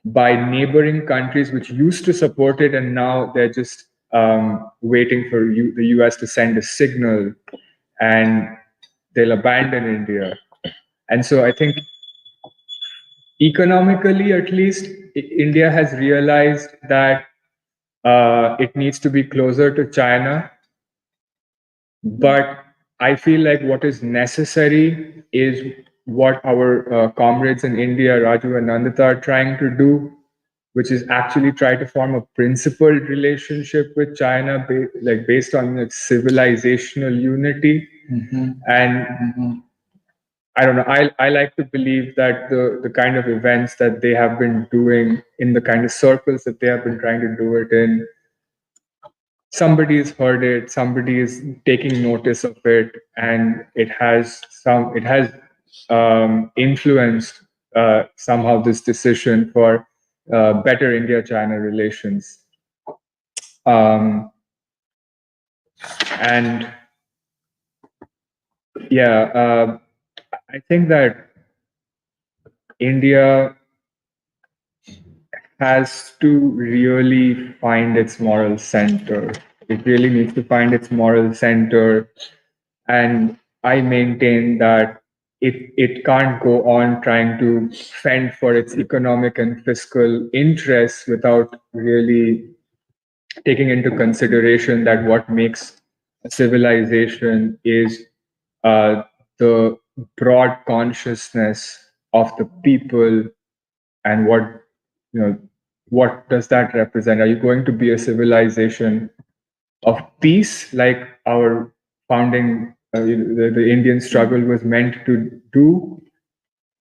by neighboring countries which used to support it, and now they're just waiting for the US to send a signal, and they'll abandon India. And so I think economically, at least, India has realized that it needs to be closer to China. But I feel like what is necessary is what our comrades in India, Raju and Nandita, are trying to do, which is actually try to form a principled relationship with China, based on civilizational unity. And I don't know. I like to believe that the kind of events that they have been doing in the kind of circles that they have been trying to do it in, somebody's heard it, somebody is taking notice of it, and it has influenced somehow this decision for better India-China relations. And yeah, I think that India has to really find its moral center. It really needs to find its moral center. And I maintain that it can't go on trying to fend for its economic and fiscal interests without really taking into consideration that what makes a civilization is the broad consciousness of the people, and what does that represent? Are you going to be a civilization of peace, like our founding, the Indian struggle was meant to do?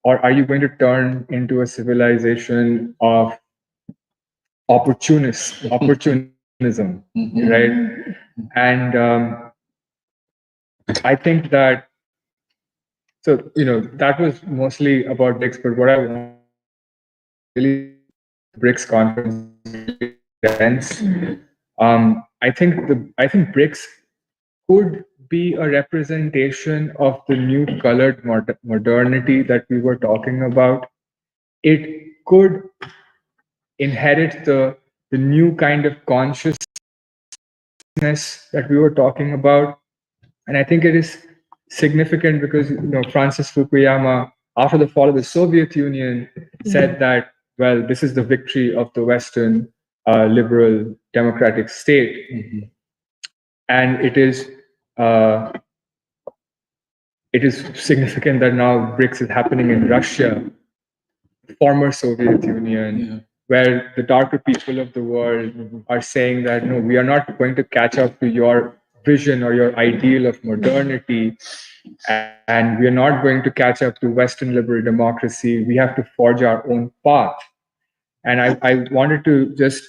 Or are you going to turn into a civilization of opportunism, right? And I think that, so, that was mostly about BRICS, but what I want really BRICS conference events. I think BRICS could be a representation of the new colored modernity that we were talking about. It could inherit the new kind of consciousness that we were talking about. And I think it is significant because, Francis Fukuyama, after the fall of the Soviet Union, said that, well, this is the victory of the Western liberal democratic state. And it is significant that now BRICS is happening in Russia, former Soviet Union, where the darker people of the world are saying that, no, we are not going to catch up to your vision or your ideal of modernity, and we are not going to catch up to Western liberal democracy. We have to forge our own path. And I wanted to just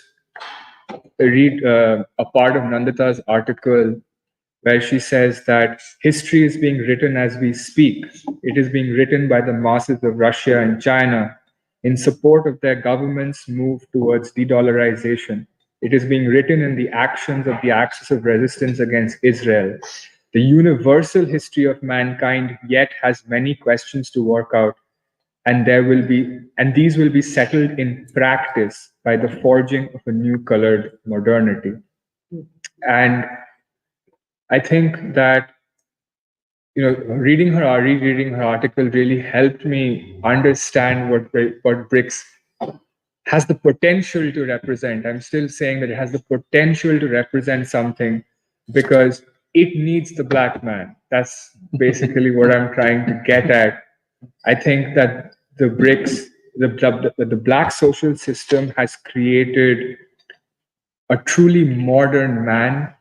read a part of Nandita's article where she says that history is being written as we speak. It is being written by the masses of Russia and China in support of their government's move towards de-dollarization. It is being written in the actions of the axis of resistance against Israel. The universal history of mankind yet has many questions to work out, and these will be settled in practice by the forging of a new colored modernity. And I think that, rereading her article really helped me understand what BRICS has the potential to represent. I'm still saying that it has the potential to represent something because it needs the black man. That's basically what I'm trying to get at. I think that the BRICS, the black social system has created a truly modern man,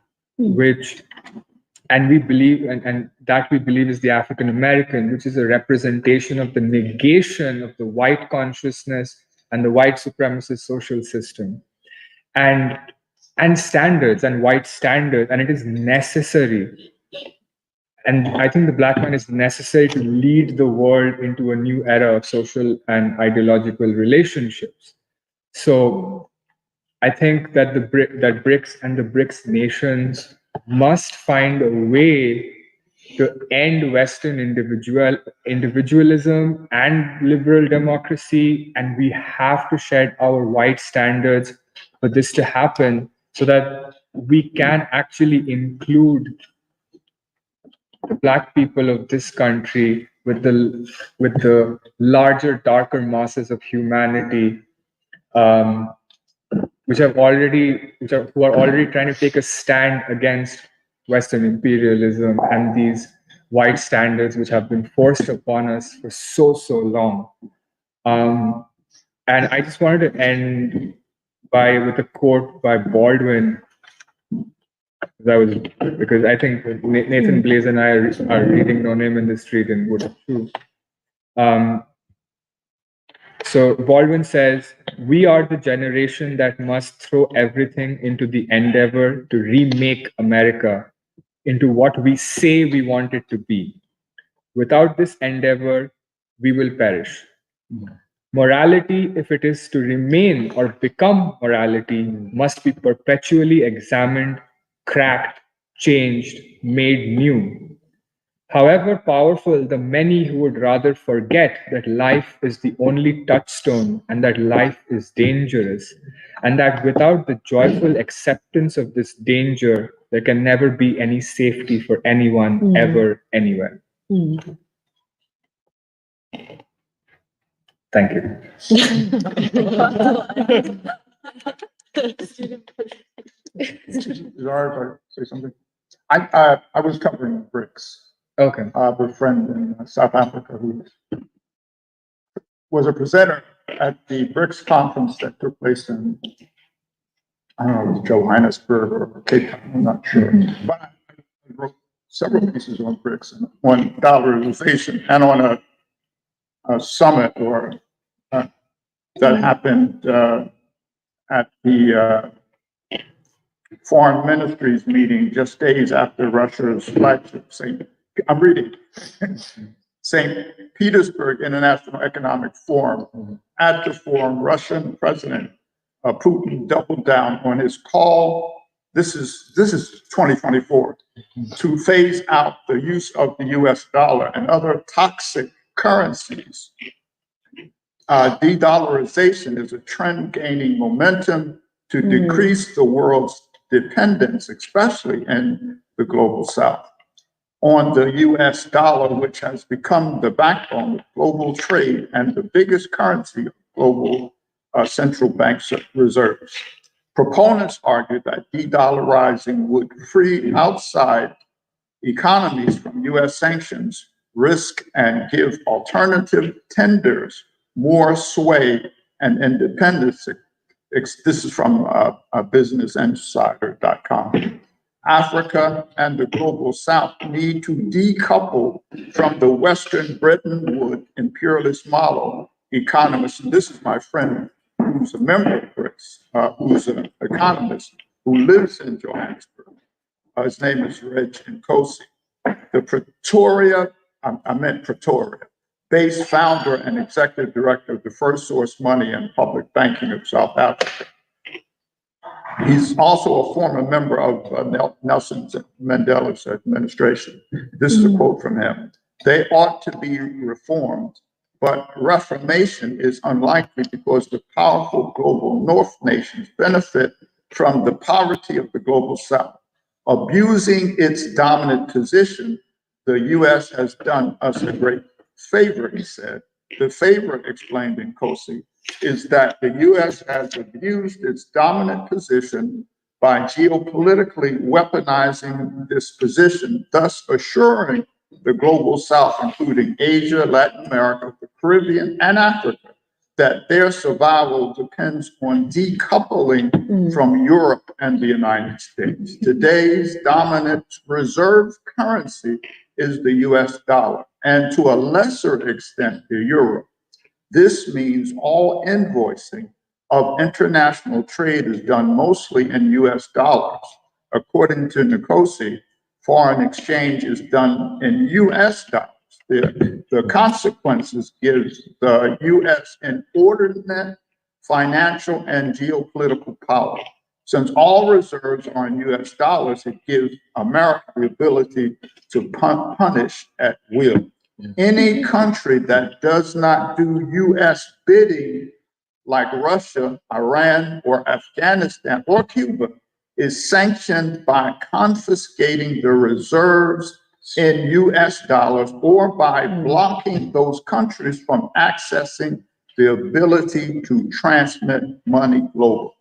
and we believe, and that we believe is the African American, which is a representation of the negation of the white consciousness and the white supremacist social system, and standards and white standards, and it is necessary. And I think the black man is necessary to lead the world into a new era of social and ideological relationships. So I think that that BRICS and the BRICS nations must find a way to end Western individualism and liberal democracy, and we have to shed our white standards for this to happen, so that we can actually include the black people of this country with the larger, darker masses of humanity, um, who are already trying to take a stand against Western imperialism and these white standards which have been forced upon us for so long. And I just wanted to end with a quote by Baldwin. Because I think Nathan Blaze and I are reading No Name in the Street and would approve. So Baldwin says, "We are the generation that must throw everything into the endeavor to remake America into what we say we want it to be. Without this endeavor, we will perish. Morality, if it is to remain or become morality, must be perpetually examined, cracked, changed, made new. However powerful the many who would rather forget that life is the only touchstone and that life is dangerous, and that without the joyful acceptance of this danger, there can never be any safety for anyone, ever, anywhere." Thank you. Sorry, say something. I was covering BRICS. Okay. I have a friend in South Africa who was a presenter at the BRICS conference that took place in, I don't know, it was Johannesburg or Cape Town, I'm not sure. But I wrote several pieces on BRICS and on dollarization and on a summit that happened at the foreign ministries meeting just days after Russia's flagship St. Petersburg International Economic Forum. At the forum, Russian President Putin doubled down on his call. This is 2024 to phase out the use of the U.S. dollar and other toxic currencies. De-dollarization is a trend gaining momentum to decrease the world's dependence, especially in the global south, on the US dollar, which has become the backbone of global trade and the biggest currency of global central bank reserves. Proponents argue that de-dollarizing would free outside economies from US sanctions, risk, and give alternative tenders more sway and independence. This is from businessinsider.com. Africa and the global south need to decouple from the Western Bretton Woods imperialist model. Economists, and this is my friend who's a member of BRICS, who's an economist who lives in Johannesburg. His name is Reg Nkosi. The Pretoria, based founder and executive director of the First Source Money and Public Banking of South Africa. He's also a former member of Nelson Mandela's administration. This is a quote from him. "They ought to be reformed, but reformation is unlikely because the powerful global North nations benefit from the poverty of the global South. Abusing its dominant position, the U.S. has done us a great favor," he said. The favor, explained Nkosi, is that the U.S. has abused its dominant position by geopolitically weaponizing this position, thus assuring the global South, including Asia, Latin America, the Caribbean, and Africa, that their survival depends on decoupling from Europe and the United States. Today's dominant reserve currency is the US dollar, and to a lesser extent, the euro. This means all invoicing of international trade is done mostly in US dollars. According to Nkosi, foreign exchange is done in US dollars. The consequences gives the US inordinate financial and geopolitical power. Since all reserves are in US dollars, it gives America the ability to punish at will. Any country that does not do US bidding, like Russia, Iran, or Afghanistan, or Cuba, is sanctioned by confiscating the reserves in US dollars or by blocking those countries from accessing the ability to transmit money globally.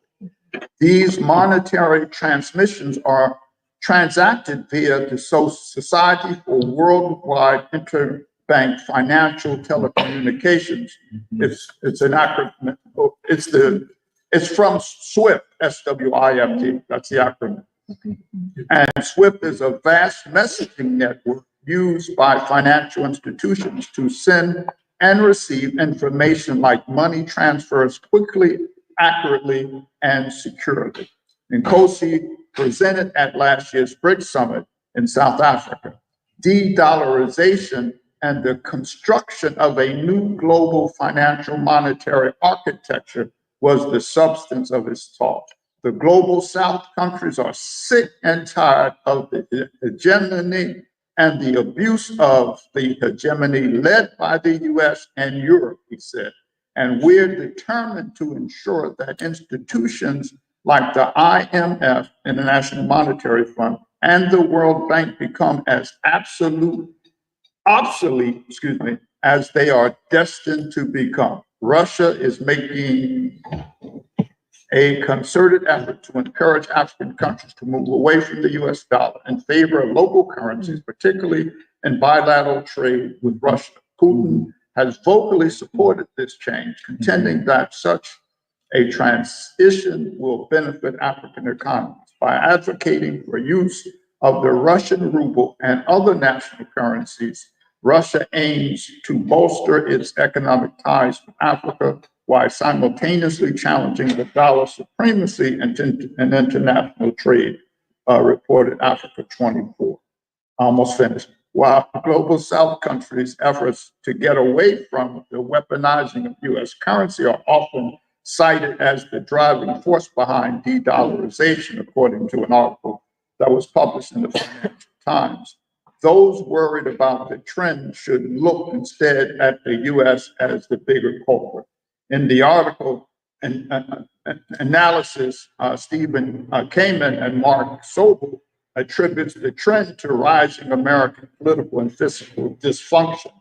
These monetary transmissions are transacted via the Society for Worldwide Interbank Financial Telecommunications. It's an acronym. It's from SWIFT, SWIFT. That's the acronym. And SWIFT is a vast messaging network used by financial institutions to send and receive information like money transfers quickly, accurately, and securely. Nkosi presented at last year's BRICS summit in South Africa. De-dollarization and the construction of a new global financial monetary architecture was the substance of his talk. The global South countries are sick and tired of the hegemony and the abuse of the hegemony led by the US and Europe, he said. And we're determined to ensure that institutions like the IMF, International Monetary Fund, and the World Bank become as obsolete, as they are destined to become. Russia is making a concerted effort to encourage African countries to move away from the US dollar in favor of local currencies, particularly in bilateral trade with Russia. Putin has vocally supported this change, contending that such a transition will benefit African economies. By advocating for use of the Russian ruble and other national currencies, Russia aims to bolster its economic ties with Africa while simultaneously challenging the dollar supremacy in international trade, reported Africa 24. Almost finished. While global South countries' efforts to get away from the weaponizing of US currency are often cited as the driving force behind de-dollarization, according to an article that was published in the Financial Times. Those worried about the trend should look instead at the US as the bigger culprit. In the article analysis, Stephen Kamen and Mark Sobel attributes the trend to rising American political and fiscal dysfunction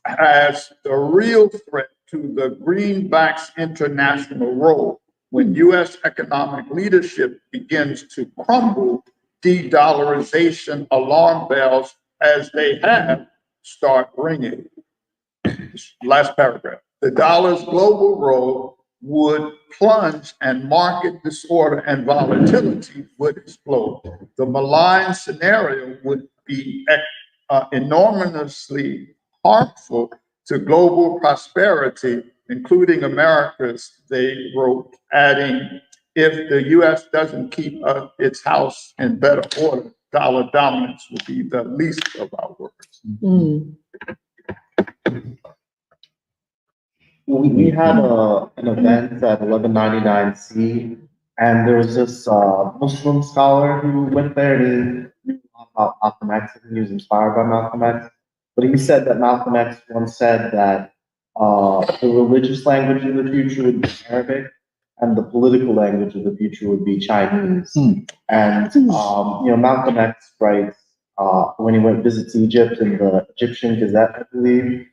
as the real threat to the greenbacks' international role. When US economic leadership begins to crumble, de-dollarization alarm bells, as they have, start ringing. Last paragraph. The dollar's global role would plunge and market disorder and volatility would explode. The malign scenario would be enormously harmful to global prosperity, including America's, they wrote, adding, if the US doesn't keep its house in better order, dollar dominance will be the least of our worries. We had an event at 1199C, and there was this Muslim scholar who went there and he knew about Malcolm X, and he was inspired by Malcolm X. But he said that Malcolm X once said that the religious language of the future would be Arabic, and the political language of the future would be Chinese. And Malcolm X writes when he went visits Egypt in the Egyptian Gazette, I believe,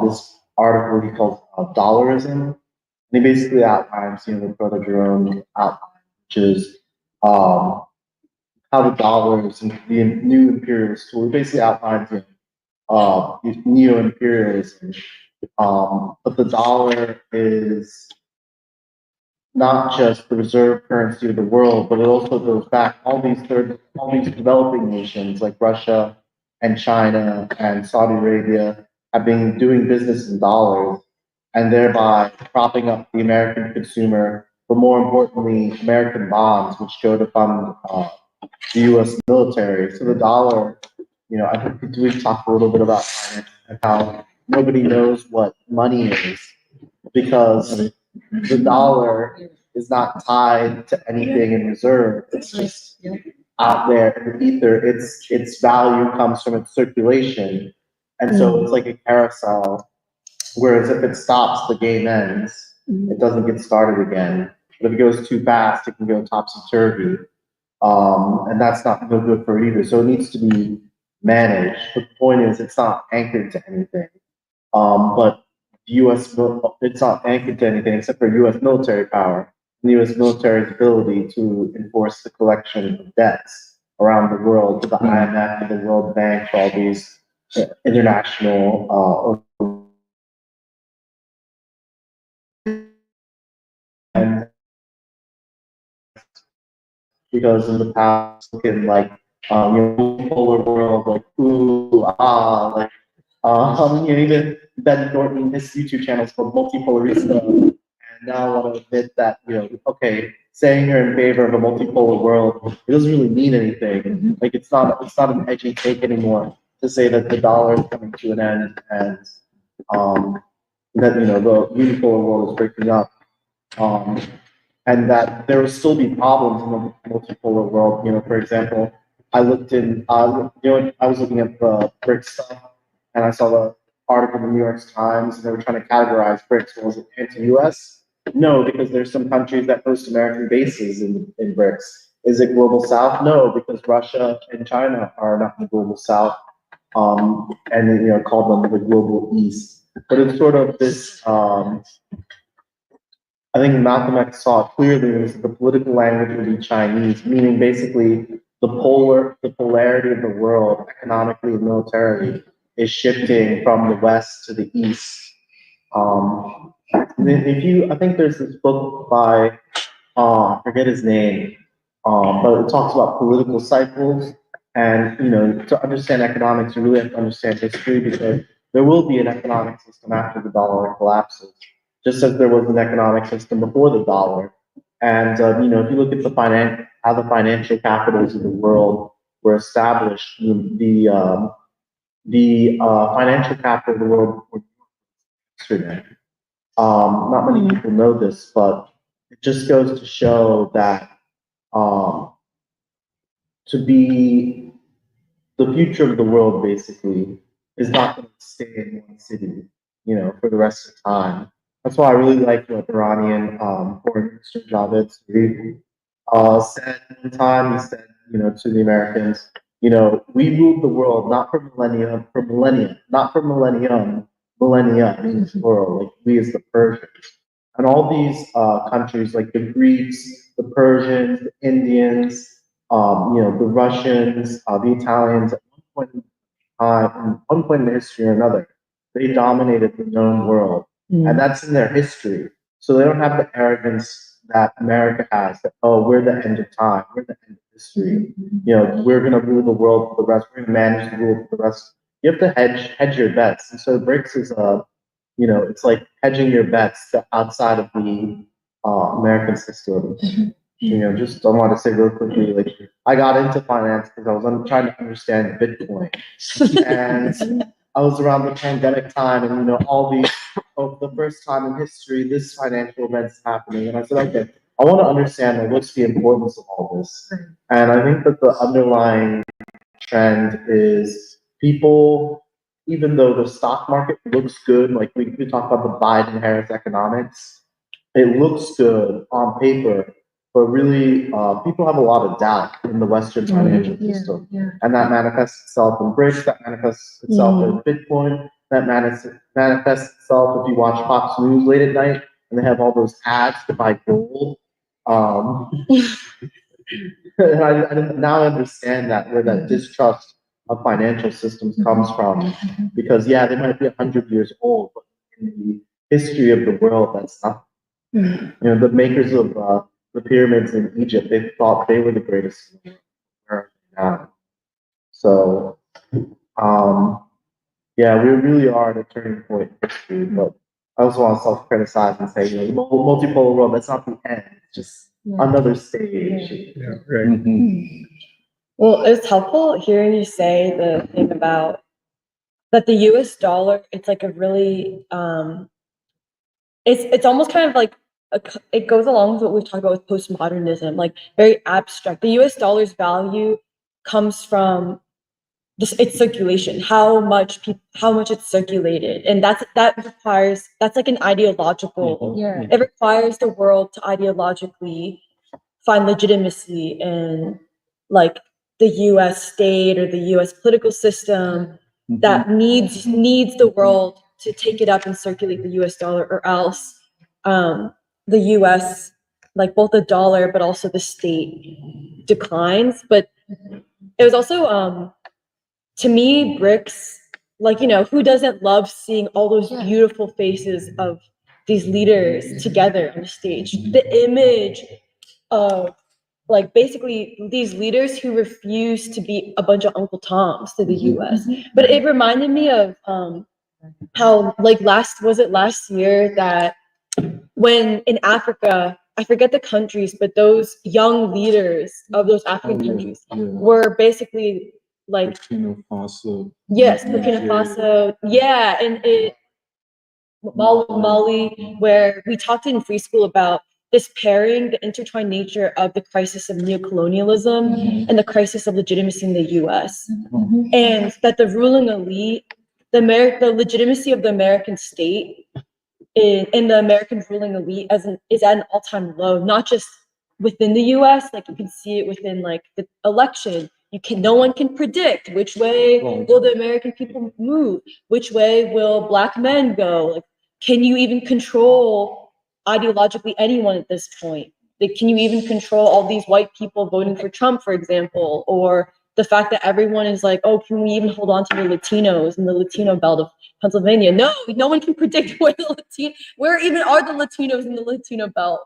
this article he calls Dollarism. And he basically outlines, the Proto-Jerome outline, which is how the dollars and the new imperialist tool basically outlines neo-imperialism. But the dollar is not just the reserve currency of the world, but it also goes back all these developing nations like Russia and China and Saudi Arabia have been doing business in dollars and thereby propping up the American consumer, but more importantly, American bonds, which go to fund the U.S. military. So the dollar, I think we've talked a little bit about finance and how nobody knows what money is because the dollar is not tied to anything in reserve. It's just out there in the ether. Its value comes from its circulation. And so it's like a carousel. Whereas if it stops, the game ends. It doesn't get started again. But if it goes too fast, it can go topsy-turvy. And that's not no good for it either. So it needs to be managed. But the point is, it's not anchored to anything. But it's not anchored to anything except for U.S. military power and the U.S. military's ability to enforce the collection of debts around the world, to the IMF, to the World Bank, to all these international and because in the past, in like polar world, like ooh like even Ben Norton, his YouTube channel is called Multipolarity, and now I want to admit that okay, saying you're in favor of a multipolar world, it doesn't really mean anything. Like it's not an edgy take anymore to say that the dollar is coming to an end and that the unipolar world is breaking up. And that there will still be problems in the multipolar world. For example, I looked in, I was looking at the BRICS stuff, and I saw the article in the New York Times, and they were trying to categorize BRICS. Was it anti-U.S.? No, because there's some countries that host American bases in BRICS. Is it global South? No, because Russia and China are not in the global South, and called them the global East. But it's sort of this. I think Malcolm X saw it clearly as the political language would be Chinese, meaning basically the polarity of the world, economically and militarily, is shifting from the west to the east. I think there's this book by, I forget his name, but it talks about political cycles. And to understand economics, you really have to understand history because there will be an economic system after the dollar collapses, just as there was an economic system before the dollar. And if you look at how the financial capitals of the world were established, the financial capital of the world was Amsterdam. Not many people know this, but it just goes to show that to be the future of the world basically is not going to stay in one city, for the rest of the time. That's why I really like what Iranian Foreign Minister Javed Zarif said one time. He said, to the Americans, we ruled the world not for millennia, not for millennium, millennia means plural, like we as the Persians. And all these countries, like the Greeks, the Persians, the Indians, the Russians, the Italians, at one point in history or another, they dominated the known world. And that's in their history. So they don't have the arrogance that America has, that, oh, we're the end of time, we're the end of history. We're going to rule the world for the rest, we're going to manage the world for the rest. You have to hedge your bets. And so BRICS is it's like hedging your bets outside of the American system. Just I want to say real quickly, like I got into finance because I was trying to understand Bitcoin, and I was around the pandemic time, and all these the first time in history this financial event's happening, and I said, okay, I want to understand like what's the importance of all this, and I think that the underlying trend is people. Even though the stock market looks good, like we talk about the Biden-Harris economics, it looks good on paper, but really people have a lot of doubt in the Western financial system. And that manifests itself in BRICS, that manifests itself in Bitcoin, that manifests itself if you watch Fox News late at night and they have all those ads to buy gold. And I now understand that where that distrust of financial systems comes from, because they might be 100 years old, but in the history of the world, that's not. The makers of the pyramids in Egypt, they thought they were the greatest in the world. Now. So, we really are at a turning point in history, but I also want to self-criticize and say, the multipolar world, that's not the end, it's just another stage. Yeah, right. Well, it's helpful hearing you say the thing about that the US dollar, it's like a really, it's almost kind of like, it goes along with what we've talked about with postmodernism, like very abstract. The US dollar's value comes from its circulation, how much it's circulated. And that's like an ideological, it requires the world to ideologically find legitimacy in like the US state or the US political system that needs the world to take it up and circulate the US dollar, or else the US, like both the dollar but also the state declines. But it was also to me, BRICS, like, who doesn't love seeing all those beautiful faces of these leaders together on the stage? The image of like basically these leaders who refuse to be a bunch of Uncle Toms to the US. But it reminded me of how like last year that when in Africa, I forget the countries, but those young leaders of those African countries were basically like Burkina Faso. Yes, Burkina Faso. Yeah, and Mali, where we talked in free school about this pairing, the intertwined nature of the crisis of neocolonialism and the crisis of legitimacy in the US. And that the ruling elite, the legitimacy of the American state in the American ruling elite is at an all-time low, not just within the US, like you can see it within like the election. No one can predict which way will the American people move, which way will Black men go. Like, can you even control ideologically anyone at this point? Like, can you even control all these white people voting for Trump, for example, or the fact that everyone is like, oh, can we even hold on to the Latinos in the Latino belt of Pennsylvania? No one can predict where even are the Latinos in the Latino belt.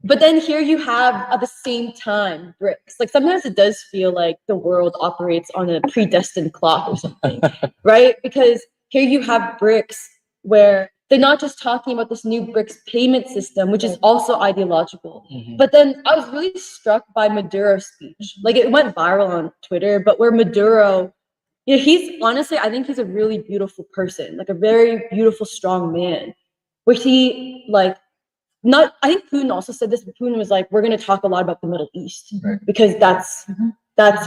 But then here you have at the same time BRICS. Like sometimes it does feel like the world operates on a predestined clock or something, right? Because here you have BRICS where they're not just talking about this new BRICS payment system, which is also ideological. But then I was really struck by Maduro's speech. Like it went viral on Twitter, but where Maduro, he's honestly, I think he's a really beautiful person, like a very beautiful, strong man. Where he like, I think Putin also said this, but Putin was like, we're going to talk a lot about the Middle East because that's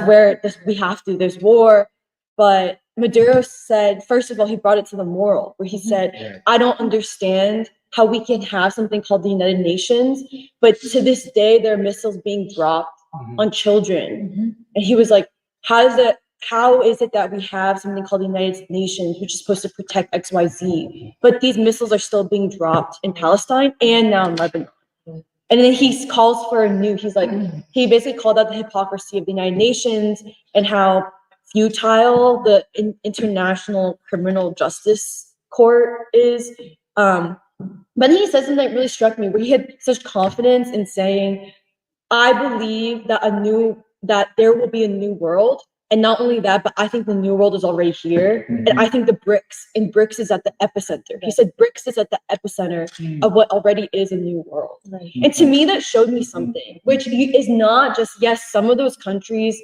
where we have to, there's war. But Maduro said, first of all, he brought it to the moral, where he said, I don't understand how we can have something called the United Nations, but to this day, there are missiles being dropped on children. And he was like, how is it that we have something called the United Nations, which is supposed to protect XYZ, but these missiles are still being dropped in Palestine and now in Lebanon? And then he calls for he basically called out the hypocrisy of the United Nations and how futile the International Criminal Justice Court is. But then he said something that really struck me, where he had such confidence in saying, I believe that there will be a new world. And not only that, but I think the new world is already here. And I think BRICS is at the epicenter. He said BRICS is at the epicenter of what already is a new world. And to me, that showed me something, which is not just, yes, some of those countries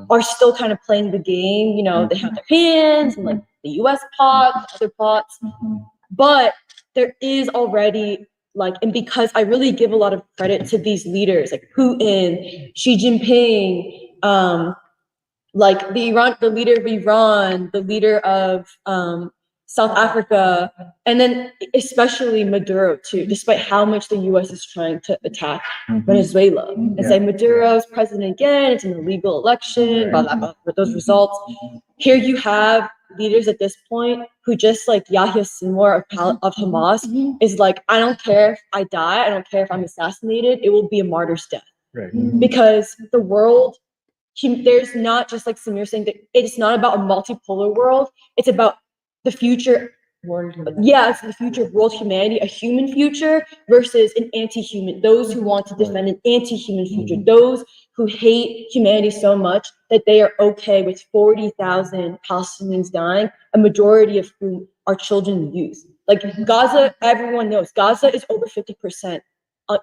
are still kind of playing the game. They have their hands and like the US pot, other pots. But there is already and because I really give a lot of credit to these leaders like Putin, Xi Jinping, like the leader of Iran, the leader of South Africa, and then especially Maduro too, despite how much the US is trying to attack Venezuela and say Maduro's president again, it's an illegal election, blah, blah, blah, with those results. Here you have leaders at this point who just like Yahya Sinwar of Hamas is like, I don't care if I die, I don't care if I'm assassinated, it will be a martyr's death. Because the world, there's not just like Samir saying that it's not about a multipolar world, it's about the future world. It's the future of world humanity, a human future versus an anti-human, those who want to defend an anti-human future, those who hate humanity so much that they are okay with 40,000 Palestinians dying, a majority of whom are children and youth. Like Gaza, everyone knows Gaza is over 50%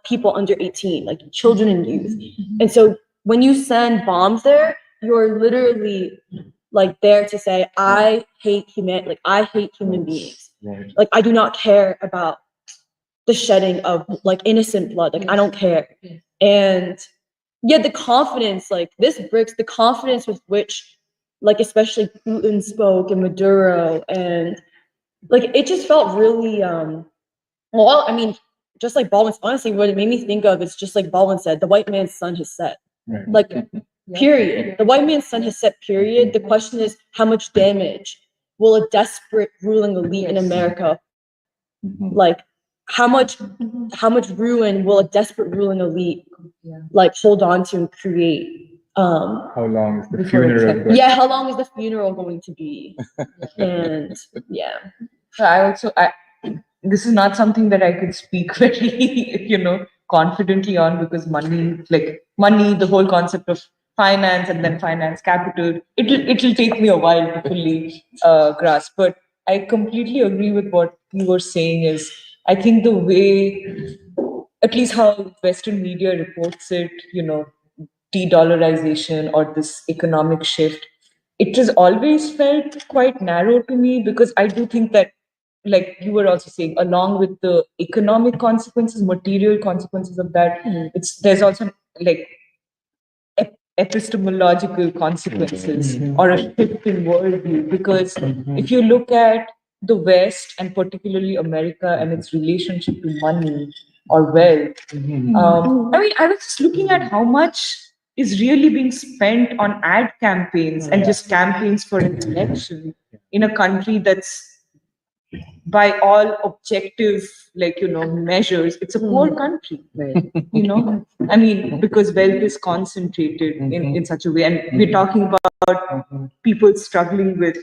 people under 18, like children and youth. And so when you send bombs there, you're literally like there to say, I hate human, like I hate human beings. Right. Like I do not care about the shedding of like innocent blood. Like I don't care. And yeah, the confidence, like this BRICS, the confidence with which, like especially Putin spoke and Maduro, and like it just felt really well, I mean, just like Baldwin, honestly, what it made me think of is just like Baldwin said, the white man's sun has set. Right. Like, period. The white man's sun has set, period. The question is, how much damage will a desperate ruling elite in America, like, how much ruin will a desperate ruling elite like hold on to and create? How long is the Before it's funeral? like- going? Yeah, how long is the funeral going to be? And yeah. So this is not something that I could speak very, confidently on, because money, the whole concept of finance and then finance capital, it'll take me a while to fully grasp. But I completely agree with what you were saying. Is I think the way, at least how Western media reports it, de-dollarization or this economic shift, it has always felt quite narrow to me, because I do think that, like you were also saying, along with the economic consequences, material consequences of that, there's also like epistemological consequences or a shift in worldview. Because if you look at the West, and particularly America, and its relationship to money or wealth, I mean, I was just looking at how much is really being spent on ad campaigns and just campaigns for an election in a country that's, by all objective, measures, it's a poor country. I mean, because wealth is concentrated in such a way. And we're talking about people struggling with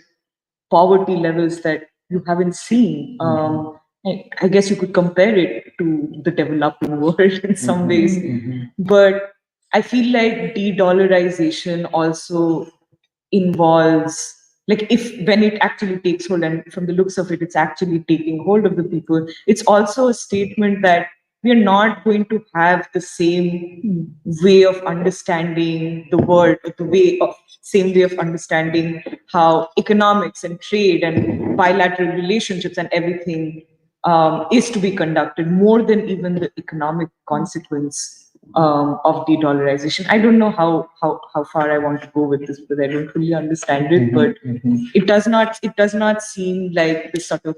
poverty levels that you haven't seen. I guess you could compare it to the developing world in some ways. But I feel like de-dollarization also involves, like, if when it actually takes hold, and from the looks of it, it's actually taking hold of the people, it's also a statement that we are not going to have the same way of understanding the world, or same way of understanding how economics and trade and bilateral relationships and everything is to be conducted, more than even the economic consequence of de-dollarization. I don't know how far I want to go with this, because I don't fully understand it, but it does not seem like this sort of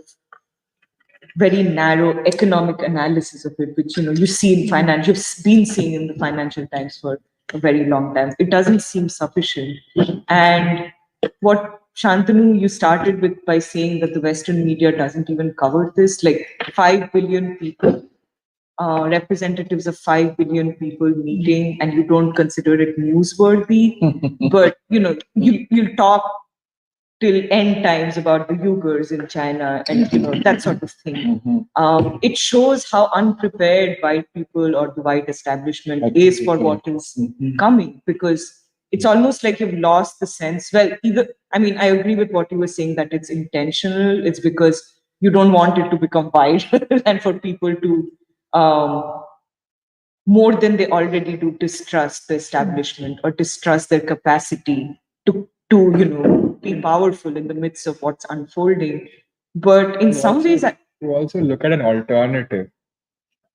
very narrow economic analysis of it, which you see in finance, you've been seeing in the Financial Times for a very long time. It doesn't seem sufficient. And what Shantanu, you started with by saying that the Western media doesn't even cover this, like 5 billion people, representatives of 5 billion people meeting, and you don't consider it newsworthy. But you'll talk till end times about the Uyghurs in China, and that sort of thing. It shows how unprepared white people or the white establishment is for what is coming, because it's almost like you've lost the sense. Well, I agree with what you were saying, that it's intentional. It's because you don't want it to become viral and for people to more than they already do, distrust the establishment or distrust their capacity to be powerful in the midst of what's unfolding. But in some ways, To also look at an alternative.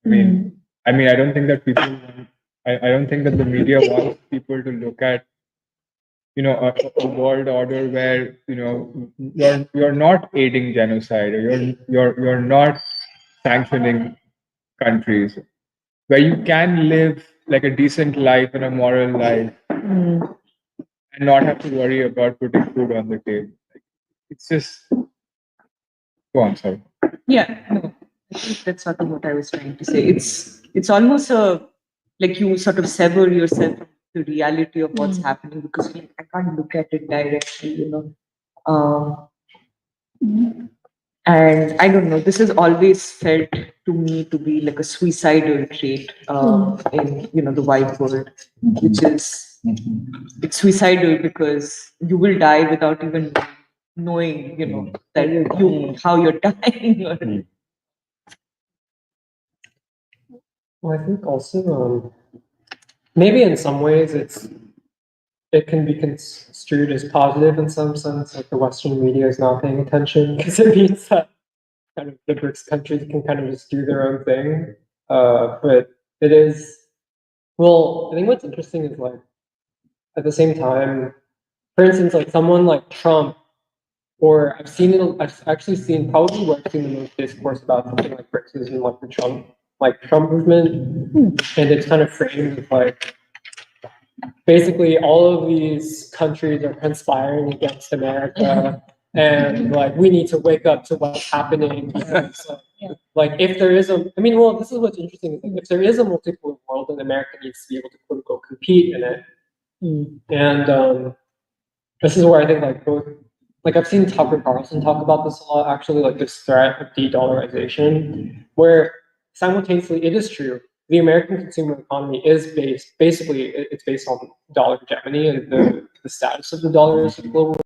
I don't think that I don't think that the media wants people to look at a world order where you're not aiding genocide, or you're not sanctioning countries, where you can live like a decent life and a moral life, and not have to worry about putting food on the table. It's just go on, sorry. yeah, no, I think that's sort of what I was trying to say. It's almost like you sort of sever yourself from the reality of what's happening, because I can't look at it directly, and I don't know, this has always felt to me to be like a suicidal trait in the white world, which is it's suicidal because you will die without even knowing, that how you're dying. Well, I think also maybe in some ways it can be construed as positive in some sense, like the Western media is not paying attention because it means that kind of the BRICS countries can kind of just do their own thing. But it is, well, I think what's interesting is like at the same time, for instance, like someone like Trump, or I've actually seen probably where I've seen the most discourse about something like BRICS is in like the Trump movement, and it's kind of framed as like basically all of these countries are conspiring against America, and like we need to wake up to what's happening. Because, like if there is a, I mean, well, this is what's interesting. Is like, if there is a multipolar world, then America needs to be able to quote unquote compete in it. And this is where I think like both, like I've seen Tucker Carlson talk about this a lot. Actually, like this threat of de-dollarization, where simultaneously it is true. The American consumer economy is basically it's based on dollar hegemony and the status of the dollar as a global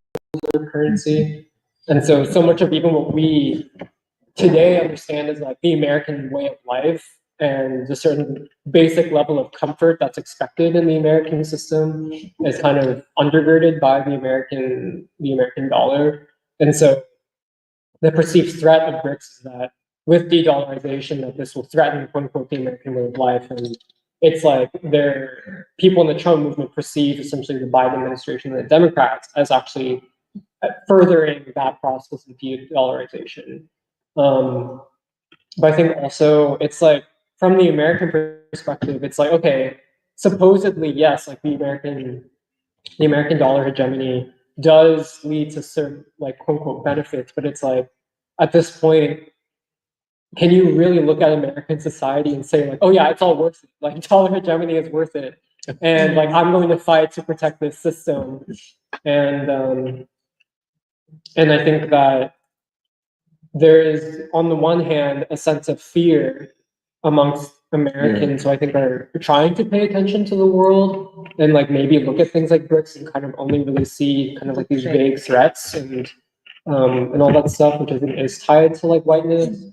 reserve currency. And so much of even what we today understand as like the American way of life and the certain basic level of comfort that's expected in the American system is kind of undergirded by the American dollar. And so the perceived threat of BRICS is that with de-dollarization, that this will threaten quote unquote the American way of life. And it's like people in the Trump movement perceive essentially the Biden administration and the Democrats as actually furthering that process of de-dollarization. But I think also it's like from the American perspective, it's like, okay, supposedly, yes, like the American dollar hegemony does lead to certain like quote unquote benefits, but it's like at this point, can you really look at American society and say like, oh yeah, it's all worth it. Like dollar hegemony is worth it. And like I'm going to fight to protect this system. And I think that there is, on the one hand, a sense of fear amongst Americans who I think are trying to pay attention to the world and like maybe look at things like BRICS and kind of only really see kind of like these vague threats and all that stuff, which I think is tied to like whiteness.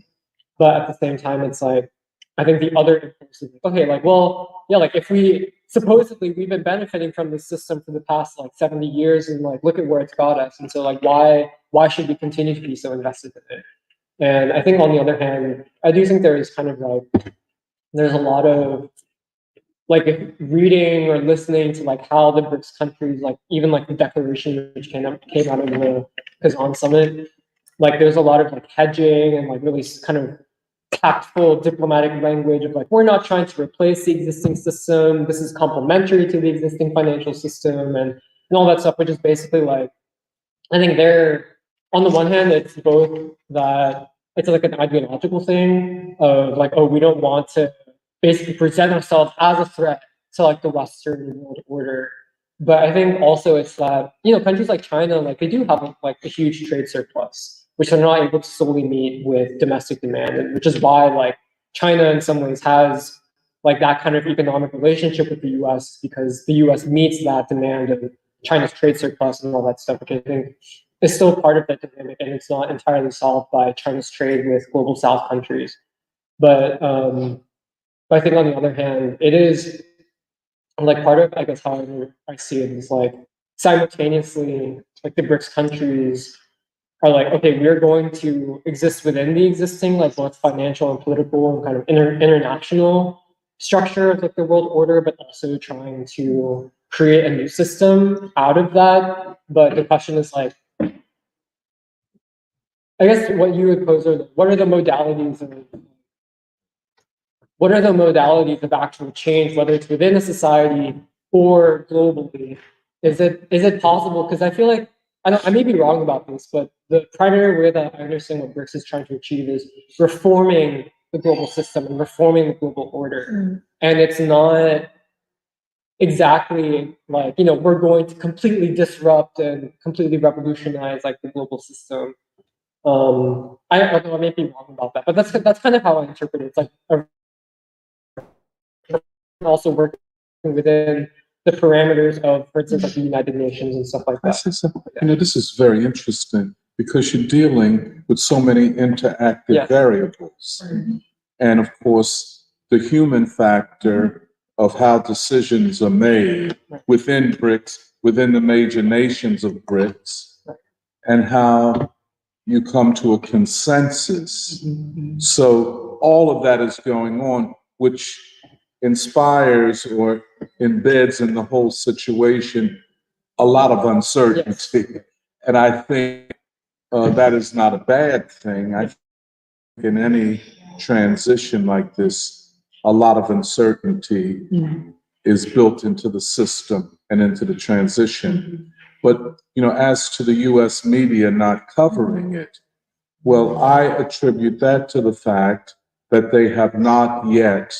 But at the same time, it's like I think the other impulse is okay, like well, yeah, like if we supposedly we've been benefiting from this system for the past like 70 years and like look at where it's got us, and so like why should we continue to be so invested in it? And I think on the other hand, I do think there is kind of like there's a lot of like reading or listening to like how the BRICS countries, like even like the declaration which came out of the Kazan summit, like there's a lot of like hedging and like really kind of tactful diplomatic language of like we're not trying to replace the existing system. This is complementary to the existing financial system and all that stuff, which is basically like I think they're on the one hand, it's both that it's like an ideological thing of like, oh, we don't want to basically present ourselves as a threat to like the Western world order. But I think also it's that, you know, countries like China, like they do have like a huge trade surplus, which they're not able to solely meet with domestic demand, and which is why like China in some ways has like that kind of economic relationship with the US because the US meets that demand of China's trade surplus and all that stuff, which I think is still part of that dynamic, and it's not entirely solved by China's trade with global South countries. But I think on the other hand, it is like part of I guess how I see it is like simultaneously like the BRICS countries are like, okay, we're going to exist within the existing like both financial and political and kind of international structure of like the world order, but also trying to create a new system out of that. But the question is like, I guess what you would pose are what are the modalities of actual change, whether it's within a society or globally? Is it possible? Because I feel like I may be wrong about this, but the primary way that I understand what BRICS is trying to achieve is reforming the global system and reforming the global order. And it's not exactly like, you know, we're going to completely disrupt and completely revolutionize like the global system. I may be wrong about that, but that's kind of how I interpret it. It's like also working within the parameters of, for instance, like the United Nations and stuff like that. You know, this is very interesting because you're dealing with so many interactive variables. And of course, the human factor of how decisions are made within BRICS, within the major nations of BRICS, and how you come to a consensus. So all of that is going on, which inspires or embeds in the whole situation a lot of uncertainty. And I think that is not a bad thing. I think in any transition like this, a lot of uncertainty is built into the system and into the transition. But, as to the US media not covering it, well, I attribute that to the fact that they have not yet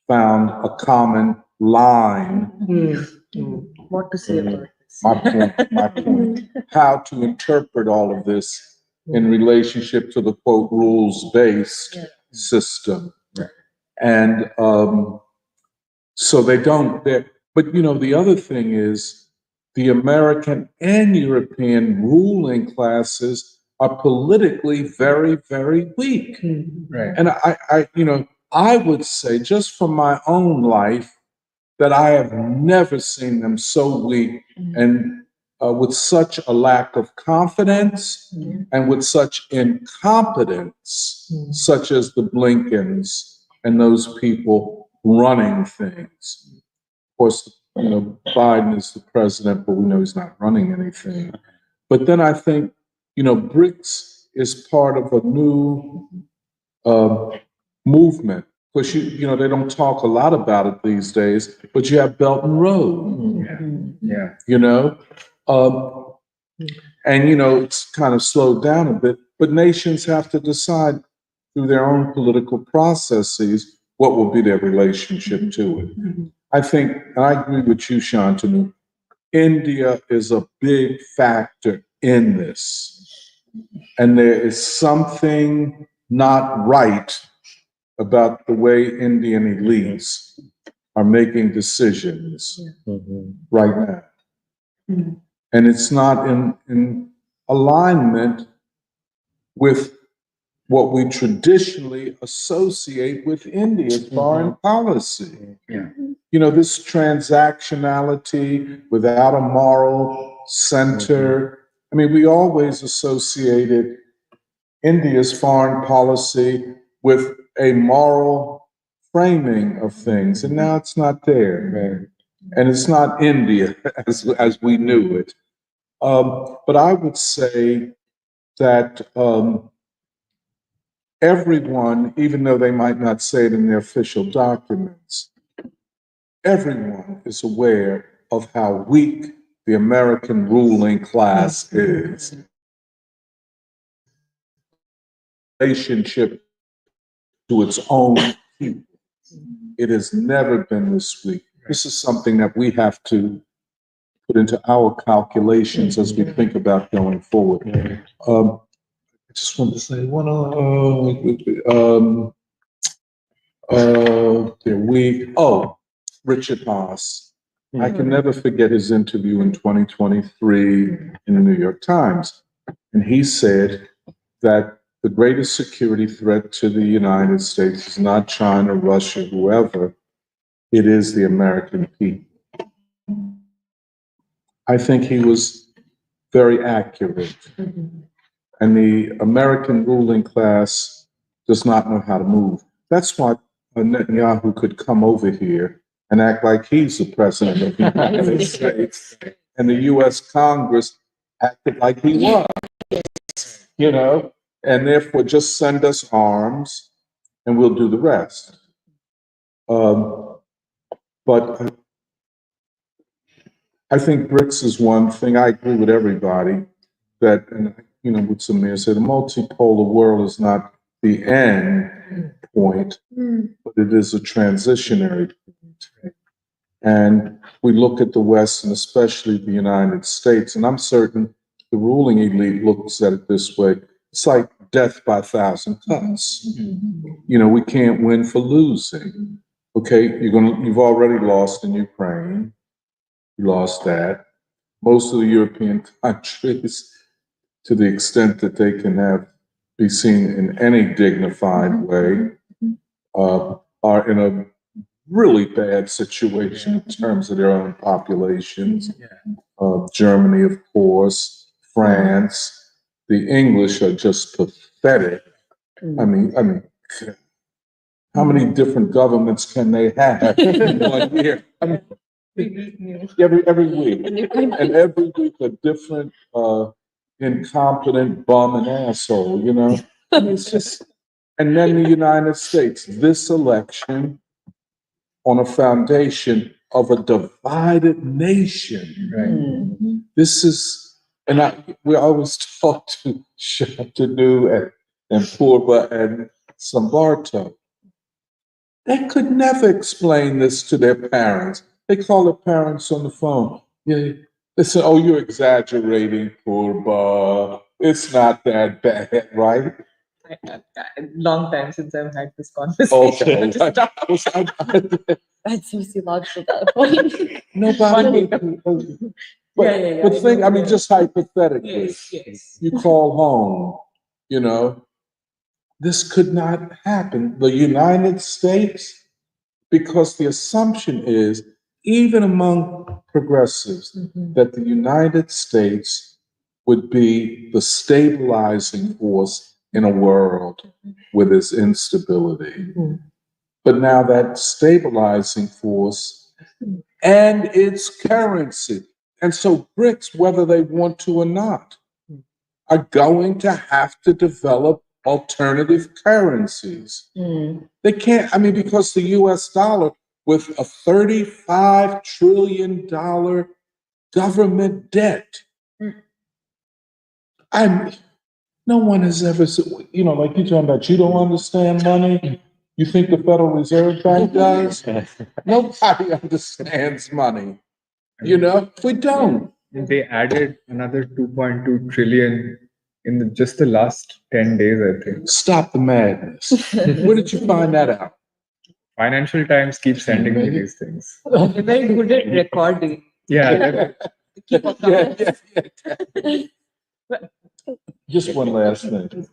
found a common line. What to say about this? My point, how to interpret all of this in relationship to the quote rules-based system. And so they don't, but the other thing is the American and European ruling classes are politically very, very weak. Right. And I would say just from my own life that I have never seen them so weak and with such a lack of confidence and with such incompetence, such as the Blinkens and those people running things. Of course, Biden is the president, but we know he's not running anything. But then I think, BRICS is part of a new movement. Because they don't talk a lot about it these days, but you have Belt and Road. Yeah. And it's kind of slowed down a bit, but nations have to decide through their own political processes what will be their relationship to it. I think, and I agree with you, Shantanu, India is a big factor in this. And there is something not right about the way Indian elites are making decisions right now. And it's not in alignment with what we traditionally associate with India's foreign policy. This transactionality without a moral center. I mean, we always associated India's foreign policy with a moral framing of things, and now it's not there. And it's not India as we knew it. But I would say that everyone, even though they might not say it in their official documents, everyone is aware of how weak the American ruling class is. Relationship to its own people. It has never been this weak. This is something that we have to put into our calculations as we think about going forward. I just want to say Richard Haas. I can never forget his interview in 2023 in the New York Times. And he said that the greatest security threat to the United States is not China, Russia, whoever. It is the American people. I think he was very accurate. And the American ruling class does not know how to move. That's why Netanyahu could come over here and act like he's the president of the United States. And the US Congress acted like he was, and therefore just send us arms and we'll do the rest. But I think BRICS is one thing. I agree with everybody that, and what Samir said, the multipolar world is not the end point, but it is a transitionary point. And we look at the West and especially the United States, and I'm certain the ruling elite looks at it this way. It's like death by 1,000 cuts. We can't win for losing. Okay, you've already lost in Ukraine. You lost that. Most of the European countries, to the extent that they can be seen in any dignified way, are in a really bad situation in terms of their own populations. Germany, of course, France. The English are just pathetic. I mean, how many different governments can they have in 1 year? I mean, every week, and every week a different incompetent bum and asshole. You know, I mean, it's just. And then the United States, this election on a foundation of a divided nation. Right. This is, and we always talk to Shabtanu and Purba and Sambarto. They could never explain this to their parents. They call their parents on the phone. Yeah, they say, "Oh, you're exaggerating, Purba. It's not that bad, right?" Long time since I've had this conversation. Okay. Just stop. That's sociological at that point. Nobody. But, Yeah. but think, I mean, just hypothetically, Yes. you call home, you know, this could not happen. The United States, because the assumption is, even among progressives, that the United States would be the stabilizing force in a world with its instability. But now that stabilizing force and its currency, and so BRICS, whether they want to or not, are going to have to develop alternative currencies. They can't, I mean, because the US dollar, with a $35 trillion government debt, no one has ever said, you know, like you're talking about, you don't understand money. You think the Federal Reserve Bank does? Nobody understands money. You know, we don't. They added another 2.2 trillion in just the last 10 days, I think. Stop the madness. Where did you find that out? Financial Times keeps sending me these things. You're very good at recording. Yeah, Keep on coming. Just one last thing.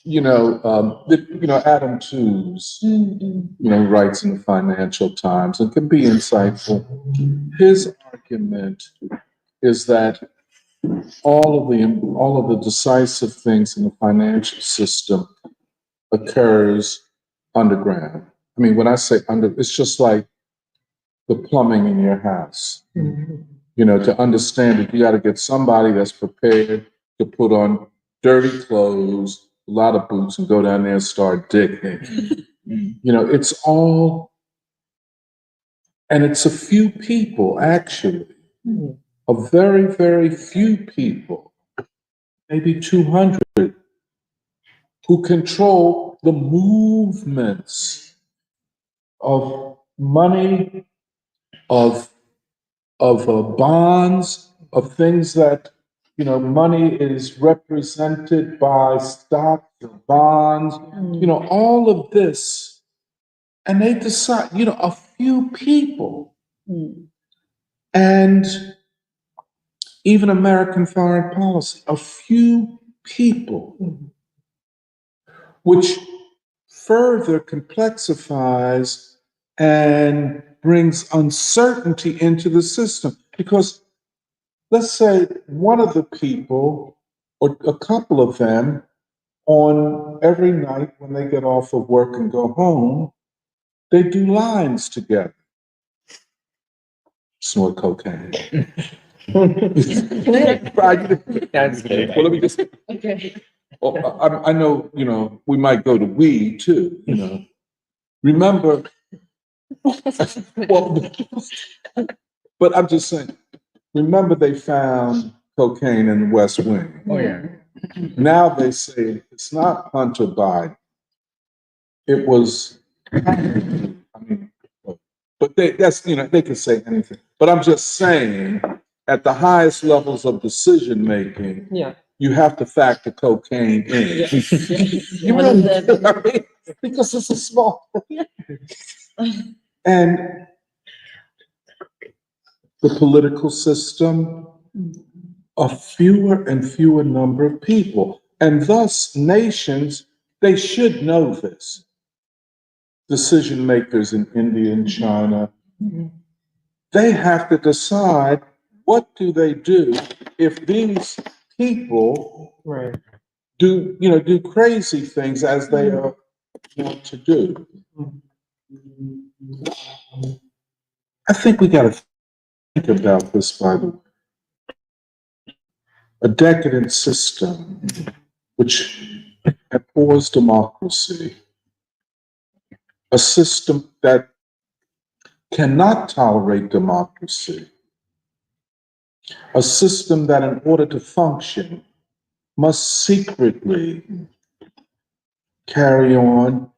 You know, Adam Tooze, writes in the Financial Times and can be insightful. His argument is that all of the decisive things in the financial system occurs underground. I mean, when I say it's just like the plumbing in your house. You know, to understand it, you got to get somebody that's prepared to put on dirty clothes, a lot of boots, and go down there and start digging. You know, it's all, and it's a few people, actually, a very, very few people, maybe 200, who control the movements of money, of bonds, of things that, money is represented by stocks or bonds, all of this. And they decide, a few people. And even American foreign policy, a few people, which further complexifies and brings uncertainty into the system. Because let's say one of the people, or a couple of them, on every night when they get off of work and go home, they do lines together. Snort cocaine. That's great. Well, let me just. Okay. Well, I know, we might go to weed too, Remember, well, but I'm just saying, remember they found cocaine in the West Wing. Oh, yeah. Now they say it's not Hunter Biden. It was, but they can say anything. But I'm just saying, at the highest levels of decision making, you have to factor cocaine in. You really, because it's a small. And the political system, a fewer and fewer number of people. And thus, nations, they should know this. decision makers in India and China, they have to decide what do they do if these people Right. do crazy things as they are want to do. I think we got to think about this, by the way. A decadent system which abhors democracy, a system that cannot tolerate democracy, a system that, in order to function, must secretly carry on,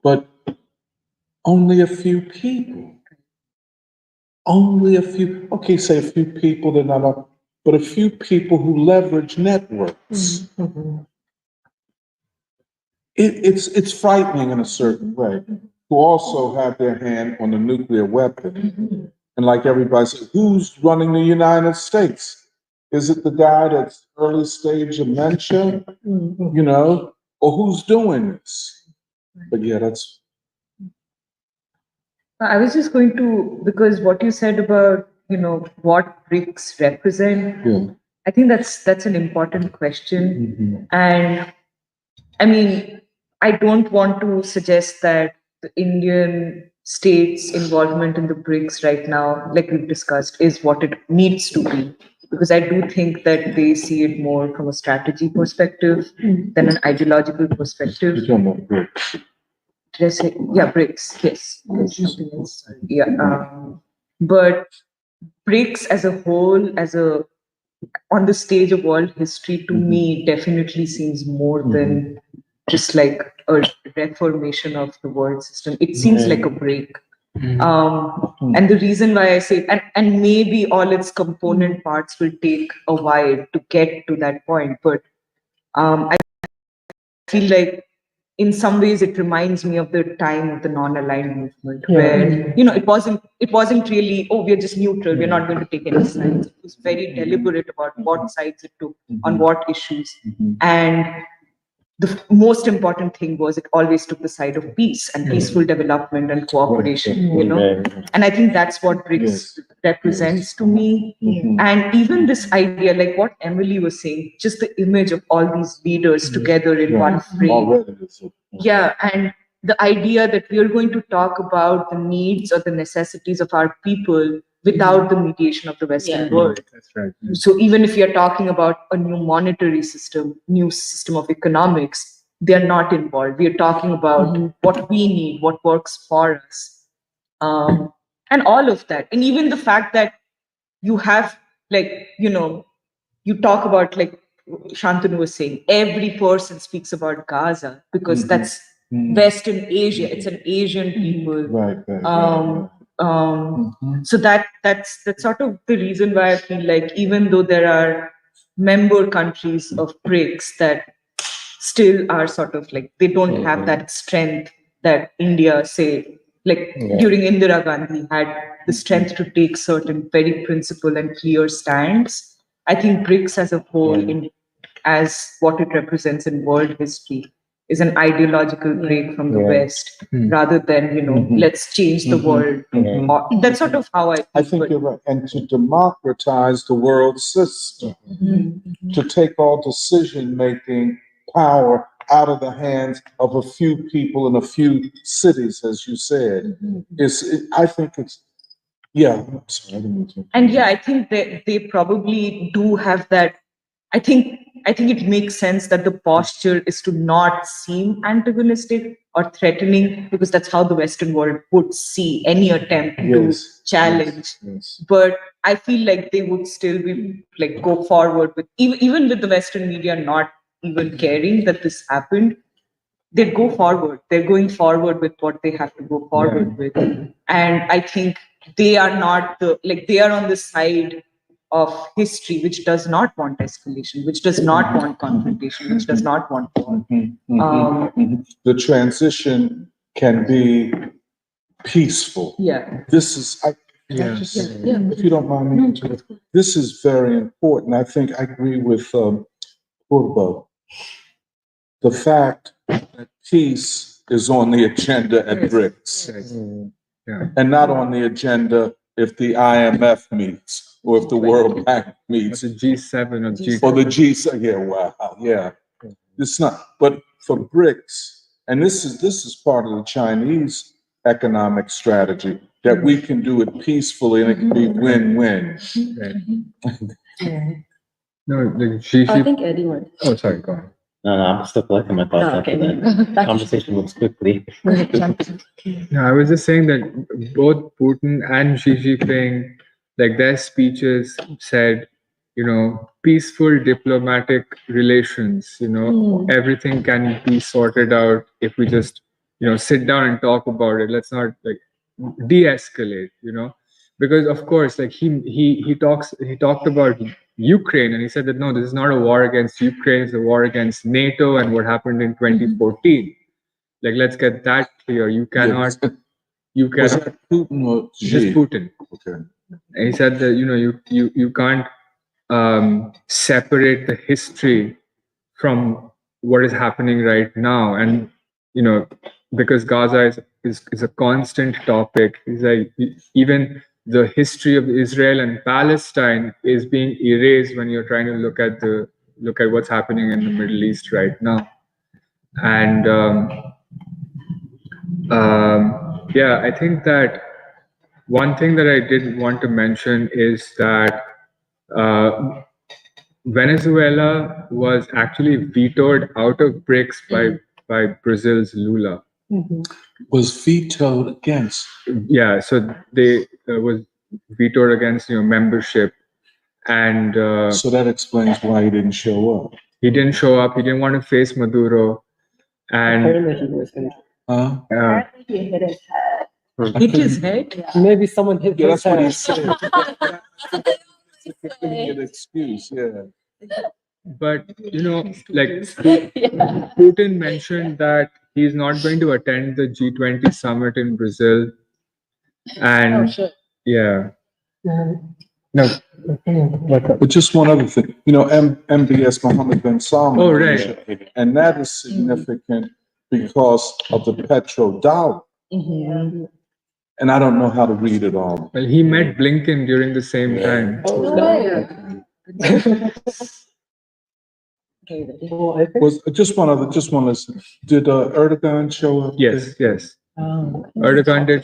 but only a few people. Only a few, okay, say a few people, they're not up, but a few people who leverage networks. It's frightening in a certain way, who also have their hand on the nuclear weapon. And like everybody says, who's running the United States? Is it the guy that's early stage dementia, or who's doing this? But yeah, that's I was just going to, because what you said about, what BRICS represent, yeah. I think that's an important question. And I mean, I don't want to suggest that the Indian state's involvement in the BRICS right now, like we've discussed, is what it needs to be. Because I do think that they see it more from a strategy perspective than an ideological perspective. You're talking about BRICS. Did I say, yeah, BRICS, yes. Something else. Yeah. But BRICS as a whole, on the stage of world history, to me, definitely seems more than just like a reformation of the world system. It seems like a break. And the reason why I say, and maybe all its component parts will take a while to get to that point, but I feel like in some ways it reminds me of the time of the non-aligned movement, where it wasn't really, oh, we're just neutral, we're not going to take any sides. It was very deliberate about what sides it took on what issues. And the most important thing was it always took the side of peace and peaceful development and cooperation, And I think that's what BRICS represents to me. And even this idea, like what Emily was saying, just the image of all these leaders together in one frame. Yeah, and the idea that we are going to talk about the needs or the necessities of our people without the mediation of the Western world. That's right. So even if you're talking about a new monetary system, new system of economics, they're not involved. We're talking about what we need, what works for us, and all of that. And even the fact that you have, you talk about, like Shantanu was saying, every person speaks about Gaza because that's Western Asia. It's an Asian people. So that's sort of the reason why I feel like even though there are member countries of BRICS that still are sort of like, they don't have that strength that India, say, like during Indira Gandhi had the strength to take certain very principled and clear stands. I think BRICS as a whole, as what it represents in world history, is an ideological break from the West, rather than, let's change the world. That's sort of how I think you're right. And to democratize the world system, to take all decision-making power out of the hands of a few people in a few cities, as you said, I think it's, I'm sorry, I didn't mean to. And I think they probably do have that. I think it makes sense that the posture is to not seem antagonistic or threatening, because that's how the Western world would see any attempt to challenge. But I feel like they would still be like, go forward with, even with the Western media not even caring that this happened, they'd go forward. They're going forward with what they have to go forward with. And I think they are not they are on the side of history, which does not want escalation, which does not want confrontation, which does not want war. The transition can be peaceful. This is, if you don't mind me to, this is very important. I think I agree with Purbo. The fact that peace is on the agenda at BRICS, Yeah. and not on the agenda if the IMF meets or if the World Bank meets It's a G7 or G. or the G7. Yeah, wow, yeah. It's not, but for BRICS, and this is part of the Chinese economic strategy that we can do it peacefully and it can be win-win. No, the Xi. I think Eddie went. Oh, sorry, go on. No, I'm still collecting my thoughts Oh, after okay. that. Conversation moves quickly. No, I was just saying that both Putin and Xi Jinping, like their speeches said, peaceful diplomatic relations, everything can be sorted out if we just, sit down and talk about it. Let's not like de-escalate, because of course, like he talked about Ukraine and he said that no, this is not a war against Ukraine, it's a war against NATO and what happened in 2014. Like, let's get that clear. You Was cannot that Putin or just Xi? Putin. Okay. And he said that you can't separate the history from what is happening right now, and because Gaza is a constant topic. He's like even the history of Israel and Palestine is being erased when you're trying to look at what's happening in the Middle East right now, and yeah, I think that one thing that I did want to mention is that Venezuela was actually vetoed out of BRICS by Brazil's Lula. Was vetoed against. Yeah, so they was vetoed against membership, and So that explains why he didn't show up. he didn't show up. He didn't want to face Maduro, and Apparently he was injured. Apparently he hit his head. Hit his head? Maybe someone hit Yeah, his that's what he head. said. It's a convenient excuse, yeah. but like Putin mentioned that he's not going to attend the G20 summit in Brazil, and yeah, no, But just one other thing, MBS Mohammed bin Salman. Oh, right. And that is significant because of the petrodollar. And I don't know how to read it all. well, he met Blinken during the same time. Well, I think Was just one listen. Did Erdogan show up? Yes. Erdogan did.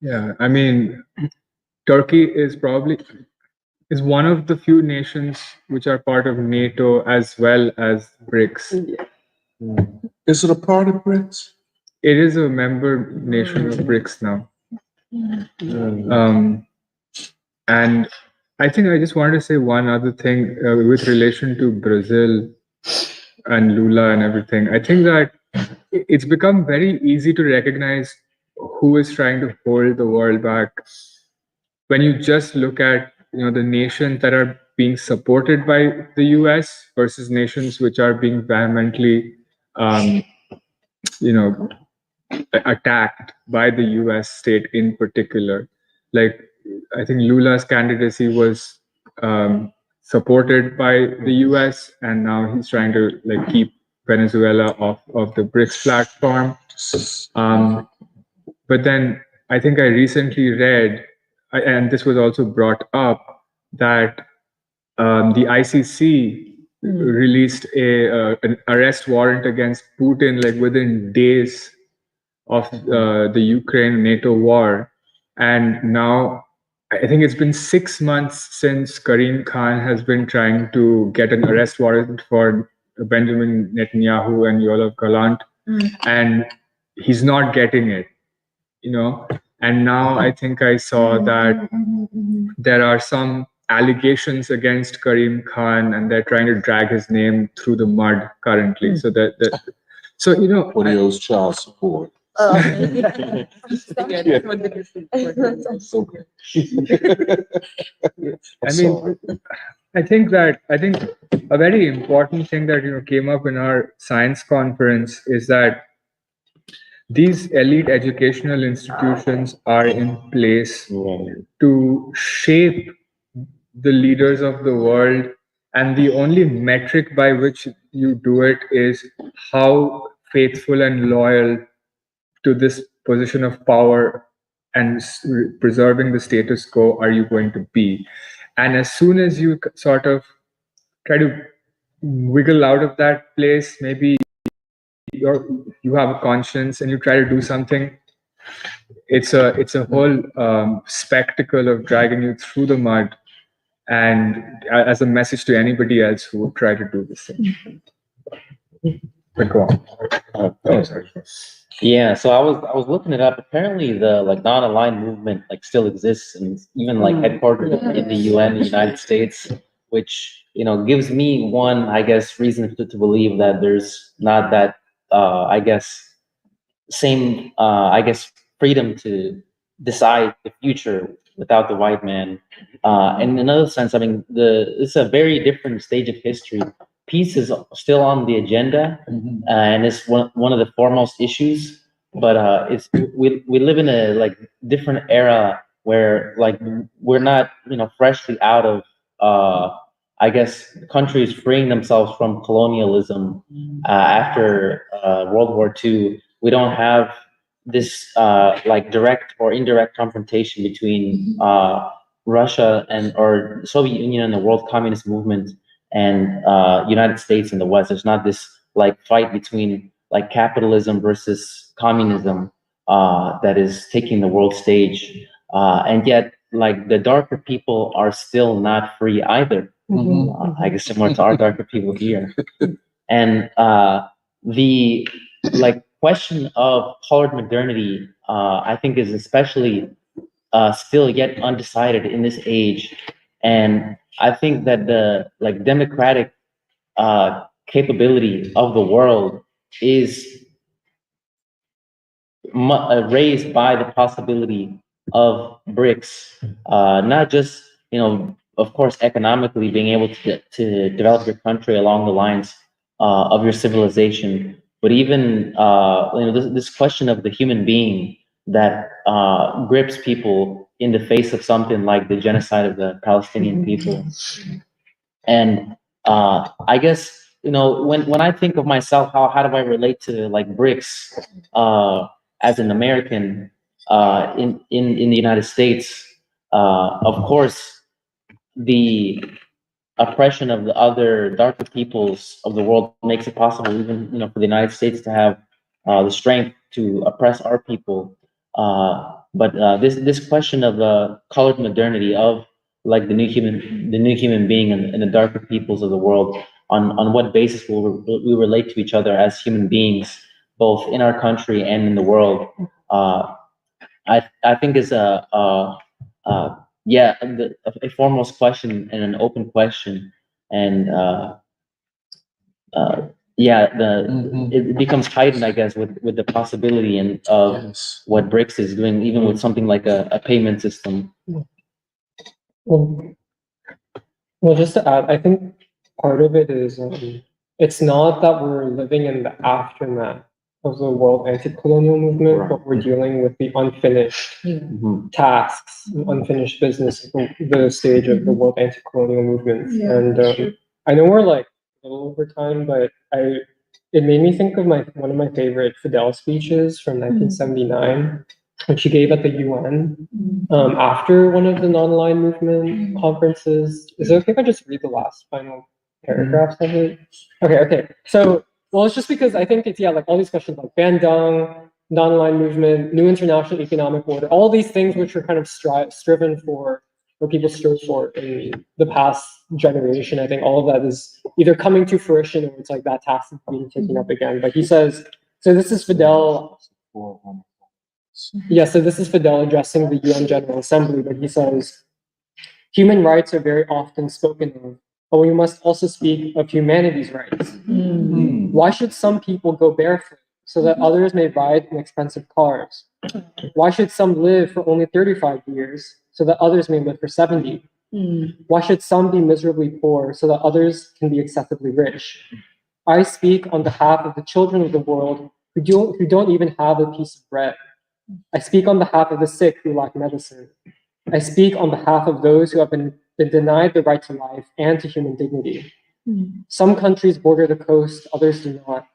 Yeah, I mean, Turkey is one of the few nations which are part of NATO as well as BRICS. Is it a part of BRICS? It is a member nation of BRICS now. And I think I just wanted to say one other thing with relation to Brazil and Lula and everything. I think that it's become very easy to recognize who is trying to hold the world back when you just look at the nations that are being supported by the US versus nations which are being vehemently attacked by the US state in particular. Like, I think Lula's candidacy was supported by the US, and now he's trying to keep Venezuela off of the BRICS platform. But then I think I recently read, and this was also brought up, that the ICC released an arrest warrant against Putin within days of the Ukraine NATO war, and now I think it's been 6 months since Karim Khan has been trying to get an arrest warrant for Benjamin Netanyahu and Yoav Gallant, and he's not getting it, and now I think I saw that there are some allegations against Karim Khan, and they're trying to drag his name through the mud currently. So What he owes child support. I mean, I think a very important thing that came up in our science conference is that these elite educational institutions are in place to shape the leaders of the world, and the only metric by which you do it is how faithful and loyal to this position of power and preserving the status quo are you going to be? And as soon as you sort of try to wiggle out of that place, maybe you have a conscience and you try to do something, it's a whole spectacle of dragging you through the mud, and as a message to anybody else who would try to do the same. But go on. Oh, sorry. Yeah, so I was looking it up. Apparently, the like non-aligned movement like still exists, and even like headquartered in the UN, the United States, which gives me one, I guess, reason to believe that there's not that I guess same I guess freedom to decide the future without the white man. And in another sense, I mean, it's a very different stage of history. Peace is still on the agenda, and it's one of the foremost issues. But we live in a like different era where like we're not freshly out of I guess countries freeing themselves from colonialism after World War II. We don't have this like direct or indirect confrontation between Russia or Soviet Union and the World Communist Movement and United States and the West. There's not this like fight between like capitalism versus communism that is taking the world stage, and yet like the darker people are still not free either. I guess similar to our darker people here, and the like question of colored modernity, I think, is especially still yet undecided in this age, and I think that the like democratic capability of the world is raised by the possibility of BRICS, not just of course economically being able to develop your country along the lines of your civilization, but even this question of the human being that grips people in the face of something like the genocide of the Palestinian people. And I guess when I think of myself, how do I relate to like BRICS as an American in the United States? Of course, the oppression of the other darker peoples of the world makes it possible, even for the United States to have the strength to oppress our people. But this question of colored modernity, of like the new human being and the darker peoples of the world, on what basis will we relate to each other as human beings, both in our country and in the world, I think is a foremost question and an open question, and it becomes heightened, I guess, with the possibility and of what BRICS is doing, even with something like a payment system. Well, just to add, I think part of it is it's not that we're living in the aftermath of the world anti-colonial movement, but we're dealing with the unfinished tasks, unfinished business of the stage of the world anti-colonial movement. And I know we're like a little over time, but it made me think of one of my favorite Fidel speeches from 1979, which he gave at the UN after one of the non-aligned movement conferences. Is it okay if I just read the last final paragraphs of it? Okay. So, well, it's just because I think it's, like all these questions like Bandung, non-aligned movement, new international economic order, all these things which are kind of striven for, or people strive for in the past generation. I think all of that is either coming to fruition or it's like that task is being taken up again. But he says, so this is Fidel. So this is Fidel addressing the UN General Assembly, but he says, human rights are very often spoken of, but we must also speak of humanity's rights. Why should some people go barefoot so that others may ride in expensive cars? Why should some live for only 35 years so that others may live for 70? Why should some be miserably poor so that others can be excessively rich? I speak on behalf of the children of the world who don't even have a piece of bread. I speak on behalf of the sick who lack medicine. I speak on behalf of those who have been denied the right to life and to human dignity. Some countries border the coast, others do not.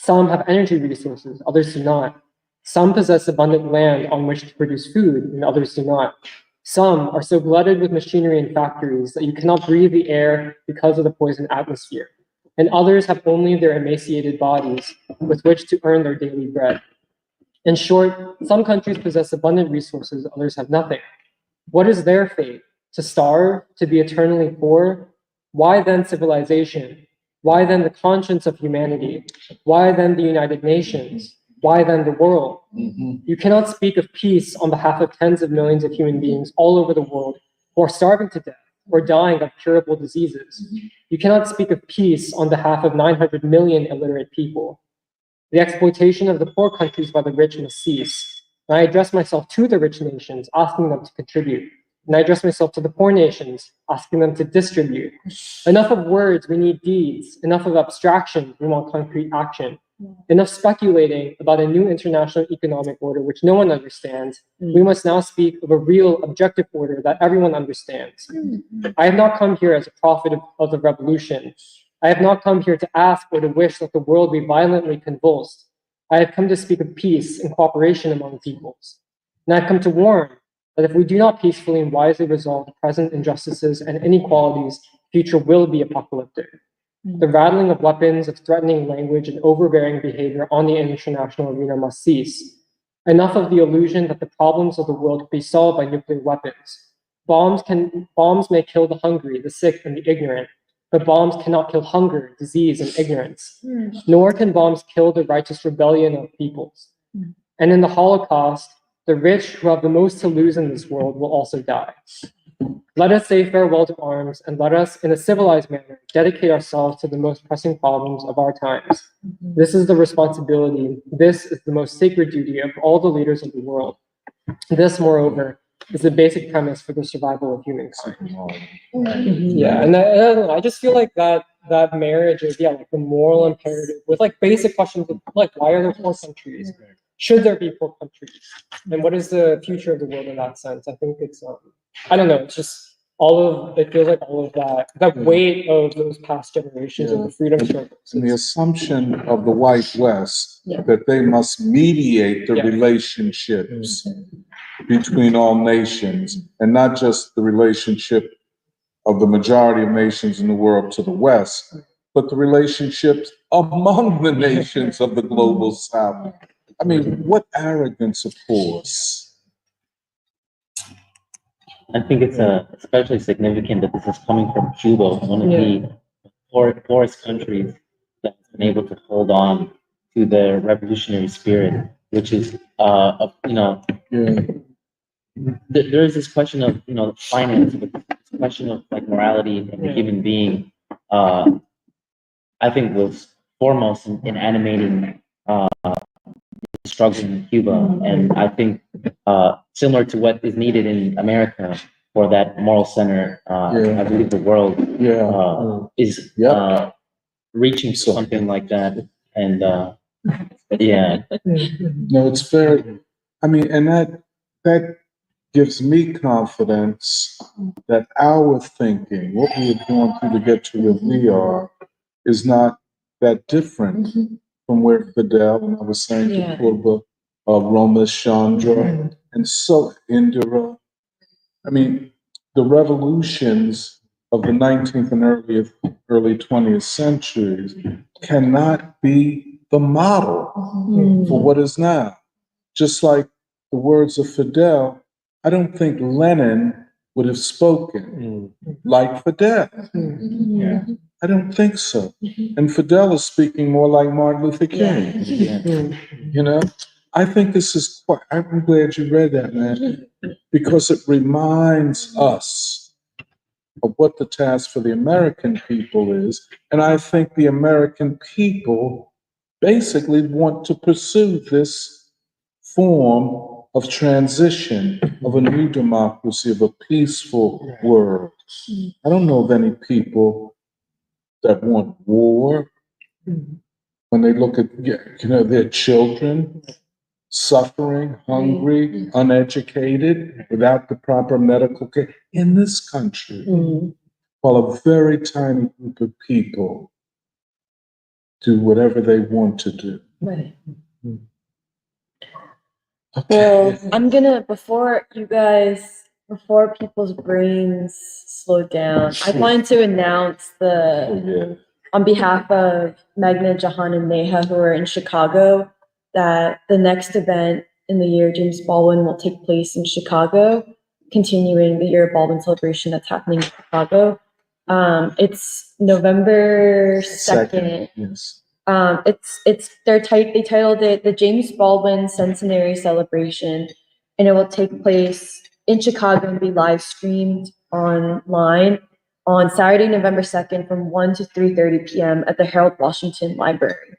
Some have energy resources, others do not. Some possess abundant land on which to produce food, and others do not. Some are so glutted with machinery and factories that you cannot breathe the air because of the poisoned atmosphere. And others have only their emaciated bodies with which to earn their daily bread. In short, some countries possess abundant resources, others have nothing. What is their fate? To starve, to be eternally poor? Why then civilization? Why then the conscience of humanity? Why then the United Nations? Why then the world? You cannot speak of peace on behalf of tens of millions of human beings all over the world who are starving to death or dying of curable diseases. You cannot speak of peace on behalf of 900 million illiterate people. The exploitation of the poor countries by the rich must cease. And I address myself to the rich nations, asking them to contribute. And I address myself to the poor nations, asking them to distribute. Enough of words, we need deeds. Enough of abstraction, we want concrete action. Enough speculating about a new international economic order which no one understands. We must now speak of a real objective order that everyone understands. I have not come here as a prophet of the revolution. I have not come here to ask or to wish that the world be violently convulsed. I have come to speak of peace and cooperation among peoples. And I have come to warn that if we do not peacefully and wisely resolve the present injustices and inequalities, the future will be apocalyptic. The rattling of weapons, of threatening language, and overbearing behavior on the international arena must cease. Enough of the illusion that the problems of the world can be solved by nuclear weapons. Bombs may kill the hungry, the sick, and the ignorant, but bombs cannot kill hunger, disease, and ignorance. Nor can bombs kill the righteous rebellion of peoples. And in the Holocaust, the rich who have the most to lose in this world will also die. Let us say farewell to arms, and let us, in a civilized manner, dedicate ourselves to the most pressing problems of our times. This is the responsibility, this is the most sacred duty of all the leaders of the world. This, moreover, is the basic premise for the survival of humankind. Yeah, and I don't know, I just feel like that marriage is, like the moral imperative with like basic questions of like, why are there poor countries? Should there be poor countries? And what is the future of the world in that sense? I think it's, I don't know, it's just it feels like all of that weight of those past generations of the freedom struggles. And the assumption of the white West that they must mediate the relationships between all nations and not just the relationship of the majority of nations in the world to the West, but the relationships among the nations of the global South. I mean, what arrogance of course. I think it's especially significant that this is coming from Cuba, one of the poorest countries that's been able to hold on to the revolutionary spirit, which is, there is this question of, finance, but this question of like morality and the human being, I think was foremost in animating struggle in Cuba. And I think similar to what is needed in America for that moral center, I believe the world is reaching for something like that. And No, it's very, I mean, and that gives me confidence that our thinking, what we have gone through to get to where we are, is not that different from where Fidel, and I was saying to Purba, Roma, Chandra, and so Indira. I mean, the revolutions of the 19th and early 20th centuries cannot be the model for what is now. Just like the words of Fidel, I don't think Lenin would have spoken like Fidel. I don't think so. And Fidel is speaking more like Martin Luther King. You know, I think this is quite, I'm glad you read that, man, because it reminds us of what the task for the American people is. And I think the American people basically want to pursue this form of transition, of a new democracy, of a peaceful world. I don't know of any people that want war when they look at, their children suffering, hungry, uneducated, without the proper medical care in this country, while a very tiny group of people do whatever they want to do. Right. Okay. Well, I'm gonna, before people's brains slow down, I wanted to announce Oh, yeah. on behalf of Magna, Jahan, and Neha, who are in Chicago, that the next event in the year James Baldwin will take place in Chicago, continuing the Year of Baldwin celebration that's happening in Chicago. It's November 2nd. Yes. They titled it the James Baldwin Centenary Celebration, and it will take place in Chicago and be live streamed online on Saturday, November 2nd from 1 to 3:30 p.m. at the Harold Washington Library.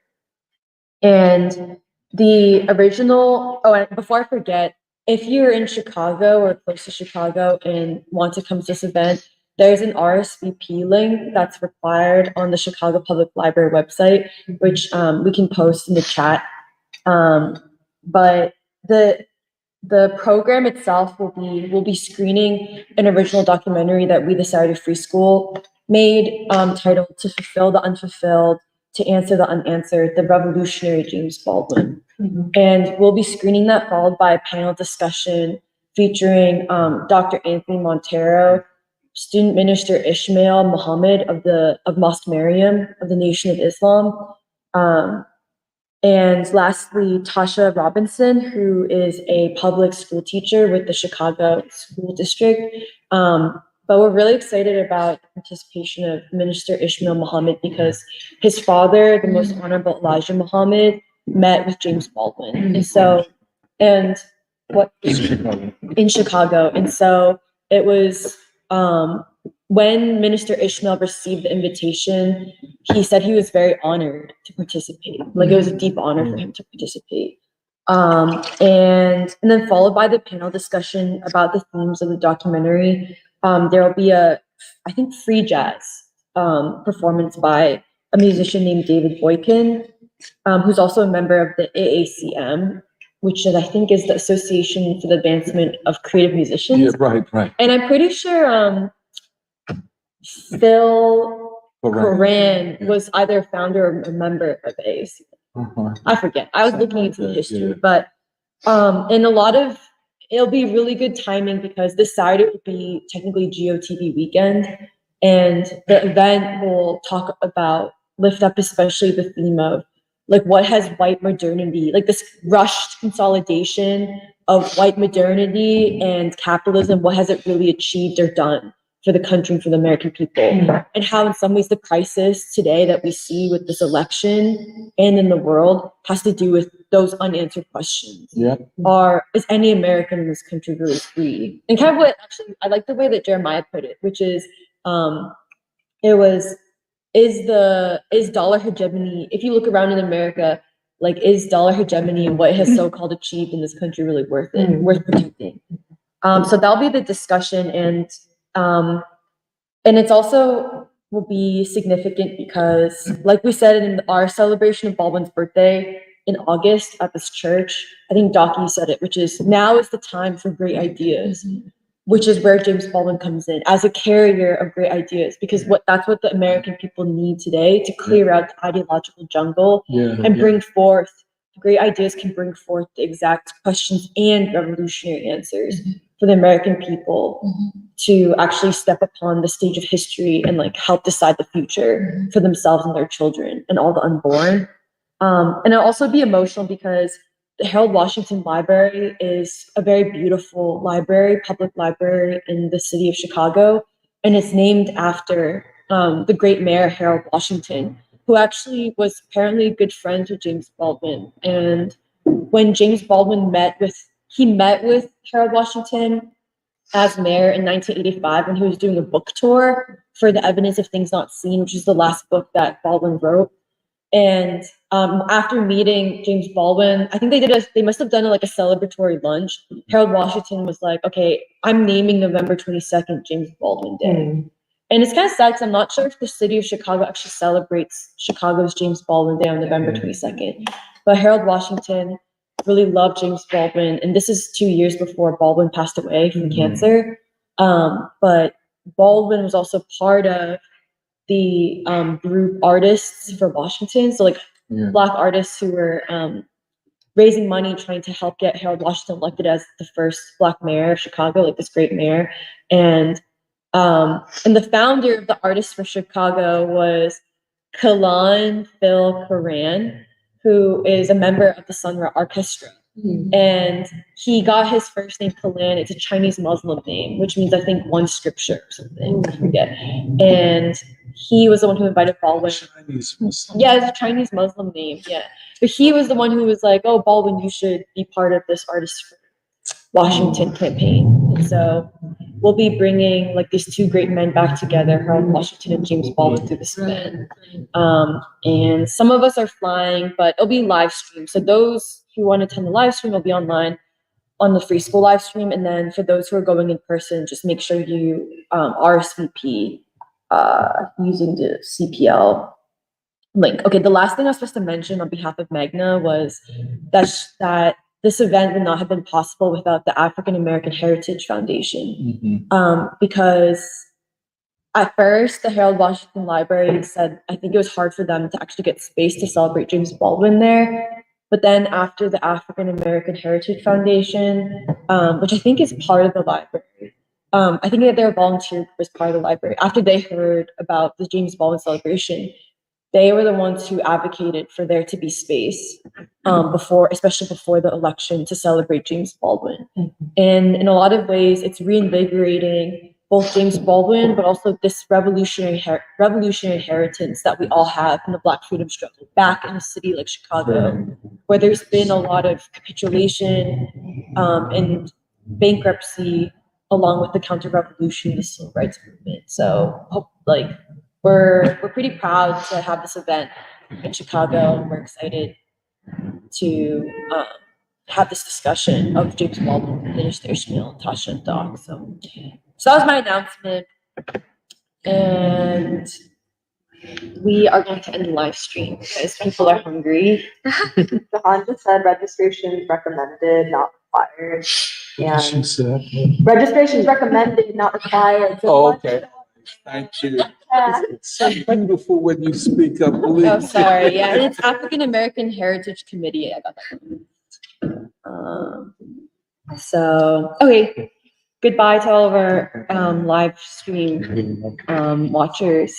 And the original, and before I forget, if you're in Chicago or close to Chicago and want to come to this event, there's an RSVP link that's required on the Chicago Public Library website, which we can post in the chat. But the program itself will be screening an original documentary that We the Saturday Free School made, titled "To Fulfill the Unfulfilled, to Answer the Unanswered: The Revolutionary James Baldwin." And we'll be screening that, followed by a panel discussion featuring Dr. Anthony Montero, student minister Ishmael Muhammad of Mosque Mariam of the Nation of Islam, and lastly, Tasha Robinson, who is a public school teacher with the Chicago School District. But we're really excited about the participation of Minister Ishmael Muhammad because his father, the Most Honorable Elijah Muhammad, met with James Baldwin. In Chicago. And so it was when Minister Ishmael received the invitation, he said he was very honored to participate. Like it was a deep honor for him to participate. And then followed by the panel discussion about the themes of the documentary. There will be I think, free jazz performance by a musician named David Boykin, who's also a member of the AACM, which I think is the Association for the Advancement of Creative Musicians. Yeah, right. And I'm pretty sure Phil Coran was either a founder or a member of AACM. I forget. I was looking into the history, but and it'll be really good timing because this Saturday will be technically GOTV weekend, and the event will lift up especially the theme of like what has white modernity, like this rushed consolidation of white modernity and capitalism, what has it really achieved or done for the country and for the American people, and how in some ways the crisis today that we see with this election and in the world has to do with those unanswered questions. Yeah. Is any American in this country really free? And kind of what actually I like the way that Jeremiah put it, which is is dollar hegemony, if you look around in America, like is dollar hegemony and what it has so-called achieved in this country really worth protecting? So that'll be the discussion, and it's also will be significant because, like we said in our celebration of Baldwin's birthday in August at this church, I think Docky said it, which is now is the time for great ideas, which is where James Baldwin comes in as a carrier of great ideas, because that's what the American people need today to clear out the ideological jungle and bring forth great ideas can bring forth the exact questions and revolutionary answers for the American people to actually step upon the stage of history and like help decide the future for themselves and their children and all the unborn. And it'll also be emotional because the Harold Washington Library is a very beautiful library, public library in the city of Chicago, and it's named after the great mayor Harold Washington, who actually was apparently good friends with James Baldwin. And when James Baldwin met with Harold Washington as mayor in 1985 when he was doing a book tour for The Evidence of Things Not Seen, which is the last book that Baldwin wrote. And after meeting James Baldwin, I think they must have done like a celebratory lunch. Harold Washington was like, okay, I'm naming November 22nd James Baldwin Day. And it's kind of sad because I'm not sure if the city of Chicago actually celebrates Chicago's James Baldwin Day on November 22nd. But Harold Washington really loved James Baldwin. And this is 2 years before Baldwin passed away from cancer. But Baldwin was also part of the group artists for Washington. So like Yeah. Black artists who were raising money, trying to help get Harold Washington elected as the first Black mayor of Chicago, like this great mayor. And the founder of the Artists for Chicago was Kalan Phil Karan, who is a member of the Sun Ra Orchestra. And he got his first name Kalan. It's a Chinese Muslim name, which means I think one scripture or something. I forget. And he was the one who invited Baldwin. Chinese Muslim. Yeah, it's a Chinese Muslim name. Yeah, but he was the one who was like, "Oh, Baldwin, you should be part of this Artists for Washington campaign." And so we'll be bringing like these two great men back together, Harold Washington and James Baldwin, through this event. And some of us are flying, but it'll be live streamed. So those who want to attend the live stream will be online on the Free School live stream. And then for those who are going in person, just make sure you RSVP using the CPL link. Okay, the last thing I was supposed to mention on behalf of Magna was that this event would not have been possible without the African American Heritage Foundation. Because at first, the Harold Washington Library said, I think it was hard for them to actually get space to celebrate James Baldwin there. But then after the African American Heritage Foundation, which I think is part of the library, I think that their volunteer group was part of the library. After they heard about the James Baldwin celebration, they were the ones who advocated for there to be space especially before the election, to celebrate James Baldwin. And in a lot of ways, it's reinvigorating both James Baldwin, but also this revolutionary inheritance that we all have in the Black freedom struggle back in a city like Chicago, where there's been a lot of capitulation and bankruptcy, along with the counter-revolution, the civil rights movement. So, we're pretty proud to have this event in Chicago, and we're excited to have this discussion of James Baldwin, Minister Ishmael, Tasha, and Doc. So that was my announcement, and we are going to end the live stream because people are hungry. Jahan just said registration recommended, not required. She And said. registration's recommended, not required. So Oh, okay. Thank you. It's so beautiful when you speak up. Believe Oh, me. sorry. Yeah, it's African American Heritage Committee. I got that. So, okay. Goodbye to all of our live stream watchers.